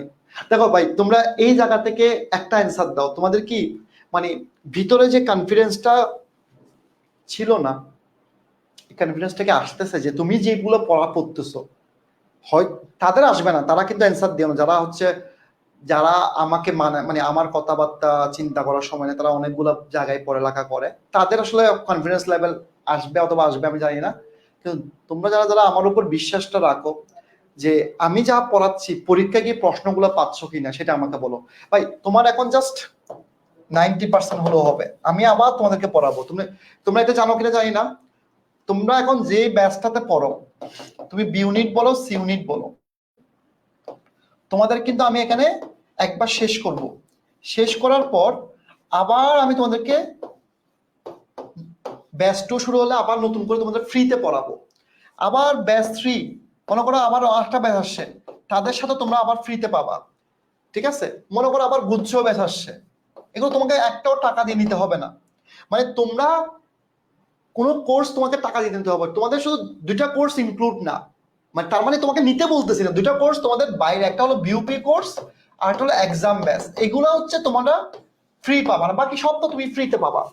দেখো ভাই তোমরা এই জায়গা থেকে একটা অ্যান্সার দাও, তোমাদের কি মানে ভিতরে যে কনফিডেন্সটা ছিল না, কনফিডেন্সটাকে আসতেছে যে তুমি যেগুলো পড়া পড়তেছো, হয় তাদের আসবে না, তারা কিন্তু অ্যান্সার দিও না, যারা আমাকে মানে আমার কথাবার্তা চিন্তা করার সময় না, তারা অনেকগুলো জায়গায় পড়ালেখা করে, তাদের আসলে কনফিডেন্স লেভেল আসবে অথবা আসবে আমি জানি না। কিন্তু তোমরা যারা আমার উপর বিশ্বাসটা রাখো যে আমি যা পড়াচ্ছি পরীক্ষায় গিয়ে প্রশ্নগুলো পাচ্ছ কিনা সেটা আমাকে বলো। ভাই তোমার এখন জাস্ট 90% হলেও হবে, আমি আবার তোমাদেরকে পড়াবো। তোমরা এটা জানো কিনা জানি না, তোমরা এখন যে ব্যাচটাতে পড়ো, তুমি বি ইউনিট বলো সি ইউনিট বলো, তোমাদের কিন্তু আমি এখানে একবার শেষ করব, শেষ করার পর আবার আমি তোমাদেরকে ব্যাচ 2 শুরু হলে আবার নতুন করে তোমাদের ফ্রিতে পড়াবো। আবার ব্যাচ 3 মনে করো আবার 8টা ব্যাচ আসছে, তাদের সাথে তোমরা আবার ফ্রিতে পাবা, ঠিক আছে? মনে করো আবার গুচ্ছ ব্যাচ আসছে, এগুলো তোমাকে একটাও টাকা দিয়ে নিতে হবে না। মানে তোমরা কোনো কোর্স তোমাকে টাকা দিয়ে নিতে হবে, তোমাদের শুধু 2টা কোর্স ইনক্লুড না, মানে তার মানে তোমাকে নিতে বলতেছি না, 2টা কোর্স তোমাদের বাইরে, একটা হলো বিউপি কোর্স আর একটা হলো এক্সাম ব্যাচ, এগুলো হচ্ছে তোমরা ফ্রি পাবা না, বাকি সব তো তুমি ফ্রিতে পাবা।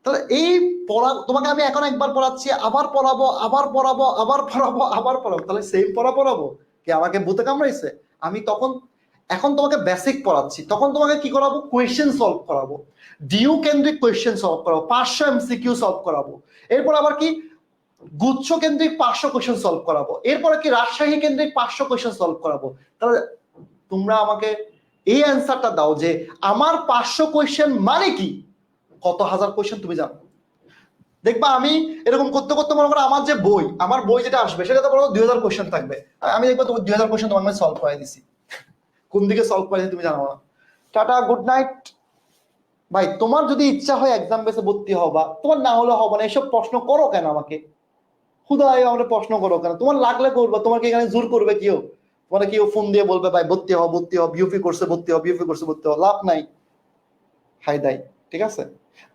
তাহলে এই পড়া তোমাকে আমি এখন একবার পড়াচ্ছি, আবার পড়াবো, তাহলে সেম পড়াবো কি আমাকে ভূতে কামড়াইছে? আমি এখন তোমাকে বেসিক পড়াচ্ছি, তখন তোমাকে কি করাবো? কোয়েশ্চেন সলভ করাবো, ডিউ কেন্দ্রিক কোয়েশ্চেন সলভ করাবো, 500 এমসিকিউ সলভ করাবো, এরপর আবার কি গুচ্ছ কেন্দ্রিক 500 কোয়েশ্চেন সলভ করাবো, এরপরে কি রাজশাহী কেন্দ্রিক 500 কোয়েশ্চেন সলভ করাবো। তাহলে তোমরা আমাকে এই অ্যান্সারটা দাও যে আমার 500 কোয়েশ্চেন মানে কি, কত হাজার কোয়েশ্চেন তুমি জানো? দেখবা আমি এরকম করতে করতে মনে করো আমার বই যেটা আসবে সেটা তো বলো 2000 কোয়েশ্চেন থাকবে, আমি দেখবো তোমার 2000 কোয়েশ্চেন তোমাকে সলভ করে দিছি, কোন দিকে সলভ করে তুমি জানো না। Tata, good night. ভাই তোমার যদি ইচ্ছা হয় এক্সাম বেসে ভর্তি হবা, তোমার না হলে হবে না, এসব প্রশ্ন করো কেন আমাকে? খুদাই আমরা প্রশ্ন করো কেন? তোমার লাগলে করবো, তোমাকে এখানে জোর করবে কেউ? তোমার কেউ ফোন দিয়ে বলবে ভাই ভর্তি হও বিউপি কোর্সে ভর্তি হও, লাভ নাই, হাই দাই, ঠিক আছে?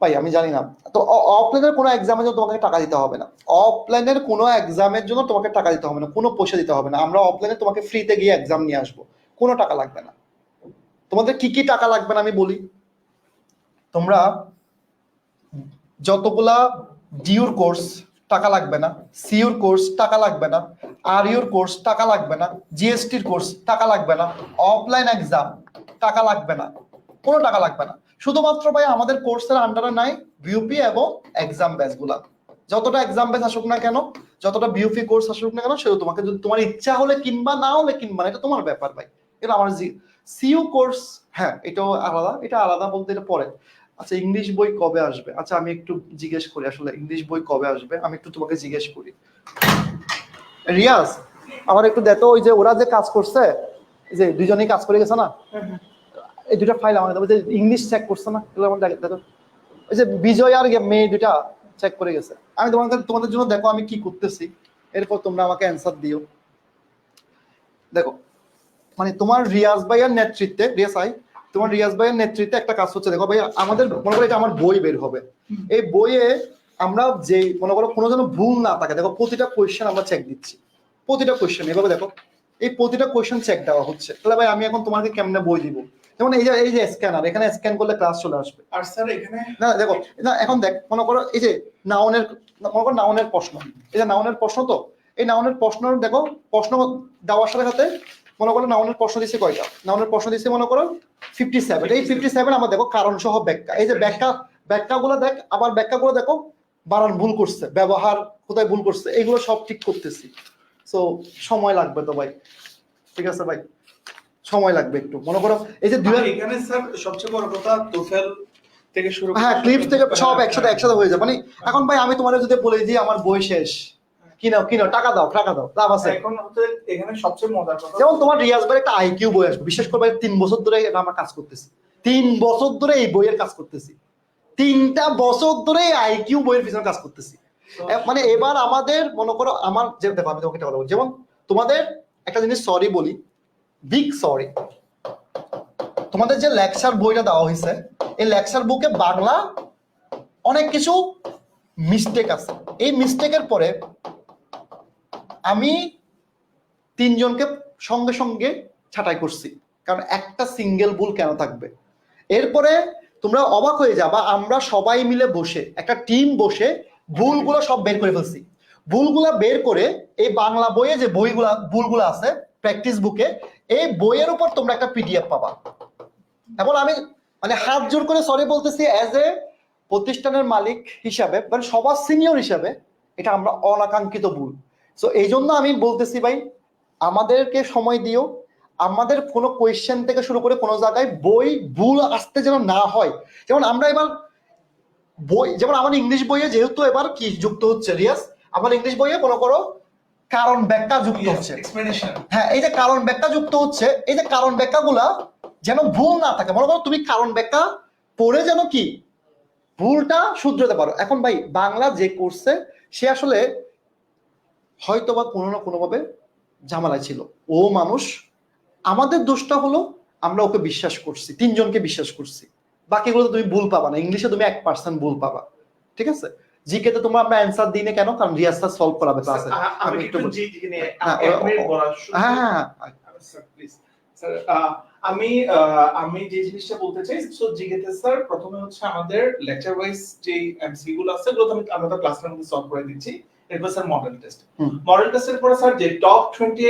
ভাই আমি জানি না, তো অফলাইনের কোনো এক্সামের জন্য তোমাকে টাকা দিতে হবে না, অফলাইনের কোনো এক্সামের জন্য তোমাকে টাকা দিতে হবে না, কোনো পয়সা দিতে হবে না, আমরা অফলাইনে তোমাকে ফ্রিতে গিয়ে এক্সাম নিয়ে আসবো, কোনো টাকা লাগবে না। তোমাদের কি কি টাকা লাগবে না আমি বলি, তোমরা যতগুলা ডিউর কোর্স টাকা লাগবে না, সিউর কোর্স টাকা লাগবে না, আর ইউর কোর্স টাকা লাগবে না, জিএসটির কোর্স টাকা লাগবে না, অফলাইন এক্সাম টাকা লাগবে না, কোনো টাকা লাগবে না। শুধুমাত্র ভাই আমাদের কোর্সের আন্ডারে নাই বিউপি এবং এক্সাম ব্যাচগুলা, যতটা এক্সাম ব্যাচ আসুক না কেন, যতটা বিউপি কোর্স আসুক না কেন, সেটা তোমাকে যদি তোমার ইচ্ছা হলে কিনবা, না হলে কিনবা না, এটা তোমার ব্যাপার ভাই। এটা আমার সিইউ কোর্স, হ্যাঁ এটাও আলাদা, এটা আলাদা বলতে এটা পরে। আচ্ছা ইংলিশ বই কবে আসবে? আচ্ছা আমি একটু জিজ্ঞেস করি, আসলে ইংলিশ বই কবে আসবে আমি একটু তোমাকে জিজ্ঞেস করি। রিয়াজ আমার একটু দেখো, ওই যে ওরা যে কাজ করছে, যে দুজনেই কাজ করে গেছে না, এই দুটা ফাইল আমাদের যে ইংলিশ চেক করছে না, এগুলো আমার দেখো, ওই যে বিজয় আর মেয়ে দুটা চেক করে গেছে। আমি তোমাদের জন্য দেখো আমি কি করতেছি, এরপর তোমরা আমাকে অ্যান্সার দিও। দেখো মানে তোমার রিয়াজ ভাইয়ের নেতৃত্বে, রিয়াজ ভাইয়ের নেতৃত্বে একটা কাজ হচ্ছে। দেখো ভাই আমাদের মনে করো এটা আমার বই বের হবে, এই বইয়ে আমরা যে মনে করো কোনো যেন ভুল না থাকে, দেখো প্রতিটা কোয়েশ্চেন আমরা চেক দিচ্ছি, প্রতিটা কোয়েশ্চেন এভাবে দেখো, এই প্রতিটা কোয়েশ্চেন চেক দেওয়া হচ্ছে। তাহলে ভাই আমি এখন তোমাকে কেমনে বই দিব? যেমন এই যে স্ক্যানার, এখানে স্ক্যান করলে ক্লাস চলে আসবে। আর স্যার এখানে না দেখো না, এখন দেখ মনে করো এই যে নাউনের প্রশ্ন, এই যে নাউনের প্রশ্ন, তো এই নাউনের প্রশ্ন দেখো, প্রশ্ন দেওয়ার সাথে সাথে মনে করো নাউনের প্রশ্ন দিচ্ছে কয়টা, নাউনের প্রশ্ন দিচ্ছে মনে করো 57, এই 57 আমরা দেখো কারণ সহ ব্যাখ্যা, এই যে ব্যাখ্যাগুলো দেখ, আবার ব্যাখ্যাগুলো দেখো, বানান ভুল করছে, ব্যবহার কোথায় ভুল করছে, এগুলো সব ঠিক করতেছি। সো সময় লাগবে তো ভাই, ঠিক আছে ভাই, সময় লাগবে একটু। মনে করো এই যে এখানে স্যার সবচেয়ে বড় কথা তোফেল থেকে শুরু করে হ্যাঁ ক্লিপস থেকে সব একসাথে একসাথে হয়ে যায়। মানে এখন ভাই আমি তোমাদের যদি বলে দিই আমার বই শেষ, কিনাও কিনাও, টাকা দাও লাভ আছে। এখন এখানে সবচেয়ে মজার কথা, যেমন তোমার রিয়াজ ভাই একটা আইকিউ বই আসবে, বিশেষ করে ভাই 3 বছর ধরে এটা আমরা কাজ করতেছি, 3 বছর ধরে এই বইয়ের কাজ করতেছি, 3টা বছর ধরে আইকিউ বইয়ের পিছনে কাজ করতেছি। মানে এবার আমাদের মনে করো আমার যে, দেখো আমি তোমাকে একটা কথা বলবো, যেমন তোমাদের একটা জিনিস সরি বলি, বিগ সরি, তোমাদের যে লেকচার বইটা দেওয়া হয়েছে, এই লেকচার বুকে বাংলা অনেক কিছু মিস্টেক আছে। এই মিস্টেকের পরে আমি 3 জনকে সঙ্গে সঙ্গে ছাঁটাই করছি, কারণ একটা সিঙ্গেল ভুল কেন থাকবে। এরপরে তোমরা অবাক হয়ে যাবা, আমরা সবাই মিলে বসে একটা টিম বসে ভুলগুলো সব বের করে ফেলছি। ভুলগুলা বের করে এই বাংলা বইয়ে যে ভুলগুলো আছে প্র্যাকটিস বুকে, এই বইয়ের উপর তোমরা একটা পিডিএফ পাবা। এখন আমি মানে হাত জোর করে সরি বলতেছি, অ্যাজ এ প্রতিষ্ঠানের মালিক হিসাবে, মানে সবার সিনিয়র হিসাবে, এটা আমরা অনাকাঙ্ক্ষিত ভুল। সো এই জন্য আমি বলতেছি ভাই, আমাদেরকে সময় দিও, আমাদের কোনো কোয়েশ্চেন থেকে শুরু করে কোনো জায়গায় বই ভুল আসতে যেন না হয়। যেমন আমরা এবার বই, যেমন আমার ইংলিশ বইয়ে যেহেতু এবার কি যুক্ত হচ্ছে রিয়াজ, আমার ইংলিশ বইয়ে মনে করো কারণ ব্যাখ্যা যুক্ত হচ্ছে। হ্যাঁ, এই যে কারণ ব্যাখ্যা যুক্ত হচ্ছে, এই যে কারণ ব্যাখ্যাগুলা যেন ভুল না থাকে। মনে করো তুমি কারণ ব্যাখ্যা পড়ে যেন কি ভুলটা শুধরাতে পারো। এখন ভাই বাংলা যে করছে সে আসলে হয়তোবা কোনো না কোনোভাবে ঝামেলায় ছিল, ও মানুষ। আমাদের দোষটা হলো আমরা ওকে বিশ্বাস করছি, 3 জনকে বিশ্বাস করছি, বাকিগুলো তুমি ভুল পাবা না। ইংলিশে তুমি 1% ভুল পাবা, ঠিক আছে। জিকে তে তোমরা আমরা অ্যানসার দিই না কেন, কারণ রিয়াজ স্যার সলভ করাবে ক্লাসে। আমি একটু জিকে নিয়ে হ্যাঁ স্যার প্লিজ স্যার, আমি যে জিনিসটা বলতে চাই, সো জিকেতে স্যার প্রথমে হচ্ছে আমাদের লেকচার ওয়াইজ যে এমসিকিউ গুলো আছে ওগুলো আমি তো ক্লাসের মধ্যে সলভ করে দিচ্ছি। এরপর স্যার মডেল টেস্ট, মডেল টেস্টের পরে স্যার যে টপ 20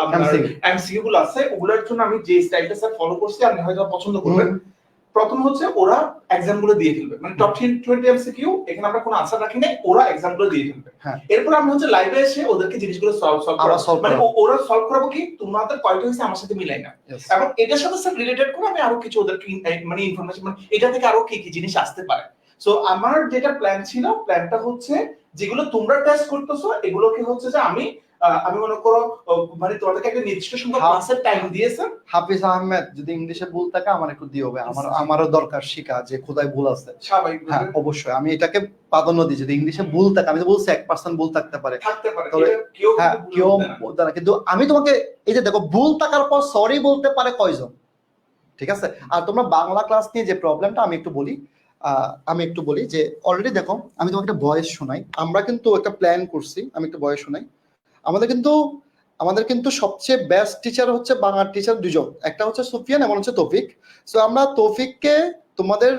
আপনার এমসিকিউ গুলো আছে ওগুলোর জন্য আমি যে স্টাইলটা স্যার ফলো করছি আপনি হয়তো পছন্দ করবেন। প্রথম হচ্ছে ওরা এক্সাম গুলো দিয়ে ফেলবে, মানে টপ 20 এমসিকিউ, এখানে আমরা কোনো আনসার রাখি নাই, ওরা এক্সাম গুলো দিয়ে ফেলবে। এরপর আমরা হচ্ছে লাইভে এসে ওদেরকে জিনিসগুলো সলভ মানে ওরা সলভ করাবো কি তোমাদের কয়টা হইছে আমার সাথে মিলাই না, এবং এটার সাথে স্যার রিলেটেড করে আমি আরো কিছু ওদেরকে মানে ইনফরমেশন, মানে এটা থেকে আরো কি কি জিনিস আসতে পারে। সো আমার যেটা প্ল্যান ছিল, প্ল্যানটা হচ্ছে যেগুলো তোমরা টেস্ট করতেছো এগুলোকে হচ্ছে যে আমি মনে করো মানে তোমাদেরকে একটা নির্দিষ্ট সংখ্যক ক্লাসের টাইম দিয়েছেন। হাফিজ আহমেদ যদি ইংলিশে ভুল থাকে আমার একটু দিও হবে, আমারও দরকার শিখা যে কোথায় ভুল আছে। হ্যাঁ অবশ্যই, আমি এটাকে প্রাধান্য দিই। যদি ইংলিশে ভুল থাকে, আমি তো বলছি 1% ভুল থাকতে পারে, হ্যাঁ কেউ বলতে না, কিন্তু আমি তোমাকে এই যে দেখো ভুল থাকার পর সরি বলতে পারে কয়জন, ঠিক আছে। আর তোমরা বাংলা ক্লাস নিয়ে যে প্রবলেমটা আমি একটু বলি যে অলরেডি দেখো আমি তোমাকে একটা ভয়েস শোনাই, আমরা কিন্তু একটা প্ল্যান করছি, আমি একটা ভয়েস শোনাই। আমাদের কিন্তু সবচেয়ে বেস্ট টিচার হচ্ছে বাংলা টিচার 2 জন, একটা হচ্ছে সুফিয়ান এবং হচ্ছে তৌফিক। সো আমরা তৌফিককে তোমাদের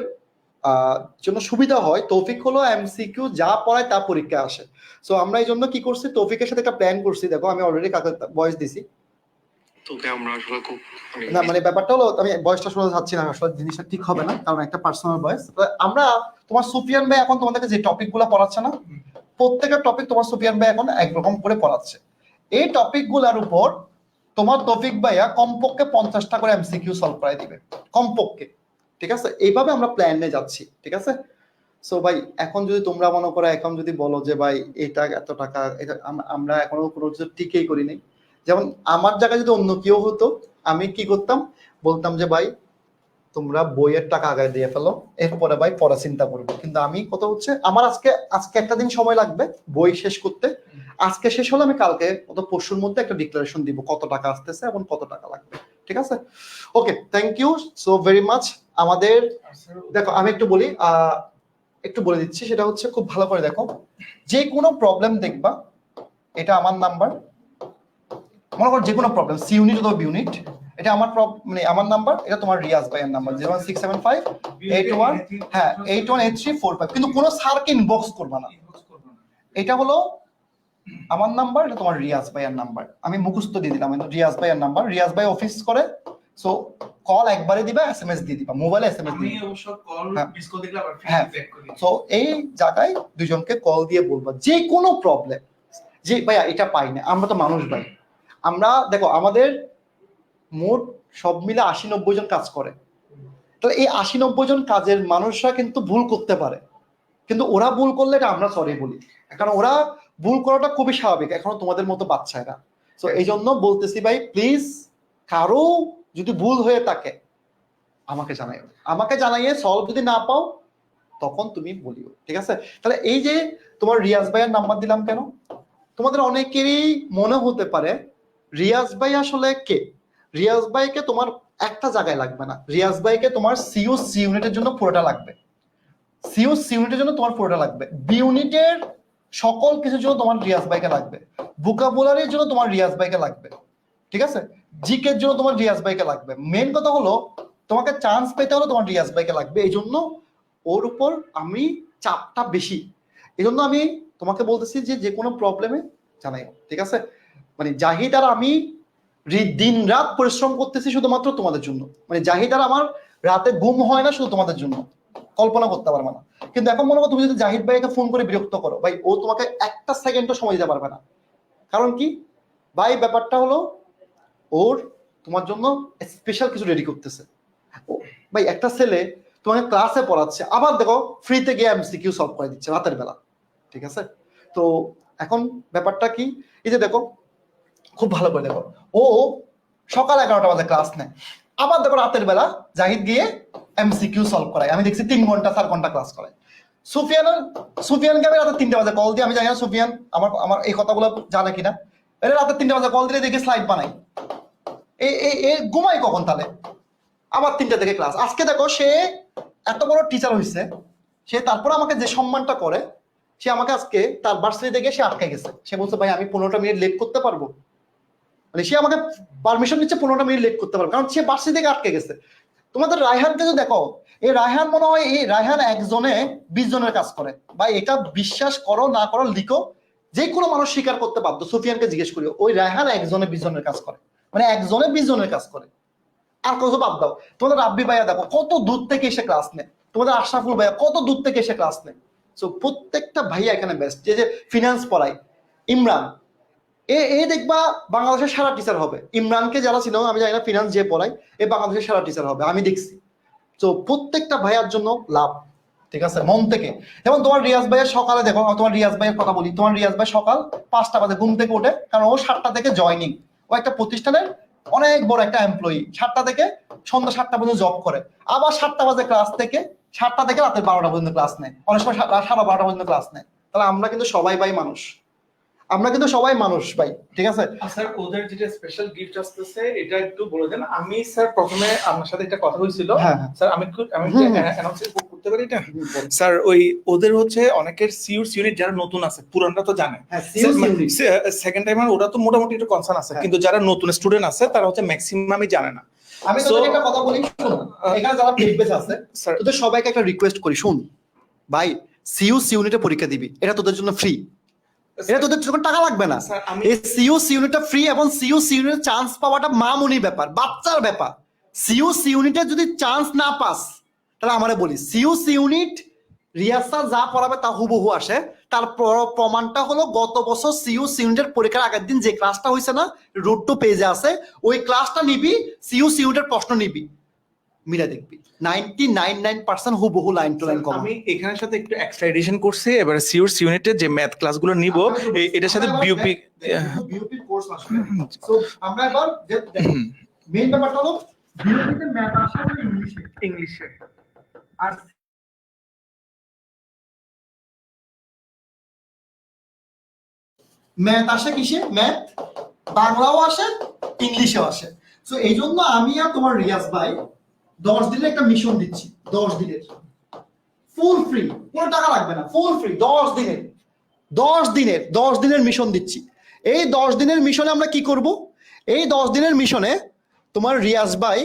জন্য সুবিধা হয়, তৌফিক হলো এমসিকিউ যা পড়ায় তা পরীক্ষা আসে। সো আমরা এই জন্য কি করছি, তৌফিকের সাথে একটা প্ল্যান করছি। দেখো আমি অলরেডি কাকে ভয়েস দিছি, তোকে আমরা আসলে খুব না মানে ব্যাপারটা হলো আমি ভয়েসটা শোনা যাচ্ছি না, আসলে জিনিসটা ঠিক হবে না, কারণ একটা পার্সোনাল ভয়েস। আমরা তোমার সুফিয়ান ভাই এখন তোমাদেরকে যে টপিকগুলো পড়াচ্ছে না, প্রত্যেকটা টপিক তোমার সুফিয়ান ভাই এখন একরকম করে পড়াচ্ছে। এই টপিকগুলোর উপর তোমার তৌফিক ভাইয়া কমপক্ষে 50টা করে এমসিকিউ সলভ করাই দিবে কমপক্ষে, ঠিক আছে। এইভাবে আমরা প্ল্যানে যাচ্ছি, ঠিক আছে। সো ভাই এখন যদি তোমরা মনে করো, এখন যদি বলো যে ভাই এটা এত টাকা, এটা আমরা এখনো কোনো কিছু টিকেই করি নাই। যেমন আমার জায়গায় যদি অন্য কেউ হতো, আমি কি করতাম, বলতাম যে ভাই তোমরা বইয়ের টাকা আগে দিয়ে ফেলো, এরপরে ভাই পড়া চিন্তা করবো। কিন্তু আমি কথা হচ্ছে আমার আজকে একটা দিন সময় লাগবে বই শেষ করতে, আজকে শেষ হলে আমি কালকে অত পরশুর মধ্যে একটা ডিক্লারেশন দিব কত টাকা আসতেছে এবং কত টাকা লাগবে, ঠিক আছে। Okay, thank you so very much. আমাদের দেখো আমি একটু বলে দিচ্ছি, সেটা হচ্ছে খুব ভালো করে দেখো, যে কোনো প্রবলেম দেখবা, এটা আমার নাম্বার, মনে করো যে কোনো প্রবলেম, সি ইউনিট অথবা বি ইউনিট, এটা আমার মানে আমার নাম্বার, এটা তোমার রিয়াজ ভাইয়ের নাম্বার 0167581 কিন্তু কোনো স্যারকে ইনবক্স করবা না, এটা হলো আমার নাম্বার, এটা তোমার রিয়াজ ভাইয়ের নাম্বার। আমি মুখস্থ দিয়ে দিলাম, রিয়াজ ভাইয়ের নাম্বার, রিয়াজ ভাই অফিস করে। সো কল একবারে দিবা, এসএমএস দিয়ে দিবা, মোবাইলে এসএমএস আমি দিয়ে দিবা। অবশ্য কল হ্যাঁ। মিস করে দিলে আবার হ্যাঁ। ফিডব্যাক করি। তো এই জায়গায় দুজনকে কল দিয়ে বলবা যে কোনো প্রবলেম, যে ভাইয়া এটা পাই না, আমরা তো মানুষ ভাই, আমরা দেখো আমাদের মোট সব মিলে 80-90 জন কাজ করে, তাহলে এই 80-90 জন কাজের মানুষরা কিন্তু ভুল করতে পারে, কিন্তু ওরা ভুল করলে এটা আমরা সরি বলি, কারণ ওরা ভুল করাটা খুবই স্বাভাবিক, এখনো তোমাদের মতো বাচ্চা এরা। তো এই জন্য বলতেছি ভাই প্লিজ, কারো যদি ভুল হয়ে থাকে আমাকে জানাইও, আমাকে জানাইয়ে সলভ যদি না পাও তখন তুমি বলিও, ঠিক আছে? তাহলে এই যে তোমার রিয়াজ ভাইয়ের নাম্বার দিলাম কেন, তোমাদের অনেকেরই মনে হতে পারে রিয়াজ ভাই আসলে কে। রিয়াজ ভাইকে তোমার একটা জায়গায় লাগবে না, রিয়াজ ভাইকে তোমার সি ইউনিটের জন্য পুরোটা লাগবে, সি ইউনিটের জন্য তোমার পুরোটা লাগবে, বি ইউনিটের সকল কিছুর জন্য তোমার রিয়াজ ভাইকে লাগবে, ভোকাবুলারির জন্য তোমার রিয়াজ ভাইকে লাগবে, ঠিক আছে? জিকের জন্য তোমার রিয়াজ ভাইকে লাগবে। মেন কথা হলো তোমাকে চান্স পেতে হলে তোমার রিয়াজ ভাইকে লাগবে, এই জন্য ওর উপর আমি চাপটা বেশি, এই জন্য আমি তোমাকে বলতেছি যে যে কোনো প্রবলেমে জানাই, ঠিক আছে? মানে জাহিদ আর আমি দিন রাত পরিশ্রম করতেছি শুধুমাত্র তোমাদের জন্য, মানে জাহিদ আর আমার রাতে ঘুম হয় না শুধু তোমাদের জন্য, কল্পনা করতে পারবে না। কিন্তু এখন মনে করো তুমি যদি জাহিদ ভাইকে ফোন করে বিরক্ত করো, ভাই ও তোমাকে একটা সেকেন্ডও সময় দিতে পারবে না, কারণ কি ভাই ব্যাপারটা হলো ওর তোমার জন্য স্পেশাল কিছু রেডি করতেছে। ভাই একটা ছেলে তোমাকে ক্লাসে পড়াচ্ছে, আবার দেখো ফ্রিতে গিয়ে এমসিকিউ সলভ করে দিচ্ছে রাতের বেলা, ঠিক আছে? তো এখন ব্যাপারটা কি, এই যে দেখো খুব ভালো করে দেখো, ও সকাল 11টা বাজে ক্লাস নেয়, আবার দেখো রাতের বেলা জাহিদ গিয়ে এমসিকিউ সলভ করায়, আমি দেখছি 3 ঘন্টা 4 ঘন্টা ক্লাস করায়। সুফিয়ানকে আমি রাতে 3টা বাজে কল দিই, আমি জানি না সুফিয়ান আমার আমার এই কথাগুলো জানে কিনা, এটা রাতে 3টা বাজে কল দিলে দেখি স্লাইড বানাই, এ ঘুমাই কখন তাহলে? আবার 3টা থেকে ক্লাস। আজকে দেখো সে এত বড় টিচার হয়েছে, সে তারপর আমাকে যে সম্মানটা করে, সে আমাকে আজকে তার ভার্সিটিতে গিয়ে সে আটকে গেছে, সে বলছে ভাই আমি 15টা মিনিট লেট করতে পারবো, মানে সে আমাকে পারমিশন দিচ্ছে 15টা মিনিট লেট করতে পারবো, কারণ সে ভার্সিটি থেকে আটকে গেছে। তোমাদের রায়হানকে যদি দেখো, এই রায়হান মনে হয় এই রায়হান একজনে 20 জনের কাজ করে, ভাই এটা বিশ্বাস করো না করো লিখো, যে কোনো মানুষ স্বীকার করতে বাধ্য, সুফিয়ানকে জিজ্ঞেস করি, ওই রায়হান একজনে 20 জনের কাজ করে, মানে একজনে 20 জনের কাজ করে। আর কত বাদ দাও, তোমাদের রাব্বি ভাইয়া দেখো কত দূর থেকে এসে ক্লাস নেয়, তোমাদের আশরাফুল ভাইয়া কত দূর থেকে এসে ক্লাস নেয়। সো প্রত্যেকটা ভাইয়া এখানে বেস্ট, যে ফিনান্স পড়ায় ইমরান, এ দেখবা বাংলাদেশের সেরা টিচার হবে, ইমরানকে যারা ছিল আমি জানি না, ফিনান্স যে পড়ায় এ বাংলাদেশের সেরা টিচার হবে, আমি দেখছি। তো প্রত্যেকটা ভাইয়ার জন্য লাভ, ঠিক আছে, মন থেকে। যেমন তোমার রিয়াজ ভাইয়ের সকালে দেখো, তোমার রিয়াজ ভাইয়ের কথা বলি, তোমার রিয়াজ ভাই সকাল 5টা বাজে ঘুম থেকে ওঠে, কারণ ও 7টা থেকে জয়নিং, ও একটা প্রতিষ্ঠানের অনেক বড় একটা এমপ্লয়ি, 7টা থেকে সন্ধ্যা 7টা পর্যন্ত জব করে, আবার 7টা বাজে ক্লাস থেকে 7টা থেকে রাতের 12টা পর্যন্ত ক্লাস নেয়, অনেক সময় 12:30 পর্যন্ত ক্লাস নেয়। তাহলে আমরা কিন্তু সবাই ভাই মানুষ, আমরা কিন্তু সবাই মানুষ ভাই, ঠিক আছে? স্যার ওদের যেটা স্পেশাল গিফট আসতেছে এটা একটু বলে দেন। আমি স্যার প্রথমে আপনার সাথে একটা কথা হয়েছিল স্যার, আমি অ্যানাউন্স করতে পারি এটা স্যার? ওই ওদের হচ্ছে অনেকের সিউর ইউনিট যারা নতুন আছে, পুরানরা তো জানে, সেকেন্ড টাইমার ওরা তো মোটামুটি একটু কনসার্ন আছে, কিন্তু যারা নতুন স্টুডেন্ট আছে তারা হচ্ছে ম্যাক্সিমামই জানে না। আমি তোদের একটা কথা বলি, এখানে যারা পেজ বেস আছে তোদের সবাইকে একটা রিকোয়েস্ট করি, শুন ভাই, সিইউ ইউনিটে পরীক্ষা দিবি, এটা তোদের জন্য ফ্রি, এটা তোদের যখন টাকা লাগবে না, এই সিইউ ইউনিটটা ফ্রি, এবং সিইউ ইউনিটে চান্স পাওয়াটা মামুনি ব্যাপার, বাচ্চার ব্যাপার। সিইউ ইউনিটে যদি চান্স না পাস তাহলে আমারে বলি, সিইউ ইউনিট রিয়াজ স্যার যা পড়াবে তা হুবহু আসে, তার প্রমাণটা হলো গত বছর সিইউ ইউনিটের পরীক্ষার আগের দিন যে ক্লাসটা হয়েছে না, রুট টু পেজে আছে, ওই ক্লাসটা নিবি, সিইউ ইউনিটের প্রশ্ন নিবি, মিলা দেখবি 99.9% হুবহু লাইন টু লাইন কমন। আমি এখানের সাথে একটু এক্সট্রা এডিশন করছি, এবারে সিউর ইউনিটের যে ম্যাথ ক্লাসগুলো নিব এটার সাথে বিউপি কোর্স আসবে। সো আমরা এবার মেইন ব্যাপারটা হলো বিউপিতে ম্যাথ আসবে ইংলিশে, আর ম্যাথ আসে কিসে, ম্যাথ বাংলাও আসে ইংলিশেও আসে। সো এই জন্য আমি আর তোমার রিয়াজ ভাই 10 দিনের একটা মিশন দিচ্ছি, 10 দিনের ফুল ফ্রি, কোনো টাকা লাগবে না, ফুল ফ্রি 10 দিনের মিশন দিচ্ছি। এই 10 দিনের মিশনে আমরা কি করব, এই 10 দিনের মিশনে তোমার রিয়াজ ভাই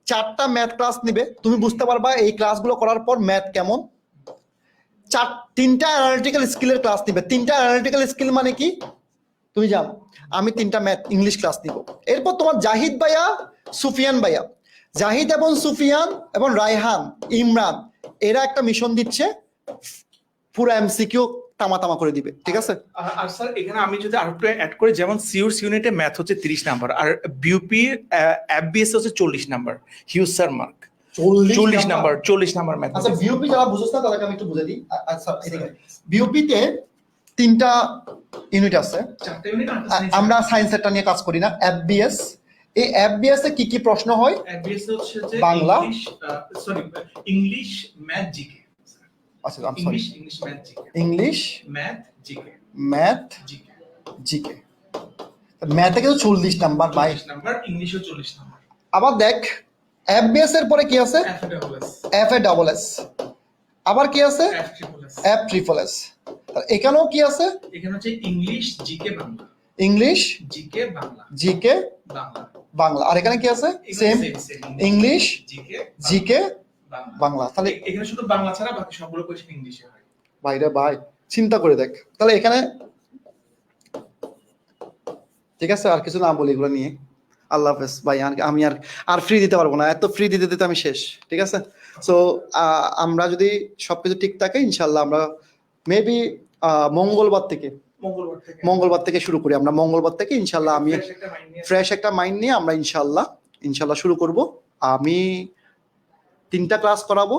4টা ম্যাথ ক্লাস নিবে, তুমি বুঝতে পারবা এই ক্লাসগুলো করার পর ম্যাথ কেমন। 3টা অ্যানালিটিক্যাল স্কিলের ক্লাস নিবে, 3টা অ্যানালিটিক্যাল স্কিল মানে কি তুমি জানো, আমি 3টা ম্যাথ ইংলিশ ক্লাস নিব। এরপর তোমার জাহিদ ভাইয়া, সুফিয়ান ভাইয়া জাহিদ এবং সুফিয়ান এবং রায়হান, ইমরান, এরা একটা মিশন দিচ্ছে, পুরো এমসিকিউ তামা করে দিবে, ঠিক আছে? আর স্যার এখানে আমি যদি আরেকটু অ্যাড করি, যেমন সিউরস ইউনিটে ম্যাথ হচ্ছে 30 নাম্বার, আর বিউপি এফবিএস হচ্ছে 40 number, huge sir mark 40 number math. আচ্ছা, বিউপি যারা বুঝছ না তাদেরকে আমি একটু বুঝে দিই। আচ্ছা, এদিকে বিউপিতে 3টা ইউনিট আছে। 4টা ইউনিট আমরা সায়েন্সেরটা নিয়ে কাজ করি না, এফবিএস। এই এফবিএস এ কি কি প্রশ্ন হয়? এফবিএস হচ্ছে যে বাংলা, ইংলিশ ম্যাথ জিকে। আচ্ছা I am sorry, English math GK, English math GK, math GK, GK. ম্যাথে কিন্তু 40 নাম্বার ভাই, 40 নাম্বার, ইংলিশও 40 নাম্বার। আবার দেখ এফবিএস এর পরে কি আছে? F A double S. আবার কি আছে? F triple S. এখানেও কি আছে? এখানে হচ্ছে English GK Bangla, English GK Bangla, GK Bangla, Bangla. আর এখানে কি আছে? Same, English GK GK Bangla. তাহলে এখানে শুধু বাংলা ছাড়া বাকি সবগুলো কোশ্চেন ইংলিশে হয়। ভাইরে ভাই, চিন্তা করে দেখ। তাহলে এখানে ঠিক আছে, আর কিছু না বলি এগুলো নিয়ে। আল্লাহ হাফেজ ভাই, আমি আর ফ্রি দিতে পারবো না, এত ফ্রি দিতে দিতে আমি শেষ, ঠিক আছে? সো আমরা যদি সবকিছু ঠিক থাকে ইনশাল্লাহ আমরা মেবি মঙ্গলবার থেকে শুরু করি। আমরা মঙ্গলবার থেকে ইনশাল্লাহ আমি ফ্রেশ একটা মাইন্ড নিয়ে আমরা ইনশাল্লাহ শুরু করব। আমি 3টা ক্লাস করাবো,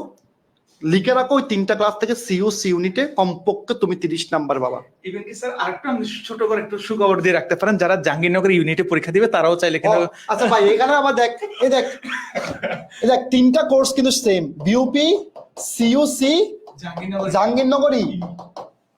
লিখে রাখো ওই 3টা ক্লাস থেকে সিইউসি ইউনিটে কমপক্ষে তুমি 30 নাম্বার পাবা। ইভেন কি স্যার আরেকটু আমি ছোট করে একটু সুখবর দিয়ে রাখতে পারেন, যারা জাহাঙ্গীরনগর ইউনিটে পরীক্ষা দিবে তারাও চাইলে কিন্তু। আচ্ছা ভাই, এখানে আবার দেখ, এই দেখ 3টা কোর্স কিন্তু সেম, বিউপি, সিইউসি, জাহাঙ্গীরনগরই।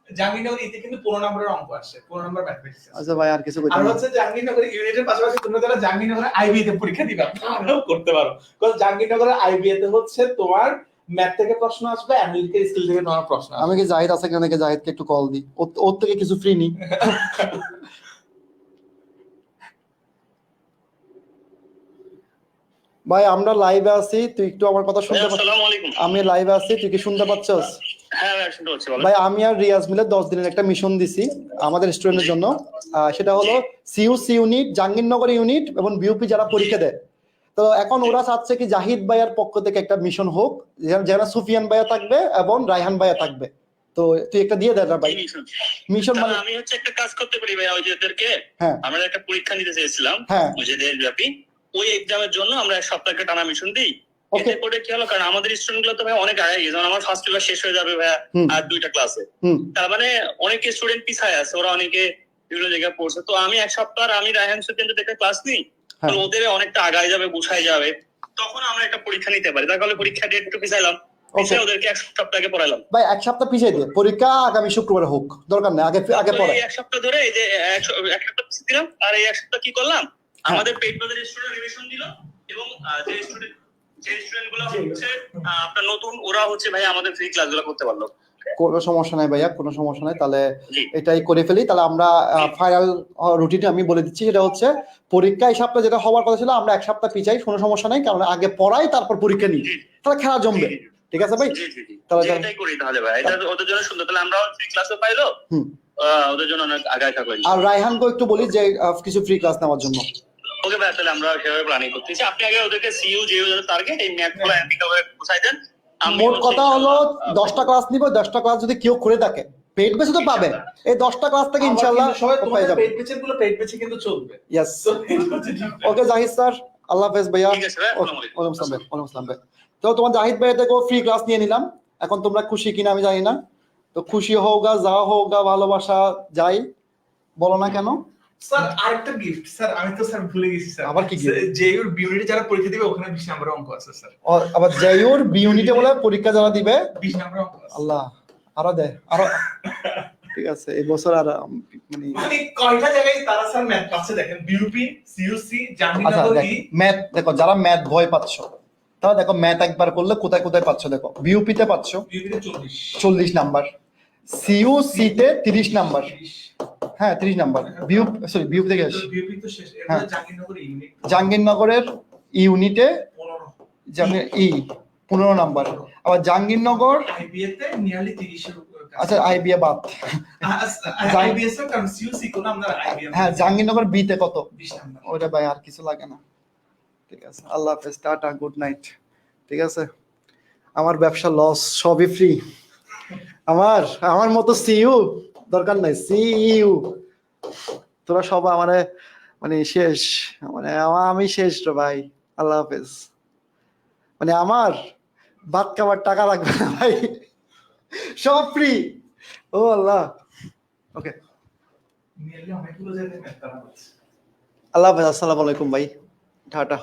জাহাঙ্গীরনগর ইতে কিন্তু 15 নম্বরের অঙ্ক আসে, 15 নম্বর ম্যাথমেটিক্স। আচ্ছা ভাই, আর কিছু আর হচ্ছে জাহাঙ্গীরনগর ইউনিটের পাশাপাশি তোমরা যারা জাহাঙ্গীরনগর আইবি তে পরীক্ষা দিবা তারাও করতে পারো, কারণ জাহাঙ্গীরনগর আইবি তে হচ্ছে তোমার ম্যাথ থেকে প্রশ্ন আসবে, অ্যানালিটিক্যাল স্কিল থেকে তোমার প্রশ্ন আসবে। আমি কি জাহিদ আছে কিনা নাকি জাহিদকে একটু কল দিই, ওর থেকে কিছু ফ্রি নি। ভাই আমরা লাইভে আছি, তুই একটু আমার কথা শুনতে পাচ্ছিস? আসসালামু আলাইকুম। আমি লাইভে আছি, তুই কি শুনতে পাচ্ছস? হ্যাঁ ভাই, শুনতে পাচ্ছি, বলেন। ভাই আমি আর রিয়াজ মিলে 10 দিনের একটা মিশন দিছি আমাদের স্টুডেন্টের জন্য। সেটা হলো সিইউসি ইউনিট, জাহাঙ্গীরনগর ইউনিট এবং বিউপি যারা পরীক্ষা দেয়। তো এখন ওরা চাচ্ছে কি জাহিদ ভাইয়ার পক্ষ থেকে একটা মিশন হোক, যেখানে সুফিয়ান ভাইয়া থাকবে এবং রায়হান ভাইয়া থাকবে। তো তুই একটা দিয়ে দে না ভাই মিশন। মানে আমি হচ্ছে একটা কাজ করতে পারি ভাই, ওই যে এদেরকে হ্যাঁ আমরা একটা পরীক্ষা নিতে চেয়েছিলাম, হ্যাঁ ওই যে দেশব্যাপী, ওই এক্সামের জন্য আমরা এক সপ্তাহকে টানা মিশন দিই। ওকে, এতে করে কি হলো, কারণ আমাদের স্টুডেন্ট গুলো তো ভাই অনেক আগে গেছে, যেমন আমার ফার্স্ট ক্লাস শেষ হয়ে যাবে ভাই আর 2টা ক্লাসে। তার মানে অনেক স্টুডেন্ট পিছায় আছে, ওরা অনেকে বিভিন্ন জায়গায় পড়ছে। তো আমি এক সপ্তাহ আমি রায়হান সুফিয়ান যদি একটা ক্লাস নিই, তো ওদের অনেকটা আগায় যাবে, গুছায় যাবে, তখন আমরা একটা পরীক্ষা নিতে পারি। তাহলে পরীক্ষা ডেট একটু পিছাইলাম, পিছাই ওদেরকে এক সপ্তাহ আগে পড়াইলাম। ভাই এক সপ্তাহ পিছিয়ে দে, পরীক্ষা আগামী শুক্রবার হোক, দরকার নেই আগে পড়া। এক সপ্তাহ ধরে এই যে এক সপ্তাহ পিছিয়ে দিলাম, আর এই এক সপ্তাহ কি করলাম, আমাদের পেইড ব্যাচের স্টুডেন্ট রিভিশন দিল, এবং যে স্টুডেন্ট গুলো হচ্ছে আপনার নতুন, ওরা হচ্ছে ভাই আমাদের ফ্রি ক্লাসগুলো করতে পারলো। কোনো সমস্যা নাই ভাইয়া, কোনো সমস্যা নাই। তাহলে এটাই করে ফেলি। তাহলে আমরা ফাইনাল রুটিনটা আমি বলে দিচ্ছি, সেটা হচ্ছে পরীক্ষা এই সপ্তাহে যেটা হওয়ার কথা ছিল আমরা এক সপ্তাহ পিছাই, কোনো সমস্যা নাই, কারণ আগে পড়াই তারপর পরীক্ষা নিই, তাহলে খেলা জমবে। ঠিক আছে ভাই, তাহলে এটাই করি তাহলে ভাই, এটা ওদের জন্য সুন্দর। তাহলে আমরাও ফ্রি ক্লাসও পাইলো, ওদের জন্য অনেক আগায় থাকবে। আর রায়হানকে একটু বলি যে কিছু ফ্রি ক্লাস নেওয়ার জন্য। ওকে ভাই, তাহলে আমরা সেভাবে প্ল্যানিং করতেছি। আপনি আগে ওদেরকে সিইউ যেও টার্গেট এই ম্যাথগুলো অ্যানালিটিক্যাল বুঝাই দেন। মোট কথা হলো 10টা ক্লাস নিব, 10টা ক্লাস যদি কেউ করে থাকে পেইড বেসে তো পাবে, এই 10টা ক্লাস থেকে ইনশাআল্লাহ সবাই পেয়ে যাবে। পেইড বেচের গুলো পেইড বেচে কিন্তু চলবে। ইয়েস, ওকে জাহিদ স্যার, আল্লাহ হাফেজ ভাইয়া। ঠিক আছে ভাই, ওয়ালাইকুম আসসালাম ভাই। তো তোমার জাহিদ ভাইয়া থেকে ফ্রি ক্লাস নিয়ে নিলাম, এখন তোমরা খুশি কিনা আমি জানি না। তো খুশি হোগা, যা হোগা, ভালোবাসা যাই বলো না কেন। স্যার আরেকটা গিফট স্যার, আমি তো স্যার ভুলে গেছি স্যার। আবার কি গিফট? জেইউর বিউনিটে যারা পরীক্ষা দিবে ওখানে 20 নম্বরের অঙ্ক আছে স্যার। আবার জেইউর বি ইউনিটে বলে পরীক্ষা যারা দিবে 20 নম্বরের অঙ্ক আছে। আল্লাহ আরো দে আরো। ঠিক আছে, এই বছর আর মানে কয়টা জায়গায় তারা স্যার ম্যাথ পাচ্ছে দেখেন, বিউপি, সিইউসি, জাহাঙ্গীরনগর ই। ম্যাথ দেখো, যারা ম্যাথ ভয় পাচ্ছ তাহলে দেখো ম্যাথ একবার করলে কোথায় কোথায় পাচ্ছ দেখো। বিউপিতে পাচ্ছ বিউপিতে 40 নাম্বার, সিইউসি তে 30 নাম্বার, হ্যাঁ 30 নাম্বার। বিউপি থেকে বিউপি তো শেষ, এরপর জাহাঙ্গীরনগর ইউনিট, জাহাঙ্গীরনগরের ইউনিটে 15 নাম্বার। আবার জাহাঙ্গীরনগর আইবিএ তে নিয়ারলি 30 এর উপর। আচ্ছা আইবিএ বাদ, আইবিএস এর কারণ সিইউসি কোন আমরা আইবিএ। হ্যাঁ জাহাঙ্গীরনগর বি তে কত? 20 নাম্বার। ওটা ভাই আর কিছু লাগে না, ঠিক আছে, আল্লাহ হাফেজ, টাটা, গুড নাইট। ঠিক আছে, আমার ব্যবসা লস, সবই ফ্রি। আমার আমার মতো সিইউ দরকার নাই, সিইউ তোরা সব আমারে মানে শেষ, মানে আমি শেষ রে ভাই। আল্লাহ হাফেজ। মানে আমার ভাত খাবার টাকা লাগবে না ভাই, সব ফ্রি। ও আল্লাহ। ওকে, নিয়ারলি অনেকগুলো জায়গায় ম্যাথ করা হচ্ছে। আল্লাহ হাফেজ, আসসালামু আলাইকুম ভাই, টাটা।